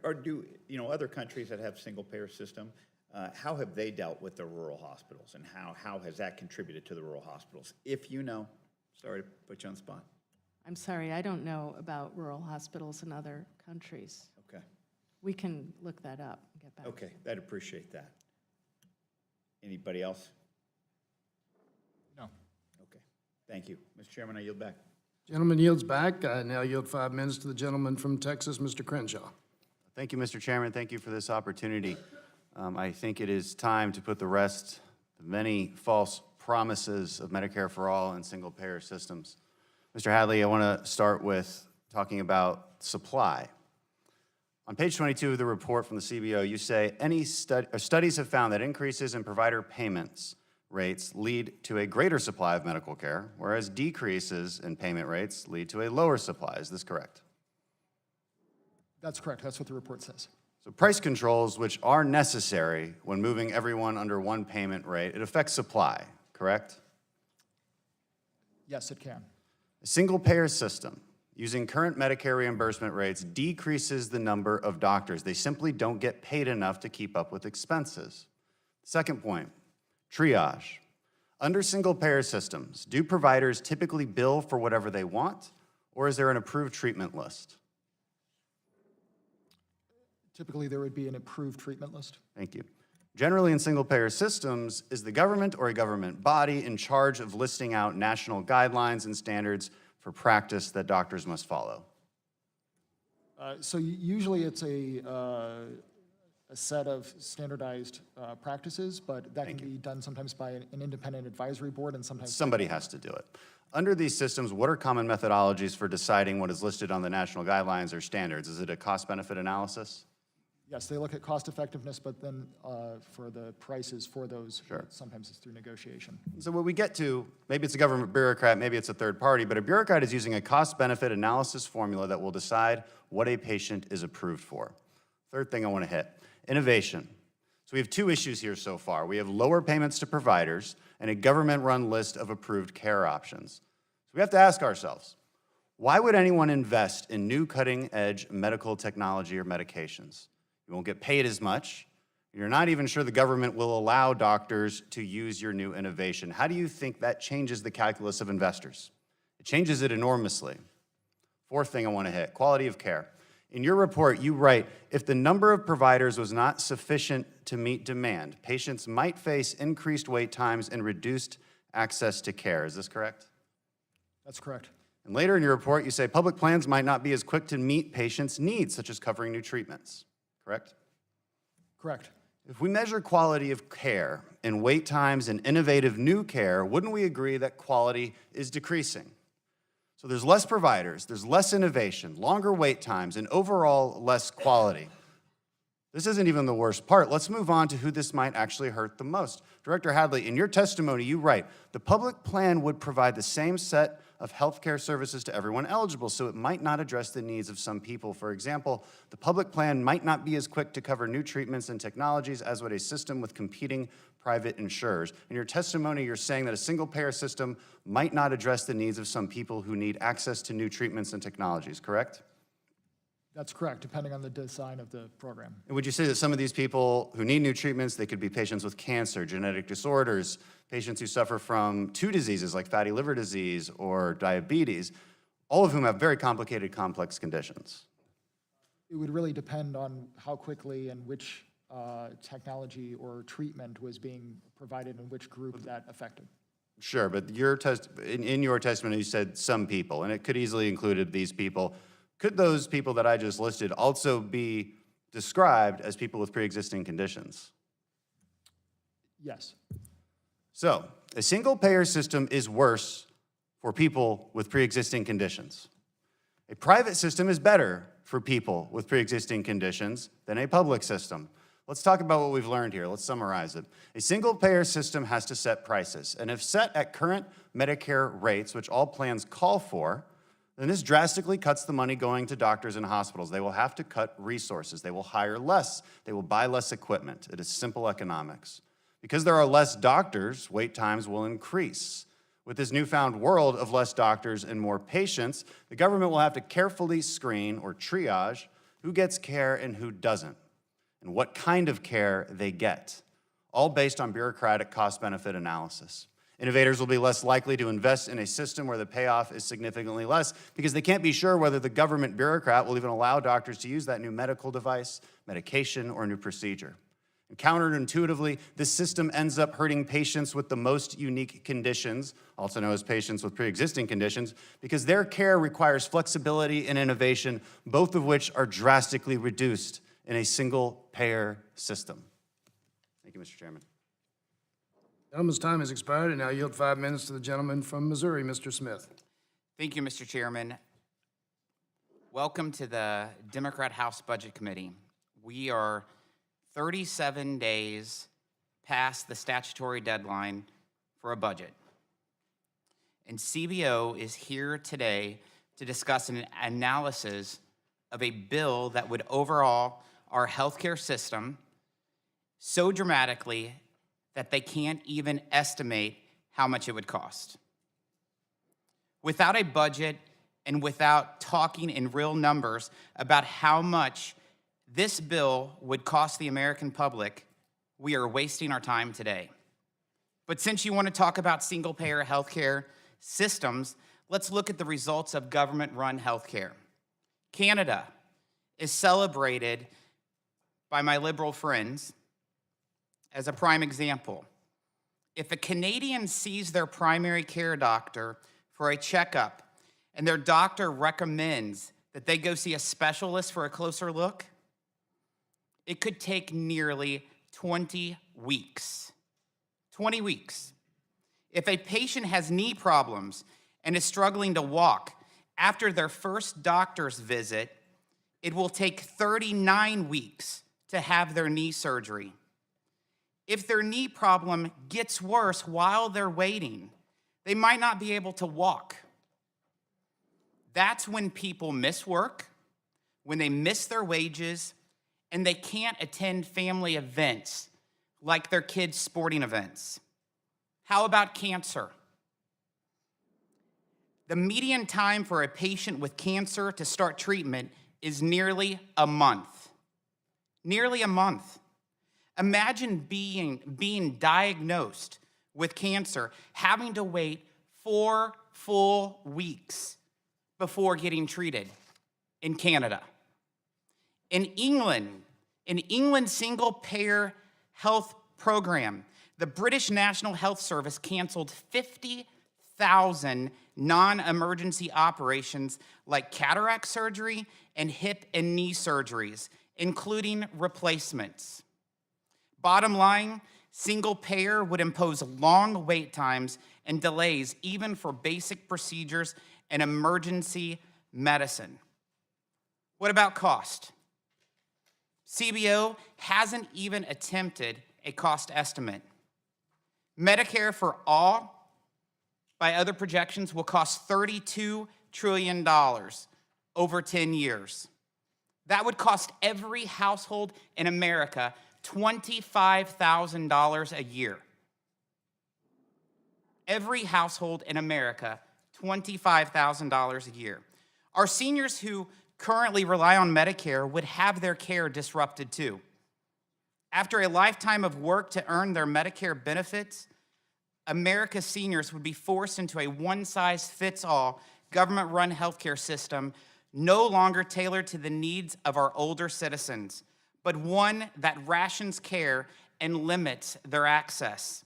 Or do, other countries that have single-payer system, how have they dealt with the rural hospitals, and how has that contributed to the rural hospitals? If you know, sorry to put you on the spot. I'm sorry, I don't know about rural hospitals in other countries. Okay. We can look that up and get back. Okay, I'd appreciate that. Anybody else? No. Okay, thank you. Mr. Chairman, I yield back. Gentleman yields back. I now yield 5 minutes to the gentleman from Texas, Mr. Crenshaw. Thank you, Mr. Chairman. Thank you for this opportunity. I think it is time to put the rest of many false promises of Medicare for All and single-payer systems. Mr. Hadley, I want to start with talking about supply. On page 22 of the report from the CBO, you say, studies have found that increases in provider payments rates lead to a greater supply of medical care, whereas decreases in payment rates lead to a lower supply. Is this correct? That's correct. That's what the report says. So price controls, which are necessary when moving everyone under one payment rate, it affects supply, correct? Yes, it can. A single-payer system using current Medicare reimbursement rates decreases the number of doctors. They simply don't get paid enough to keep up with expenses. Second point, triage. Under single-payer systems, do providers typically bill for whatever they want, or is there an approved treatment list? Typically, there would be an approved treatment list. Thank you. Generally, in single-payer systems, is the government or a government body in charge of listing out national guidelines and standards for practice that doctors must follow? So usually it's a set of standardized practices, but that can be done sometimes by an independent advisory board and sometimes... Somebody has to do it. Under these systems, what are common methodologies for deciding what is listed on the national guidelines or standards? Is it a cost-benefit analysis? Yes, they look at cost effectiveness, but then for the prices for those, sometimes it's through negotiation. So what we get to, maybe it's a government bureaucrat, maybe it's a third party, but a bureaucrat is using a cost-benefit analysis formula that will decide what a patient is approved for. Third thing I want to hit, innovation. So we have two issues here so far. We have lower payments to providers and a government-run list of approved care options. So we have to ask ourselves, why would anyone invest in new cutting-edge medical technology or medications? You won't get paid as much. You're not even sure the government will allow doctors to use your new innovation. How do you think that changes the calculus of investors? It changes it enormously. Fourth thing I want to hit, quality of care. In your report, you write, if the number of providers was not sufficient to meet demand, patients might face increased wait times and reduced access to care. Is this correct? That's correct. And later in your report, you say public plans might not be as quick to meet patients' needs, such as covering new treatments. Correct? Correct. If we measure quality of care and wait times and innovative new care, wouldn't we agree that quality is decreasing? So there's less providers, there's less innovation, longer wait times, and overall less quality. This isn't even the worst part. Let's move on to who this might actually hurt the most. Director Hadley, in your testimony, you write, the public plan would provide the same set of healthcare services to everyone eligible, so it might not address the needs of some people. For example, the public plan might not be as quick to cover new treatments and technologies as would a system with competing private insurers. In your testimony, you're saying that a single-payer system might not address the needs of some people who need access to new treatments and technologies, correct? That's correct, depending on the design of the program. And would you say that some of these people who need new treatments, they could be patients with cancer, genetic disorders, patients who suffer from 2 diseases like fatty liver disease or diabetes, all of whom have very complicated, complex conditions? It would really depend on how quickly and which technology or treatment was being provided and which group that affected. Sure, but in your testimony, you said some people, and it could easily include these people. Could those people that I just listed also be described as people with pre-existing conditions? Yes. So, a single-payer system is worse for people with pre-existing conditions. A private system is better for people with pre-existing conditions than a public system. Let's talk about what we've learned here. Let's summarize it. A single-payer system has to set prices, and if set at current Medicare rates, which all plans call for, then this drastically cuts the money going to doctors and hospitals. They will have to cut resources. They will hire less. They will buy less equipment. It is simple economics. Because there are less doctors, wait times will increase. With this newfound world of less doctors and more patients, the government will have to carefully screen or triage who gets care and who doesn't, and what kind of care they get, all based on bureaucratic cost-benefit analysis. Innovators will be less likely to invest in a system where the payoff is significantly less because they can't be sure whether the government bureaucrat will even allow doctors to use that new medical device, medication, or new procedure. And counterintuitively, this system ends up hurting patients with the most unique conditions, also known as patients with pre-existing conditions, because their care requires flexibility and innovation, both of which are drastically reduced in a single-payer system. Thank you, Mr. Chairman. Gentleman's time has expired, and I yield 5 minutes to the gentleman from Missouri, Mr. Smith. Thank you, Mr. Chairman. Welcome to the Democrat House Budget Committee. We are 37 days past the statutory deadline for a budget. And CBO is here today to discuss an analysis of a bill that would overhaul our healthcare system so dramatically that they can't even estimate how much it would cost. Without a budget and without talking in real numbers about how much this bill would cost the American public, we are wasting our time today. But since you want to talk about single-payer healthcare systems, let's look at the results of government-run healthcare. Canada is celebrated by my liberal friends as a prime example. If a Canadian sees their primary care doctor for a checkup and their doctor recommends that they go see a specialist for a closer look, it could take nearly 20 weeks. 20 weeks. If a patient has knee problems and is struggling to walk after their first doctor's visit, it will take 39 weeks to have their knee surgery. If their knee problem gets worse while they're waiting, they might not be able to walk. That's when people miss work, when they miss their wages, and they can't attend family events like their kids' sporting events. How about cancer? The median time for a patient with cancer to start treatment is nearly a month. Nearly a month. Imagine being diagnosed with cancer, having to wait 4 full weeks before getting treated in Canada. In England's single-payer health program, the British National Health Service canceled 50,000 non-emergency operations like cataract surgery and hip and knee surgeries, including replacements. Bottom line, single payer would impose long wait times and delays even for basic procedures and emergency medicine. What about cost? CBO hasn't even attempted a cost estimate. Medicare for all, by other projections, will cost $32 trillion over 10 years. That would cost every household in America $25,000 a year. Every household in America, $25,000 a year. Our seniors who currently rely on Medicare would have their care disrupted too. After a lifetime of work to earn their Medicare benefits, America's seniors would be forced into a one-size-fits-all government-run healthcare system no longer tailored to the needs of our older citizens, but one that rations care and limits their access.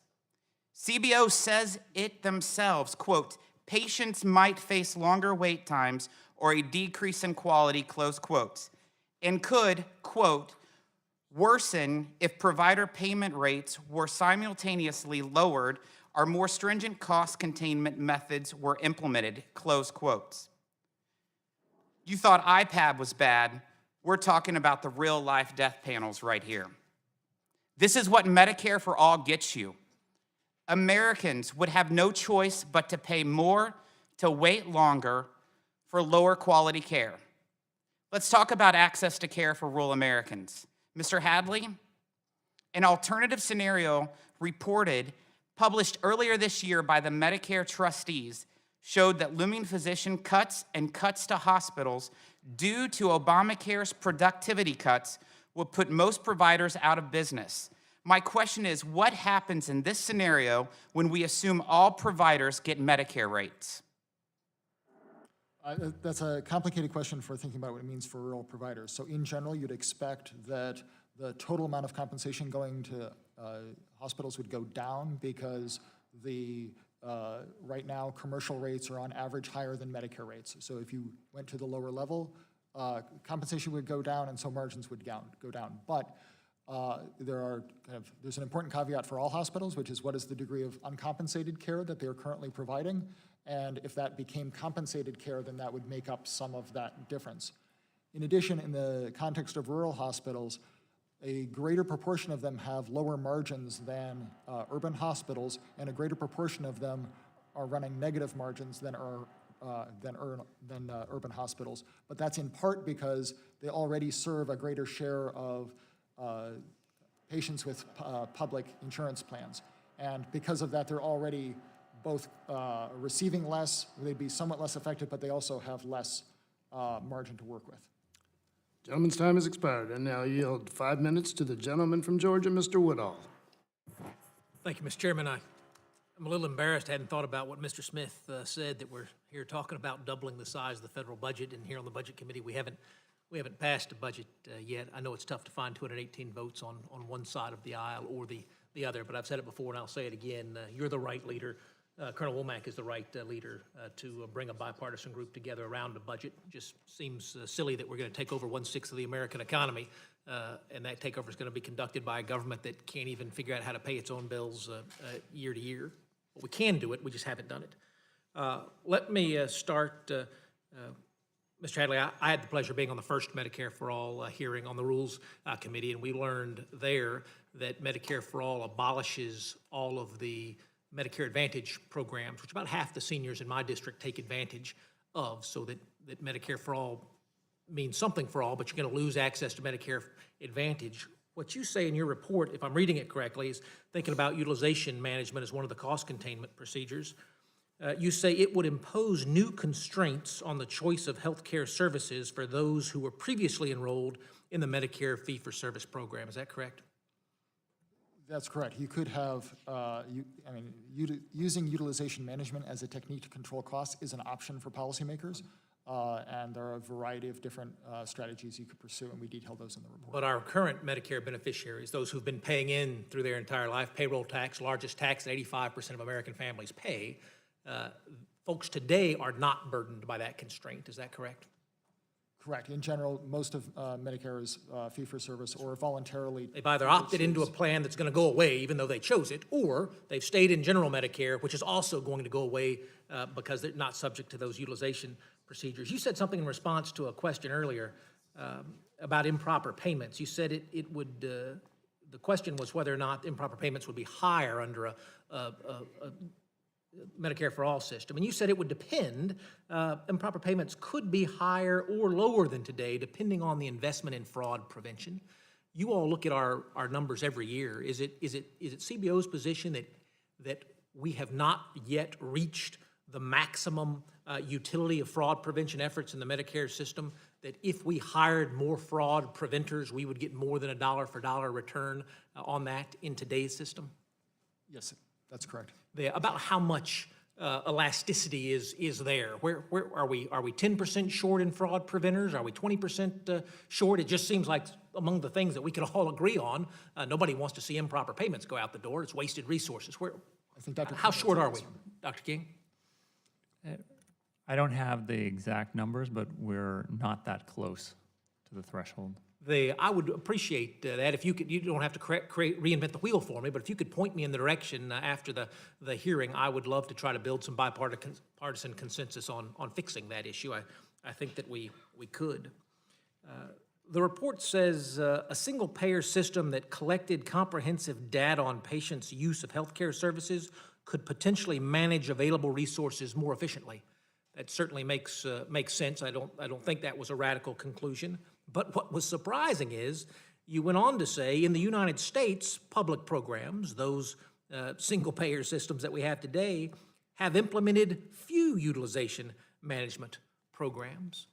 CBO says it themselves, quote, patients might face longer wait times or a decrease in quality, close quotes, and could, quote, worsen if provider payment rates were simultaneously lowered or more stringent cost containment methods were implemented, close quotes. You thought IPAB was bad. We're talking about the real-life death panels right here. This is what Medicare for All gets you. Americans would have no choice but to pay more, to wait longer, for lower quality care. Let's talk about access to care for rural Americans. Mr. Hadley, an alternative scenario published earlier this year by the Medicare trustees showed that looming physician cuts and cuts to hospitals due to Obamacare's productivity cuts would put most providers out of business. My question is, what happens in this scenario when we assume all providers get Medicare rates? That's a complicated question for thinking about what it means for rural providers. So in general, you'd expect that the total amount of compensation going to hospitals would go down because right now commercial rates are on average higher than Medicare rates. So if you went to the lower level, compensation would go down and so margins would go down. But there's an important caveat for all hospitals, which is what is the degree of uncompensated care that they're currently providing. And if that became compensated care, then that would make up some of that difference. In addition, in the context of rural hospitals, a greater proportion of them have lower margins than urban hospitals, and a greater proportion of them are running negative margins than urban hospitals. But that's in part because they already serve a greater share of patients with public insurance plans. And because of that, they're already both receiving less, they'd be somewhat less effective, but they also have less margin to work with. Gentleman's time has expired. And now yield 5 minutes to the gentleman from Georgia, Mr. Woodall. Thank you, Mr. Chairman. I'm a little embarrassed. I hadn't thought about what Mr. Smith said, that we're here talking about doubling the size of the federal budget, and here on the Budget Committee, we haven't passed a budget yet. I know it's tough to find 218 votes on one side of the aisle or the other, but I've said it before and I'll say it again. You're the right leader. Colonel Womack is the right leader to bring a bipartisan group together around a budget. Just seems silly that we're going to take over 1/6 of the American economy, and that takeover is going to be conducted by a government that can't even figure out how to pay its own bills year to year. But we can do it, we just haven't done it. Let me start, Mr. Hadley, I had the pleasure of being on the first Medicare for All hearing on the Rules Committee, and we learned there that Medicare for All abolishes all of the Medicare Advantage programs, which about half the seniors in my district take advantage of, so that Medicare for All means something for all, but you're going to lose access to Medicare Advantage. What you say in your report, if I'm reading it correctly, is thinking about utilization management as one of the cost containment procedures. You say it would impose new constraints on the choice of health care services for those who were previously enrolled in the Medicare fee-for-service program. Is that correct? That's correct. You could have, using utilization management as a technique to control costs is an option for policymakers, and there are a variety of different strategies you could pursue, and we detail those in the report. But our current Medicare beneficiaries, those who've been paying in through their entire life, payroll tax, largest tax that 85% of American families pay, folks today are not burdened by that constraint. Is that correct? Correct. In general, most of Medicare is fee-for-service or voluntarily. They've either opted into a plan that's going to go away even though they chose it, or they've stayed in general Medicare, which is also going to go away because they're not subject to those utilization procedures. You said something in response to a question earlier about improper payments. You said it would, the question was whether or not improper payments would be higher under a Medicare for All system. And you said it would depend, improper payments could be higher or lower than today, depending on the investment in fraud prevention. You all look at our numbers every year. Is it CBO's position that we have not yet reached the maximum utility of fraud prevention efforts in the Medicare system, that if we hired more fraud preventers, we would get more than a dollar-for-dollar return on that in today's system? Yes, that's correct. About how much elasticity is there? Where are we 10% short in fraud preventers? Are we 20% short? It just seems like among the things that we can all agree on, nobody wants to see improper payments go out the door. It's wasted resources. How short are we, Dr. King? I don't have the exact numbers, but we're not that close to the threshold. I would appreciate that if you could. You don't have to reinvent the wheel for me, but if you could point me in the direction after the hearing, I would love to try to build some bipartisan consensus on fixing that issue. I think that we could. The report says a single-payer system that collected comprehensive data on patients' use of healthcare services could potentially manage available resources more efficiently. That certainly makes sense. I don't think that was a radical conclusion. But what was surprising is you went on to say in the United States, public programs, those single-payer systems that we have today, have implemented few utilization management programs.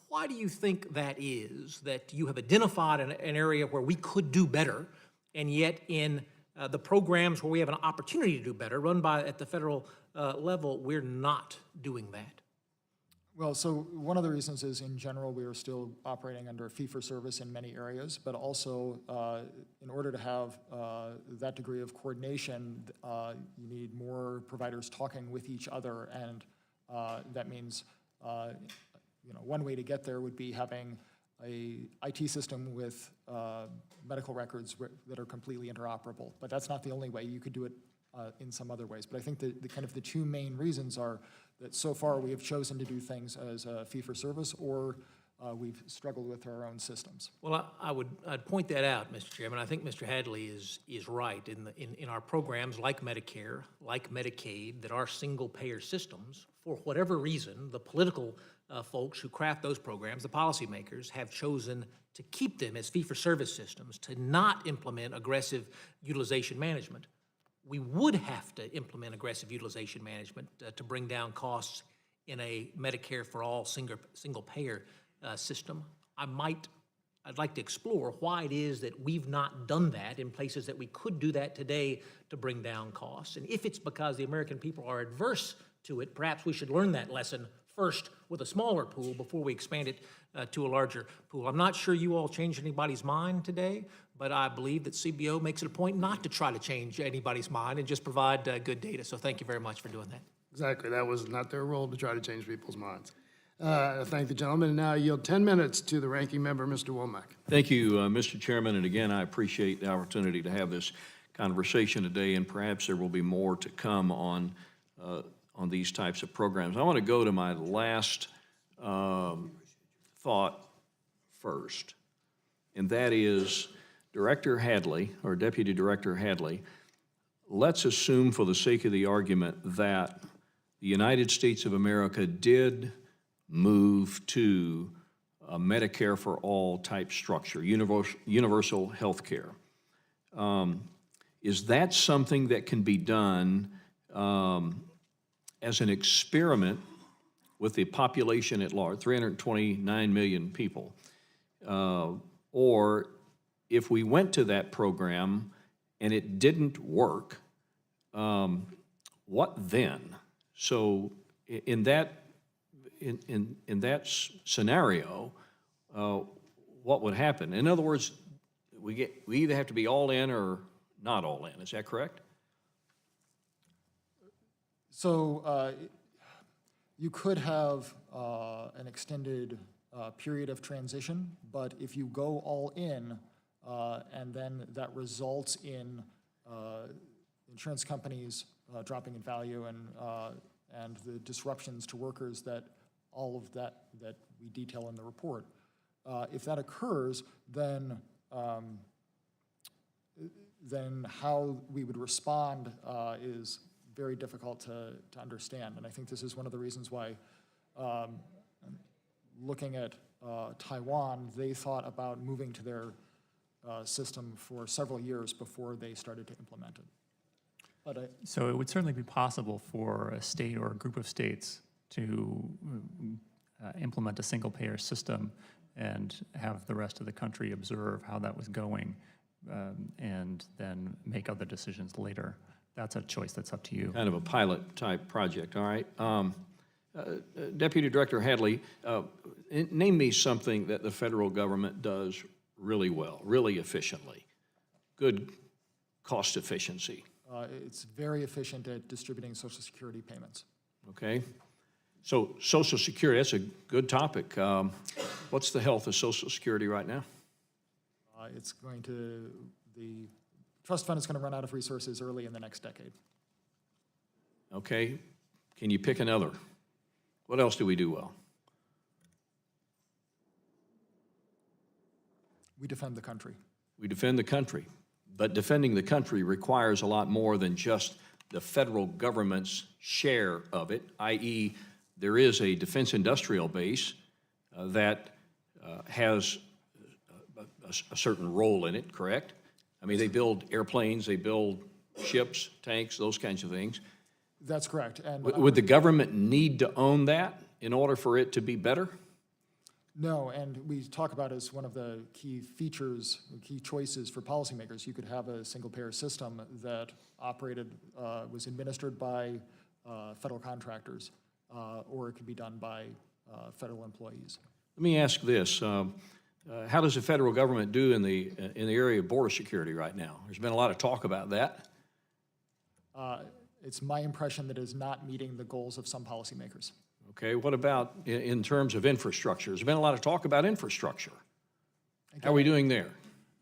Why do you think that is, that you have identified an area where we could do better, and yet in the programs where we have an opportunity to do better, run at the federal level, we're not doing that? Well, so one of the reasons is, in general, we are still operating under a fee-for-service in many areas, but also in order to have that degree of coordination, you need more providers talking with each other, and that means, one way to get there would be having a IT system with medical records that are completely interoperable. But that's not the only way. You could do it in some other ways. But I think the two main reasons are that so far we have chosen to do things as a fee-for-service, or we've struggled with our own systems. Well, I'd point that out, Mr. Chairman. I think Mr. Hadley is right. In our programs like Medicare, like Medicaid, that are single-payer systems, for whatever reason, the political folks who craft those programs, the policymakers, have chosen to keep them as fee-for-service systems, to not implement aggressive utilization management. We would have to implement aggressive utilization management to bring down costs in a Medicare for all single-payer system. I'd like to explore why it is that we've not done that in places that we could do that today to bring down costs. And if it's because the American people are adverse to it, perhaps we should learn that lesson first with a smaller pool before we expand it to a larger pool. I'm not sure you all changed anybody's mind today, but I believe that CBO makes it a point not to try to change anybody's mind and just provide good data. So thank you very much for doing that. Exactly. That was not their role to try to change people's minds. I thank the gentleman, and now I yield 10 minutes to the ranking member, Mr. Womack. Thank you, Mr. Chairman, and again, I appreciate the opportunity to have this conversation today, and perhaps there will be more to come on these types of programs. I want to go to my last thought first, and that is Director Hadley, or Deputy Director Hadley, let's assume for the sake of the argument that the United States of America did move to a Medicare for all type structure, universal health care. Is that something that can be done as an experiment with the population at large, 329 million people? Or if we went to that program and it didn't work, what then? So in that scenario, what would happen? In other words, we either have to be all in or not all in. Is that correct? So you could have an extended period of transition, but if you go all in and then that results in insurance companies dropping in value and the disruptions to workers that all of that we detail in the report, if that occurs, then how we would respond is very difficult to understand. And I think this is one of the reasons why, looking at Taiwan, they thought about moving to their system for several years before they started to implement it. But So it would certainly be possible for a state or a group of states to implement a single-payer system and have the rest of the country observe how that was going and then make other decisions later. That's a choice that's up to you. Kind of a pilot-type project, all right. Deputy Director Hadley, name me something that the federal government does really well, really efficiently. Good cost efficiency. It's very efficient at distributing Social Security payments. Okay. So Social Security, that's a good topic. What's the health of Social Security right now? The trust fund is going to run out of resources early in the next decade. Okay. Can you pick another? What else do we do well? We defend the country. We defend the country. But defending the country requires a lot more than just the federal government's share of it, i.e., there is a defense industrial base that has a certain role in it, correct? I mean, they build airplanes, they build ships, tanks, those kinds of things. That's correct. And Would the government need to own that in order for it to be better? No, and we talk about as one of the key features, key choices for policymakers. You could have a single-payer system that operated, was administered by federal contractors, or it could be done by federal employees. Let me ask this. How does the federal government do in the area of border security right now? There's been a lot of talk about that. It's my impression that it is not meeting the goals of some policymakers. Okay, what about in terms of infrastructure? There's been a lot of talk about infrastructure. How are we doing there?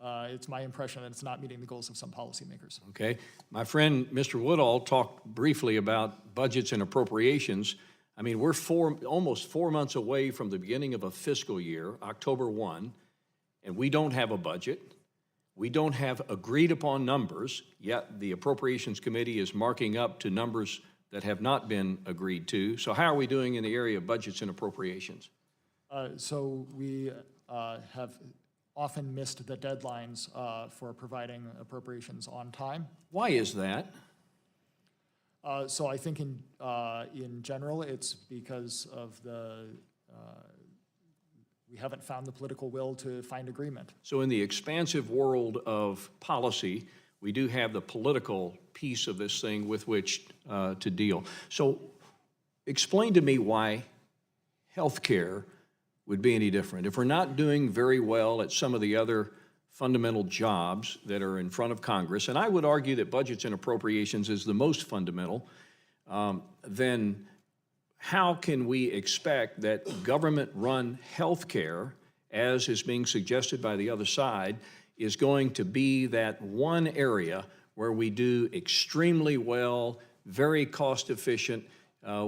It's my impression that it's not meeting the goals of some policymakers. Okay, my friend Mr. Woodall talked briefly about budgets and appropriations. I mean, we're almost 4 months away from the beginning of a fiscal year, October 1, and we don't have a budget. We don't have agreed upon numbers, yet the Appropriations Committee is marking up to numbers that have not been agreed to. So how are we doing in the area of budgets and appropriations? So we have often missed the deadlines for providing appropriations on time. Why is that? So I think in general, it's because of we haven't found the political will to find agreement. So in the expansive world of policy, we do have the political piece of this thing with which to deal. So explain to me why healthcare would be any different. If we're not doing very well at some of the other fundamental jobs that are in front of Congress, and I would argue that budgets and appropriations is the most fundamental, then how can we expect that government-run healthcare, as is being suggested by the other side, is going to be that one area where we do extremely well, very cost-efficient,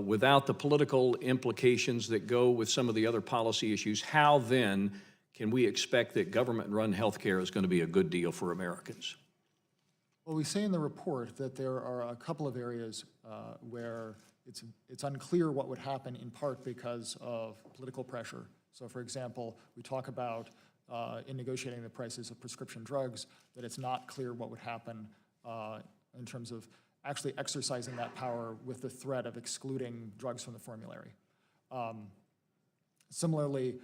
without the political implications that go with some of the other policy issues? How then can we expect that government-run healthcare is going to be a good deal for Americans? Well, we say in the report that there are a couple of areas where it's unclear what would happen, in part because of political pressure. So, for example, we talk about in negotiating the prices of prescription drugs, that it's not clear what would happen in terms of actually exercising that power with the threat of excluding drugs from the formulary. Similarly,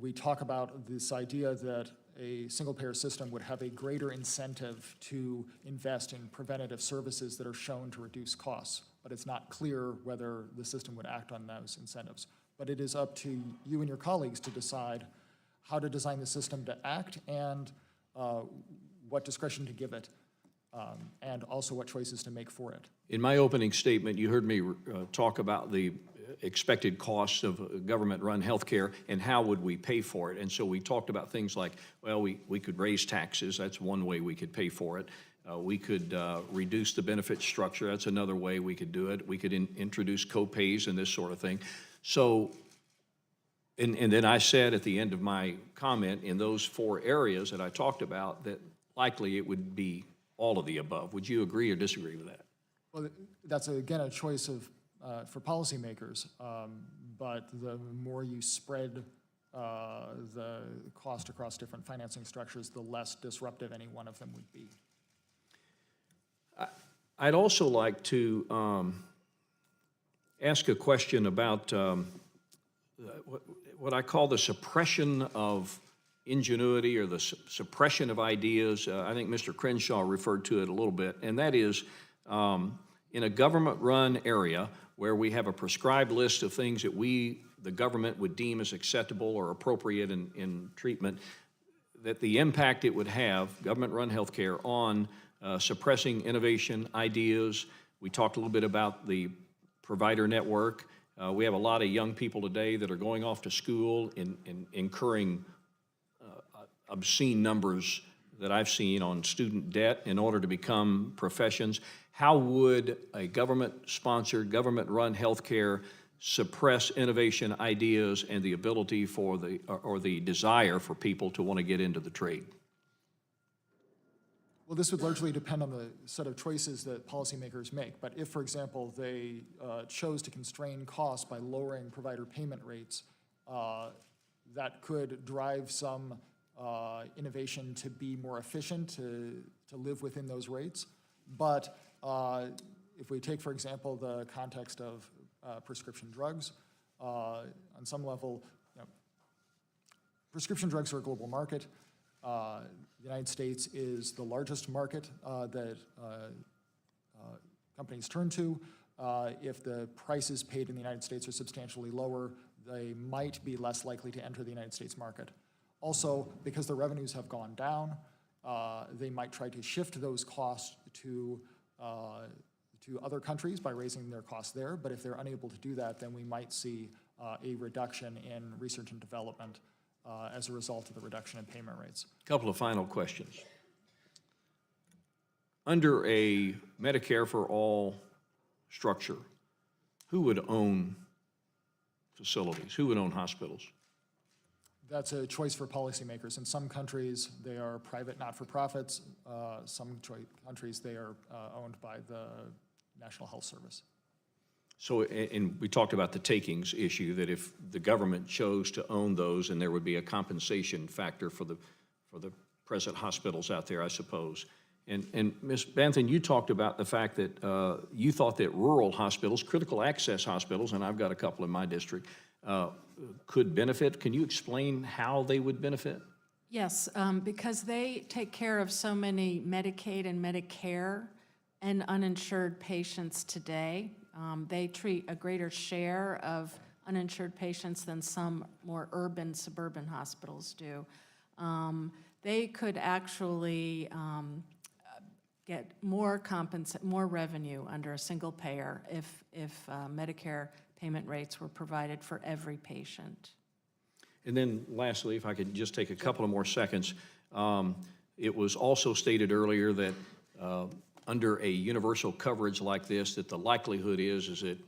we talk about this idea that a single-payer system would have a greater incentive to invest in preventative services that are shown to reduce costs, but it's not clear whether the system would act on those incentives. But it is up to you and your colleagues to decide how to design the system to act and what discretion to give it, and also what choices to make for it. In my opening statement, you heard me talk about the expected costs of government-run healthcare and how would we pay for it. And so we talked about things like, well, we could raise taxes. That's one way we could pay for it. We could reduce the benefit structure. That's another way we could do it. We could introduce co-pays and this sort of thing. So, and then I said at the end of my comment, in those 4 areas that I talked about, that likely it would be all of the above. Would you agree or disagree with that? Well, that's again a choice of for policymakers, but the more you spread the cost across different financing structures, the less disruptive any one of them would be. I'd also like to ask a question about what I call the suppression of ingenuity or the suppression of ideas. I think Mr. Crenshaw referred to it a little bit, and that is in a government-run area where we have a prescribed list of things that the government would deem as acceptable or appropriate in treatment, that the impact it would have, government-run healthcare, on suppressing innovation, ideas. We talked a little bit about the provider network. We have a lot of young people today that are going off to school and incurring obscene numbers that I've seen on student debt in order to become professions. How would a government-sponsored, government-run healthcare suppress innovation, ideas, and the ability for the desire for people to want to get into the trade? Well, this would largely depend on the set of choices that policymakers make. But if, for example, they chose to constrain costs by lowering provider payment rates, that could drive some innovation to be more efficient, to live within those rates. But if we take, for example, the context of prescription drugs, on some level, prescription drugs are a global market. The United States is the largest market that companies turn to. If the prices paid in the United States are substantially lower, they might be less likely to enter the United States market. Also, because their revenues have gone down, they might try to shift those costs to other countries by raising their costs there. But if they're unable to do that, then we might see a reduction in research and development as a result of the reduction in payment rates. Couple of final questions. Under a Medicare for All structure, who would own facilities? Who would own hospitals? That's a choice for policymakers. In some countries, they are private not-for-profits. Some countries, they are owned by the National Health Service. So, and we talked about the takings issue, that if the government chose to own those, and there would be a compensation factor for the present hospitals out there, I suppose. And Ms. Banthen, you talked about the fact that you thought that rural hospitals, critical access hospitals, and I've got a couple in my district, could benefit. Can you explain how they would benefit? Yes, because they take care of so many Medicaid and Medicare and uninsured patients today. They treat a greater share of uninsured patients than some more urban, suburban hospitals do. They could actually get more revenue under a single payer if Medicare payment rates were provided for every patient. And then lastly, if I could just take a couple of more seconds, it was also stated earlier that under a universal coverage like this, that the likelihood is that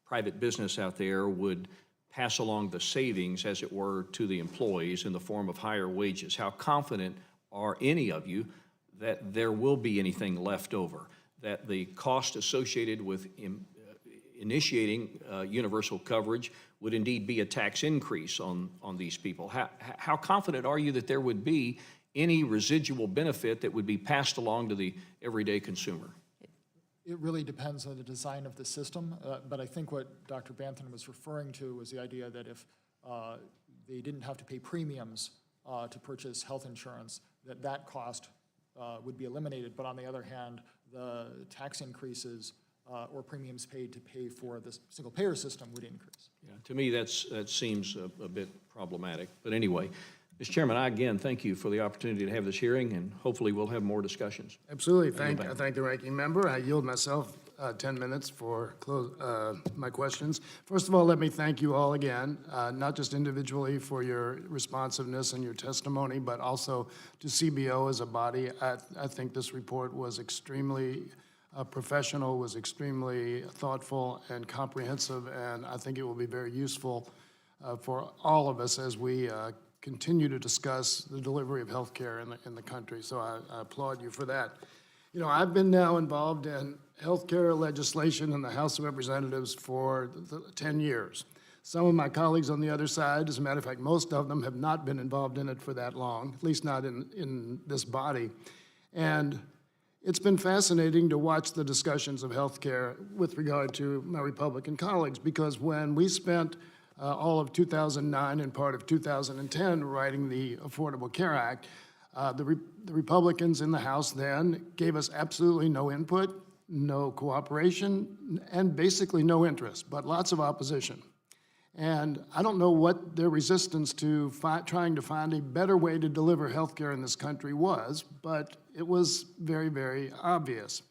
private business out there would pass along the savings, as it were, to the employees in the form of higher wages. How confident are any of you that there will be anything left over, that the cost associated with initiating universal coverage would indeed be a tax increase on these people? How confident are you that there would be any residual benefit that would be passed along to the everyday consumer? It really depends on the design of the system, but I think what Dr. Banthen was referring to was the idea that if they didn't have to pay premiums to purchase health insurance, that cost would be eliminated. But on the other hand, the tax increases or premiums paid to pay for the single-payer system would increase. Yeah, to me, that seems a bit problematic. But anyway, Mr. Chairman, I again thank you for the opportunity to have this hearing, and hopefully we'll have more discussions. Absolutely. I thank the ranking member. I yield myself 10 minutes for my questions. First of all, let me thank you all again, not just individually for your responsiveness and your testimony, but also to CBO as a body. I think this report was extremely professional, was extremely thoughtful and comprehensive, and I think it will be very useful for all of us as we continue to discuss the delivery of health care in the country. So I applaud you for that. You know, I've been now involved in healthcare legislation in the House of Representatives for 10 years. Some of my colleagues on the other side, as a matter of fact, most of them have not been involved in it for that long, at least not in this body. And it's been fascinating to watch the discussions of healthcare with regard to my Republican colleagues, because when we spent all of 2009 and part of 2010 writing the Affordable Care Act, the Republicans in the House then gave us absolutely no input, no cooperation, and basically no interest, but lots of opposition. And I don't know what their resistance to trying to find a better way to deliver health care in this country was, but it was very, very obvious.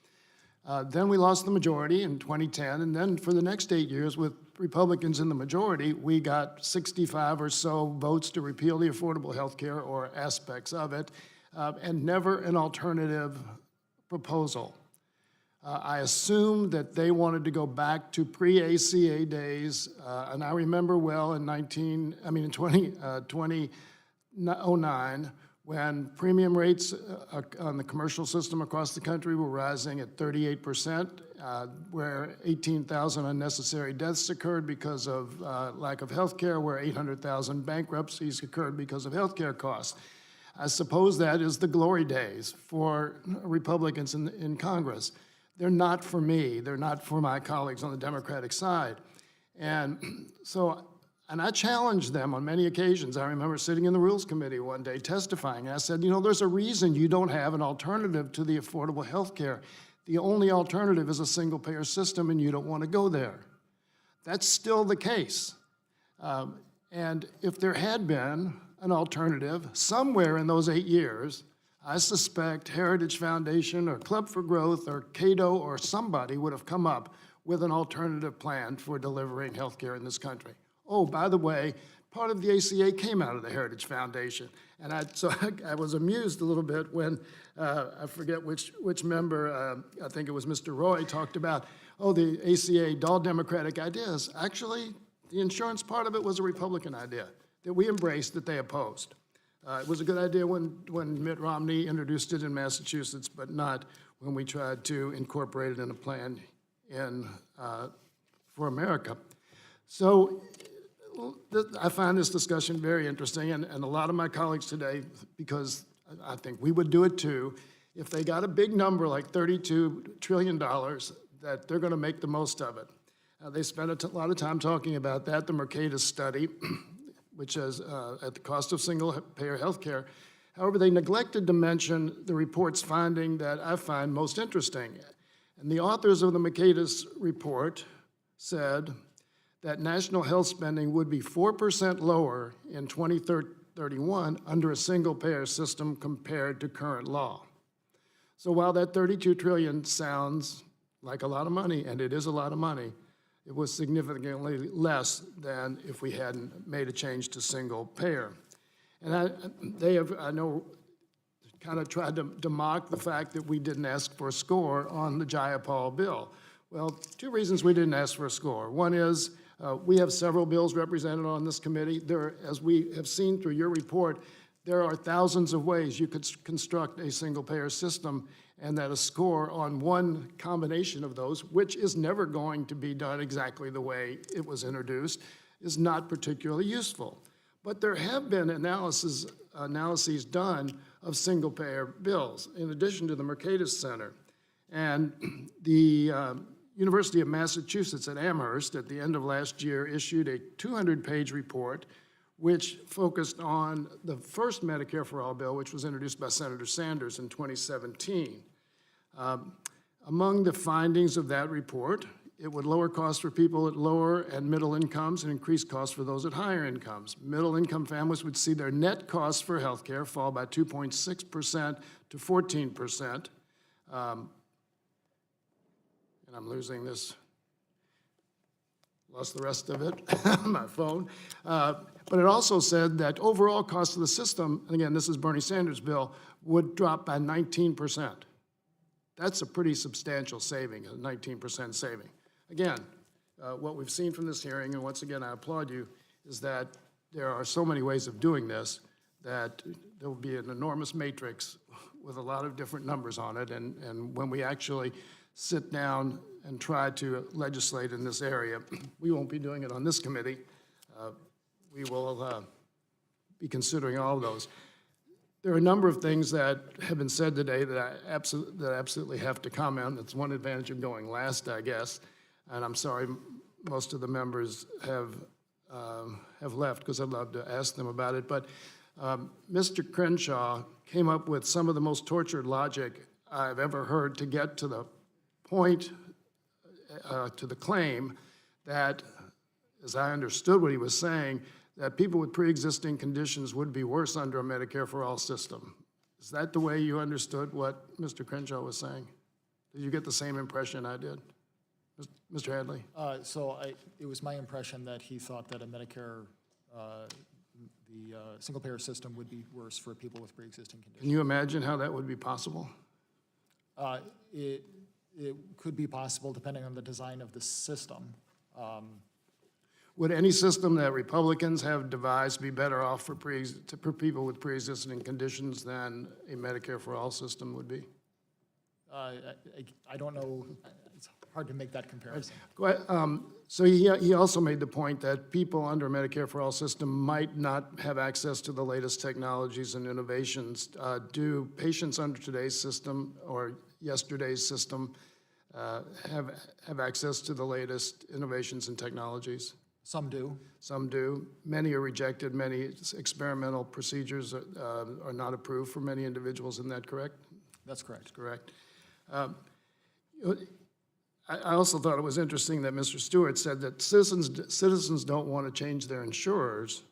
Then we lost the majority in 2010, and then for the next 8 years with Republicans in the majority, we got 65 or so votes to repeal the Affordable Health Care or aspects of it, and never an alternative proposal. I assumed that they wanted to go back to pre-ACA days, and I remember well in 2009 when premium rates on the commercial system across the country were rising at 38%, where 18,000 unnecessary deaths occurred because of lack of health care, where 800,000 bankruptcies occurred because of health care costs. I suppose that is the glory days for Republicans in Congress. They're not for me. They're not for my colleagues on the Democratic side. And so, and I challenged them on many occasions. I remember sitting in the Rules Committee one day testifying. And I said, you know, there's a reason you don't have an alternative to the affordable health care. The only alternative is a single-payer system, and you don't want to go there. That's still the case. And if there had been an alternative somewhere in those 8 years, I suspect Heritage Foundation or Club for Growth or Cato or somebody would have come up with an alternative plan for delivering health care in this country. Oh, by the way, part of the ACA came out of the Heritage Foundation. And I was amused a little bit when, I forget which member, I think it was Mr. Roy, talked about, oh, the ACA, all Democratic ideas. Actually, the insurance part of it was a Republican idea that we embraced, that they opposed. It was a good idea when Mitt Romney introduced it in Massachusetts, but not when we tried to incorporate it in a plan for America. So I find this discussion very interesting, and a lot of my colleagues today, because I think we would do it too, if they got a big number like $32 trillion, that they're going to make the most of it. They spent a lot of time talking about that, the Mercatus study, which is at the cost of single-payer health care. However, they neglected to mention the report's finding that I find most interesting. And the authors of the Mercatus report said that national health spending would be 4% lower in 2031 under a single-payer system compared to current law. So while that $32 trillion sounds like a lot of money, and it is a lot of money, it was significantly less than if we hadn't made a change to single payer. And I know, kind of tried to mock the fact that we didn't ask for a score on the Jayapal bill. Well, two reasons we didn't ask for a score. One is we have several bills represented on this committee. As we have seen through your report, there are thousands of ways you could construct a single payer system, and that a score on one combination of those, which is never going to be done exactly the way it was introduced, is not particularly useful. But there have been analyses done of single-payer bills, in addition to the Mercatus Center. And the University of Massachusetts at Amherst, at the end of last year, issued a 200-page report which focused on the first Medicare for All bill, which was introduced by Senator Sanders in 2017. Among the findings of that report, it would lower costs for people at lower and middle incomes and increase costs for those at higher incomes. Middle-income families would see their net costs for health care fall by 2.6% to 14%. And I'm losing this, lost the rest of it on my phone. But it also said that overall cost of the system, and again, this is Bernie Sanders' bill, would drop by 19%. That's a pretty substantial saving, a 19% saving. Again, what we've seen from this hearing, and once again, I applaud you, is that there are so many ways of doing this that there will be an enormous matrix with a lot of different numbers on it. And when we actually sit down and try to legislate in this area, we won't be doing it on this committee. We will be considering all of those. There are a number of things that have been said today that I absolutely have to comment. That's one advantage of going last, I guess. And I'm sorry most of the members have left, because I'd love to ask them about it. But Mr. Crenshaw came up with some of the most tortured logic I've ever heard to get to the point, to the claim that, as I understood what he was saying, that people with pre-existing conditions would be worse under a Medicare for All system. Is that the way you understood what Mr. Crenshaw was saying? Did you get the same impression I did? Mr. Hadley? It was my impression that he thought that a Medicare, the single-payer system would be worse for people with pre-existing conditions. Can you imagine how that would be possible? It could be possible depending on the design of the system. Would any system that Republicans have devised be better off for people with pre-existing conditions than a Medicare for All system would be? I don't know, it's hard to make that comparison. So he also made the point that people under Medicare for All system might not have access to the latest technologies and innovations. Do patients under today's system or yesterday's system have access to the latest innovations and technologies? Some do. Some do. Many are rejected. Many experimental procedures are not approved for many individuals. Isn't that correct? That's correct. Correct. I also thought it was interesting that Mr. Stewart said that citizens don't want to change their insurers.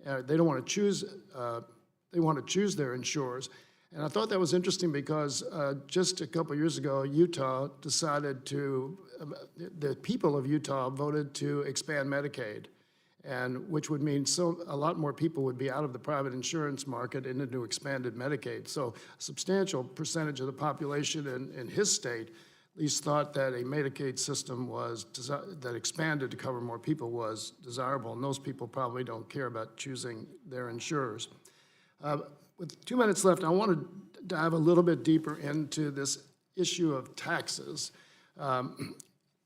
They don't want to choose. They want to choose their insurers. And I thought that was interesting because just a couple years ago, Utah decided to, the people of Utah voted to expand Medicaid, and which would mean a lot more people would be out of the private insurance market and into expanded Medicaid. So a substantial percentage of the population in his state at least thought that a Medicaid system that expanded to cover more people was desirable, and those people probably don't care about choosing their insurers. With 2 minutes left, I want to dive a little bit deeper into this issue of taxes.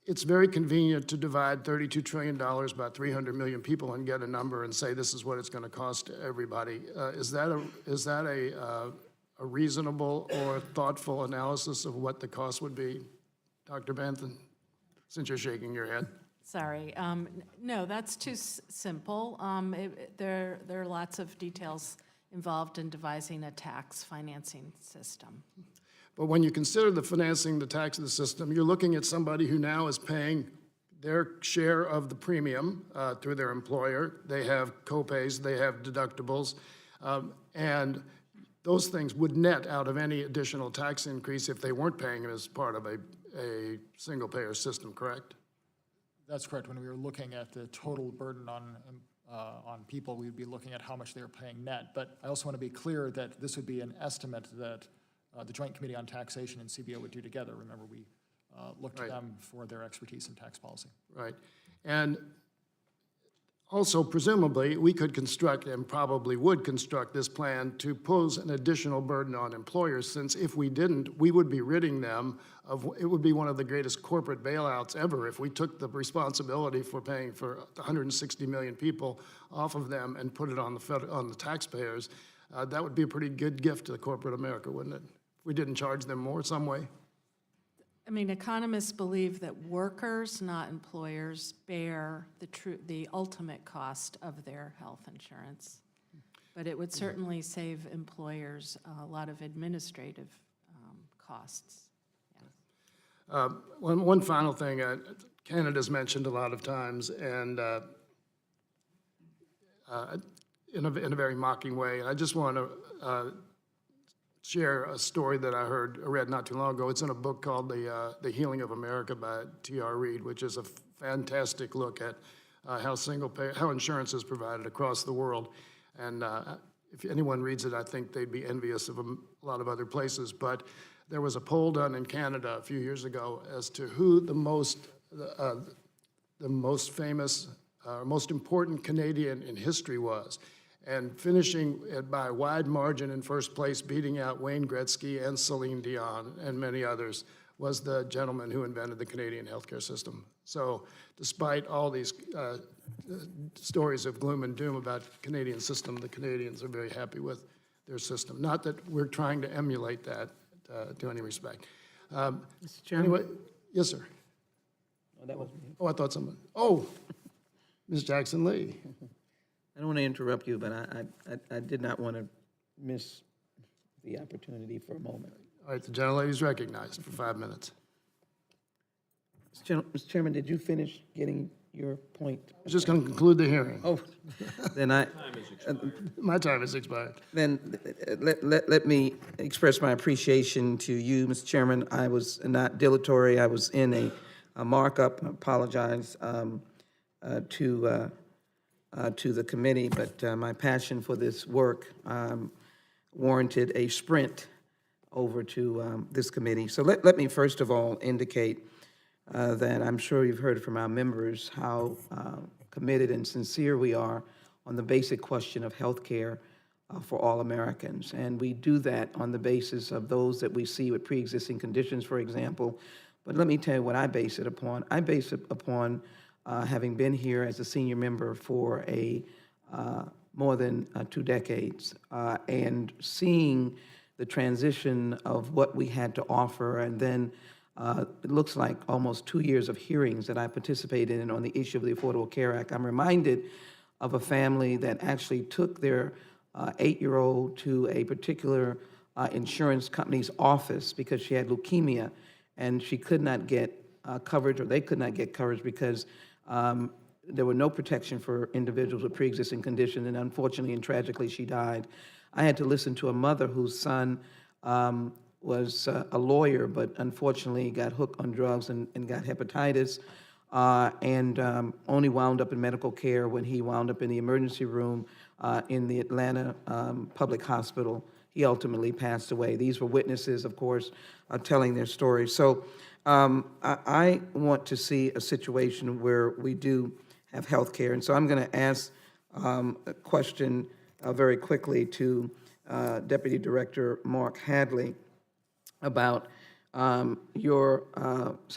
It's very convenient to divide $32 trillion by 300 million people and get a number and say this is what it's going to cost to everybody. Is that a reasonable or thoughtful analysis of what the cost would be? Dr. Banthen, since you're shaking your head. Sorry. No, that's too simple. There are lots of details involved in devising a tax financing system. But when you consider the financing, the tax of the system, you're looking at somebody who now is paying their share of the premium through their employer. They have co-pays, they have deductibles, and those things would net out of any additional tax increase if they weren't paying it as part of a single-payer system, correct? That's correct. When we were looking at the total burden on people, we'd be looking at how much they're paying net. But I also want to be clear that this would be an estimate that the Joint Committee on Taxation and CBO would do together. Remember, we looked to them for their expertise in tax policy. Right. And also, presumably, we could construct and probably would construct this plan to pose an additional burden on employers, since if we didn't, we would be ridding them of, it would be one of the greatest corporate bailouts ever if we took the responsibility for paying for 160 million people off of them and put it on the taxpayers. That would be a pretty good gift to corporate America, wouldn't it? If we didn't charge them more some way. I mean, economists believe that workers, not employers, bear the ultimate cost of their health insurance. But it would certainly save employers a lot of administrative costs. Yeah. One final thing, Canada's mentioned a lot of times, and in a very mocking way. And I just want to share a story that I read not too long ago. It's in a book called The Healing of America by T.R. Reid, which is a fantastic look at how insurance is provided across the world. And if anyone reads it, I think they'd be envious of a lot of other places. But there was a poll done in Canada a few years ago as to who the most famous, most important Canadian in history was. And finishing by a wide margin in first place, beating out Wayne Gretzky and Celine Dion and many others, was the gentleman who invented the Canadian healthcare system. So despite all these stories of gloom and doom about the Canadian system, the Canadians are very happy with their system. Not that we're trying to emulate that to any respect. Mr. Chairman? Anyway, yes, sir. Oh, that was me. Oh, I thought someone. Oh, Ms. Jackson Lee. I don't want to interrupt you, but I did not want to miss the opportunity for a moment. All right, the gentlelady is recognized for 5 minutes. Mr. Chairman, did you finish getting your point? I was just going to conclude the hearing. Oh, then My time has expired. Then let me express my appreciation to you, Mr. Chairman. I was not dilatory. I was in a markup. I apologize to the committee, but my passion for this work warranted a sprint over to this committee. So let me first of all indicate that I'm sure you've heard from our members how committed and sincere we are on the basic question of health care for all Americans. And we do that on the basis of those that we see with pre-existing conditions, for example. But let me tell you what I base it upon. I base it upon having been here as a senior member for more than 2 decades, and seeing the transition of what we had to offer, and then it looks like almost 2 years of hearings that I participated in on the issue of the Affordable Care Act. I'm reminded of a family that actually took their 8-year-old to a particular insurance company's office because she had leukemia, and she could not get coverage, or they could not get coverage because there were no protection for individuals with pre-existing conditions, and unfortunately and tragically, she died. I had to listen to a mother whose son was a lawyer, but unfortunately got hooked on drugs and got hepatitis, and only wound up in medical care when he wound up in the emergency room in the Atlanta Public Hospital. He ultimately passed away. These were witnesses, of course, telling their story. So I want to see a situation where we do have health care. And so I'm going to ask a question very quickly to Deputy Director Mark Hadley about your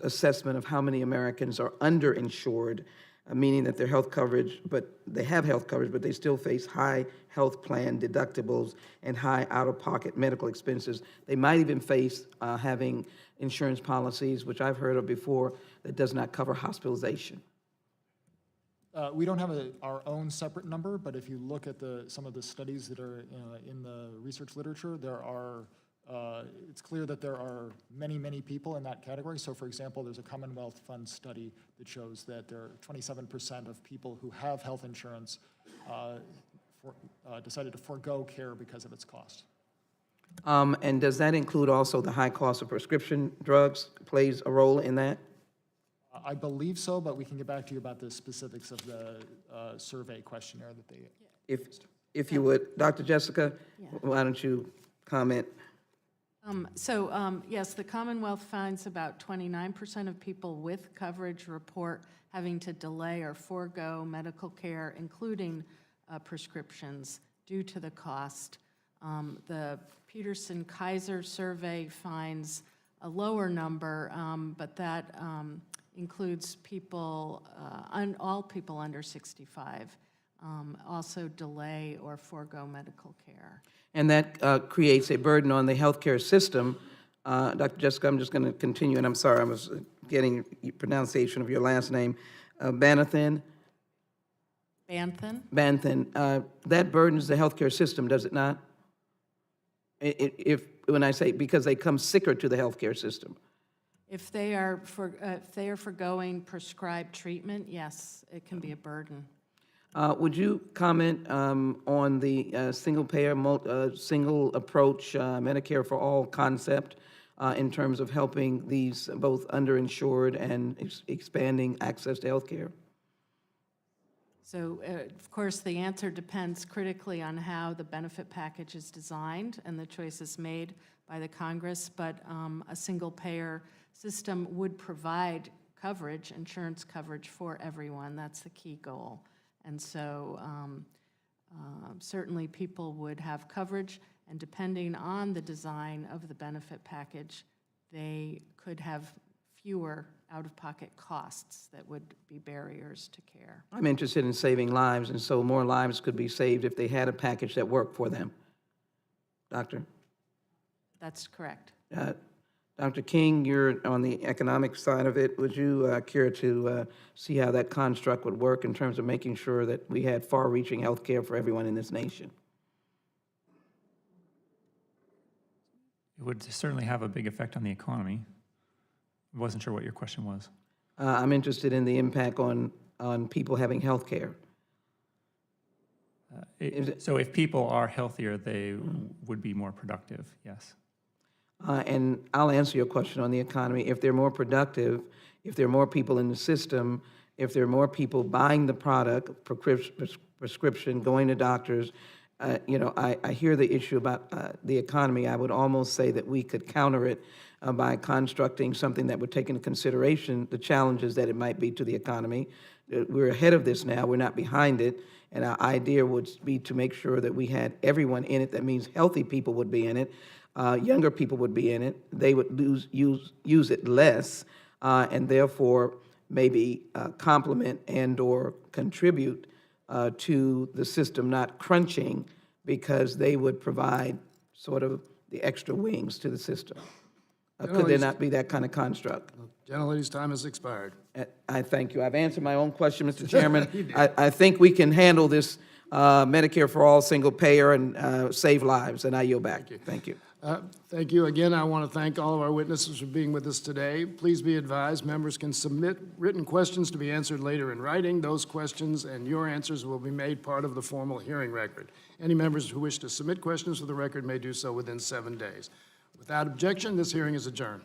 assessment of how many Americans are underinsured, meaning that their health coverage, but they have health coverage, but they still face high health plan deductibles and high out-of-pocket medical expenses. They might even face having insurance policies, which I've heard of before, that does not cover hospitalization. We don't have our own separate number, but if you look at some of the studies that are in the research literature, it's clear that there are many, many people in that category. So for example, there's a Commonwealth Fund study that shows that there are 27% of people who have health insurance decided to forego care because of its cost. And does that include also the high cost of prescription drugs plays a role in that? I believe so, but we can get back to you about the specifics of the survey questionnaire that they. If you would, Dr. Jessica, why don't you comment? Yes, the Commonwealth finds about 29% of people with coverage report having to delay or forego medical care, including prescriptions, due to the cost. The Peterson-Kaiser survey finds a lower number, but that includes people, all people under 65, also delay or forego medical care. And that creates a burden on the healthcare system. Dr. Jessica, I'm just going to continue, and I'm sorry, I was getting pronunciation of your last name. Banthen? Banthen? Banthen. That burdens the healthcare system, does it not? When I say because they come sicker to the healthcare system. If they are forgoing prescribed treatment, yes, it can be a burden. Would you comment on the single-payer, single approach Medicare for All concept in terms of helping these both underinsured and expanding access to health care? So, of course, the answer depends critically on how the benefit package is designed and the choices made by the Congress, but a single-payer system would provide coverage, insurance coverage for everyone. That's the key goal. And so certainly people would have coverage, and depending on the design of the benefit package, they could have fewer out-of-pocket costs that would be barriers to care. I'm interested in saving lives, and so more lives could be saved if they had a package that worked for them. Doctor? That's correct. Dr. King, you're on the economic side of it. Would you care to see how that construct would work in terms of making sure that we had far-reaching health care for everyone in this nation? It would certainly have a big effect on the economy. I wasn't sure what your question was. I'm interested in the impact on people having health care. So if people are healthier, they would be more productive, yes. And I'll answer your question on the economy. If they're more productive, if there are more people in the system, if there are more people buying the product, prescription, going to doctors, I hear the issue about the economy. I would almost say that we could counter it by constructing something that would take into consideration the challenges that it might be to the economy. We're ahead of this now, we're not behind it, and our idea would be to make sure that we had everyone in it. That means healthy people would be in it, younger people would be in it, they would use it less, and therefore maybe complement and/or contribute to the system not crunching, because they would provide sort of the extra wings to the system. Could there not be that kind of construct? Gentlelady's time has expired. I thank you. I've answered my own question, Mr. Chairman. I think we can handle this Medicare for All single payer and save lives, and I yield back. Thank you. Thank you. Again, I want to thank all of our witnesses for being with us today. Please be advised, members can submit written questions to be answered later in writing. Those questions and your answers will be made part of the formal hearing record. Any members who wish to submit questions for the record may do so within 7 days. Without objection, this hearing is adjourned.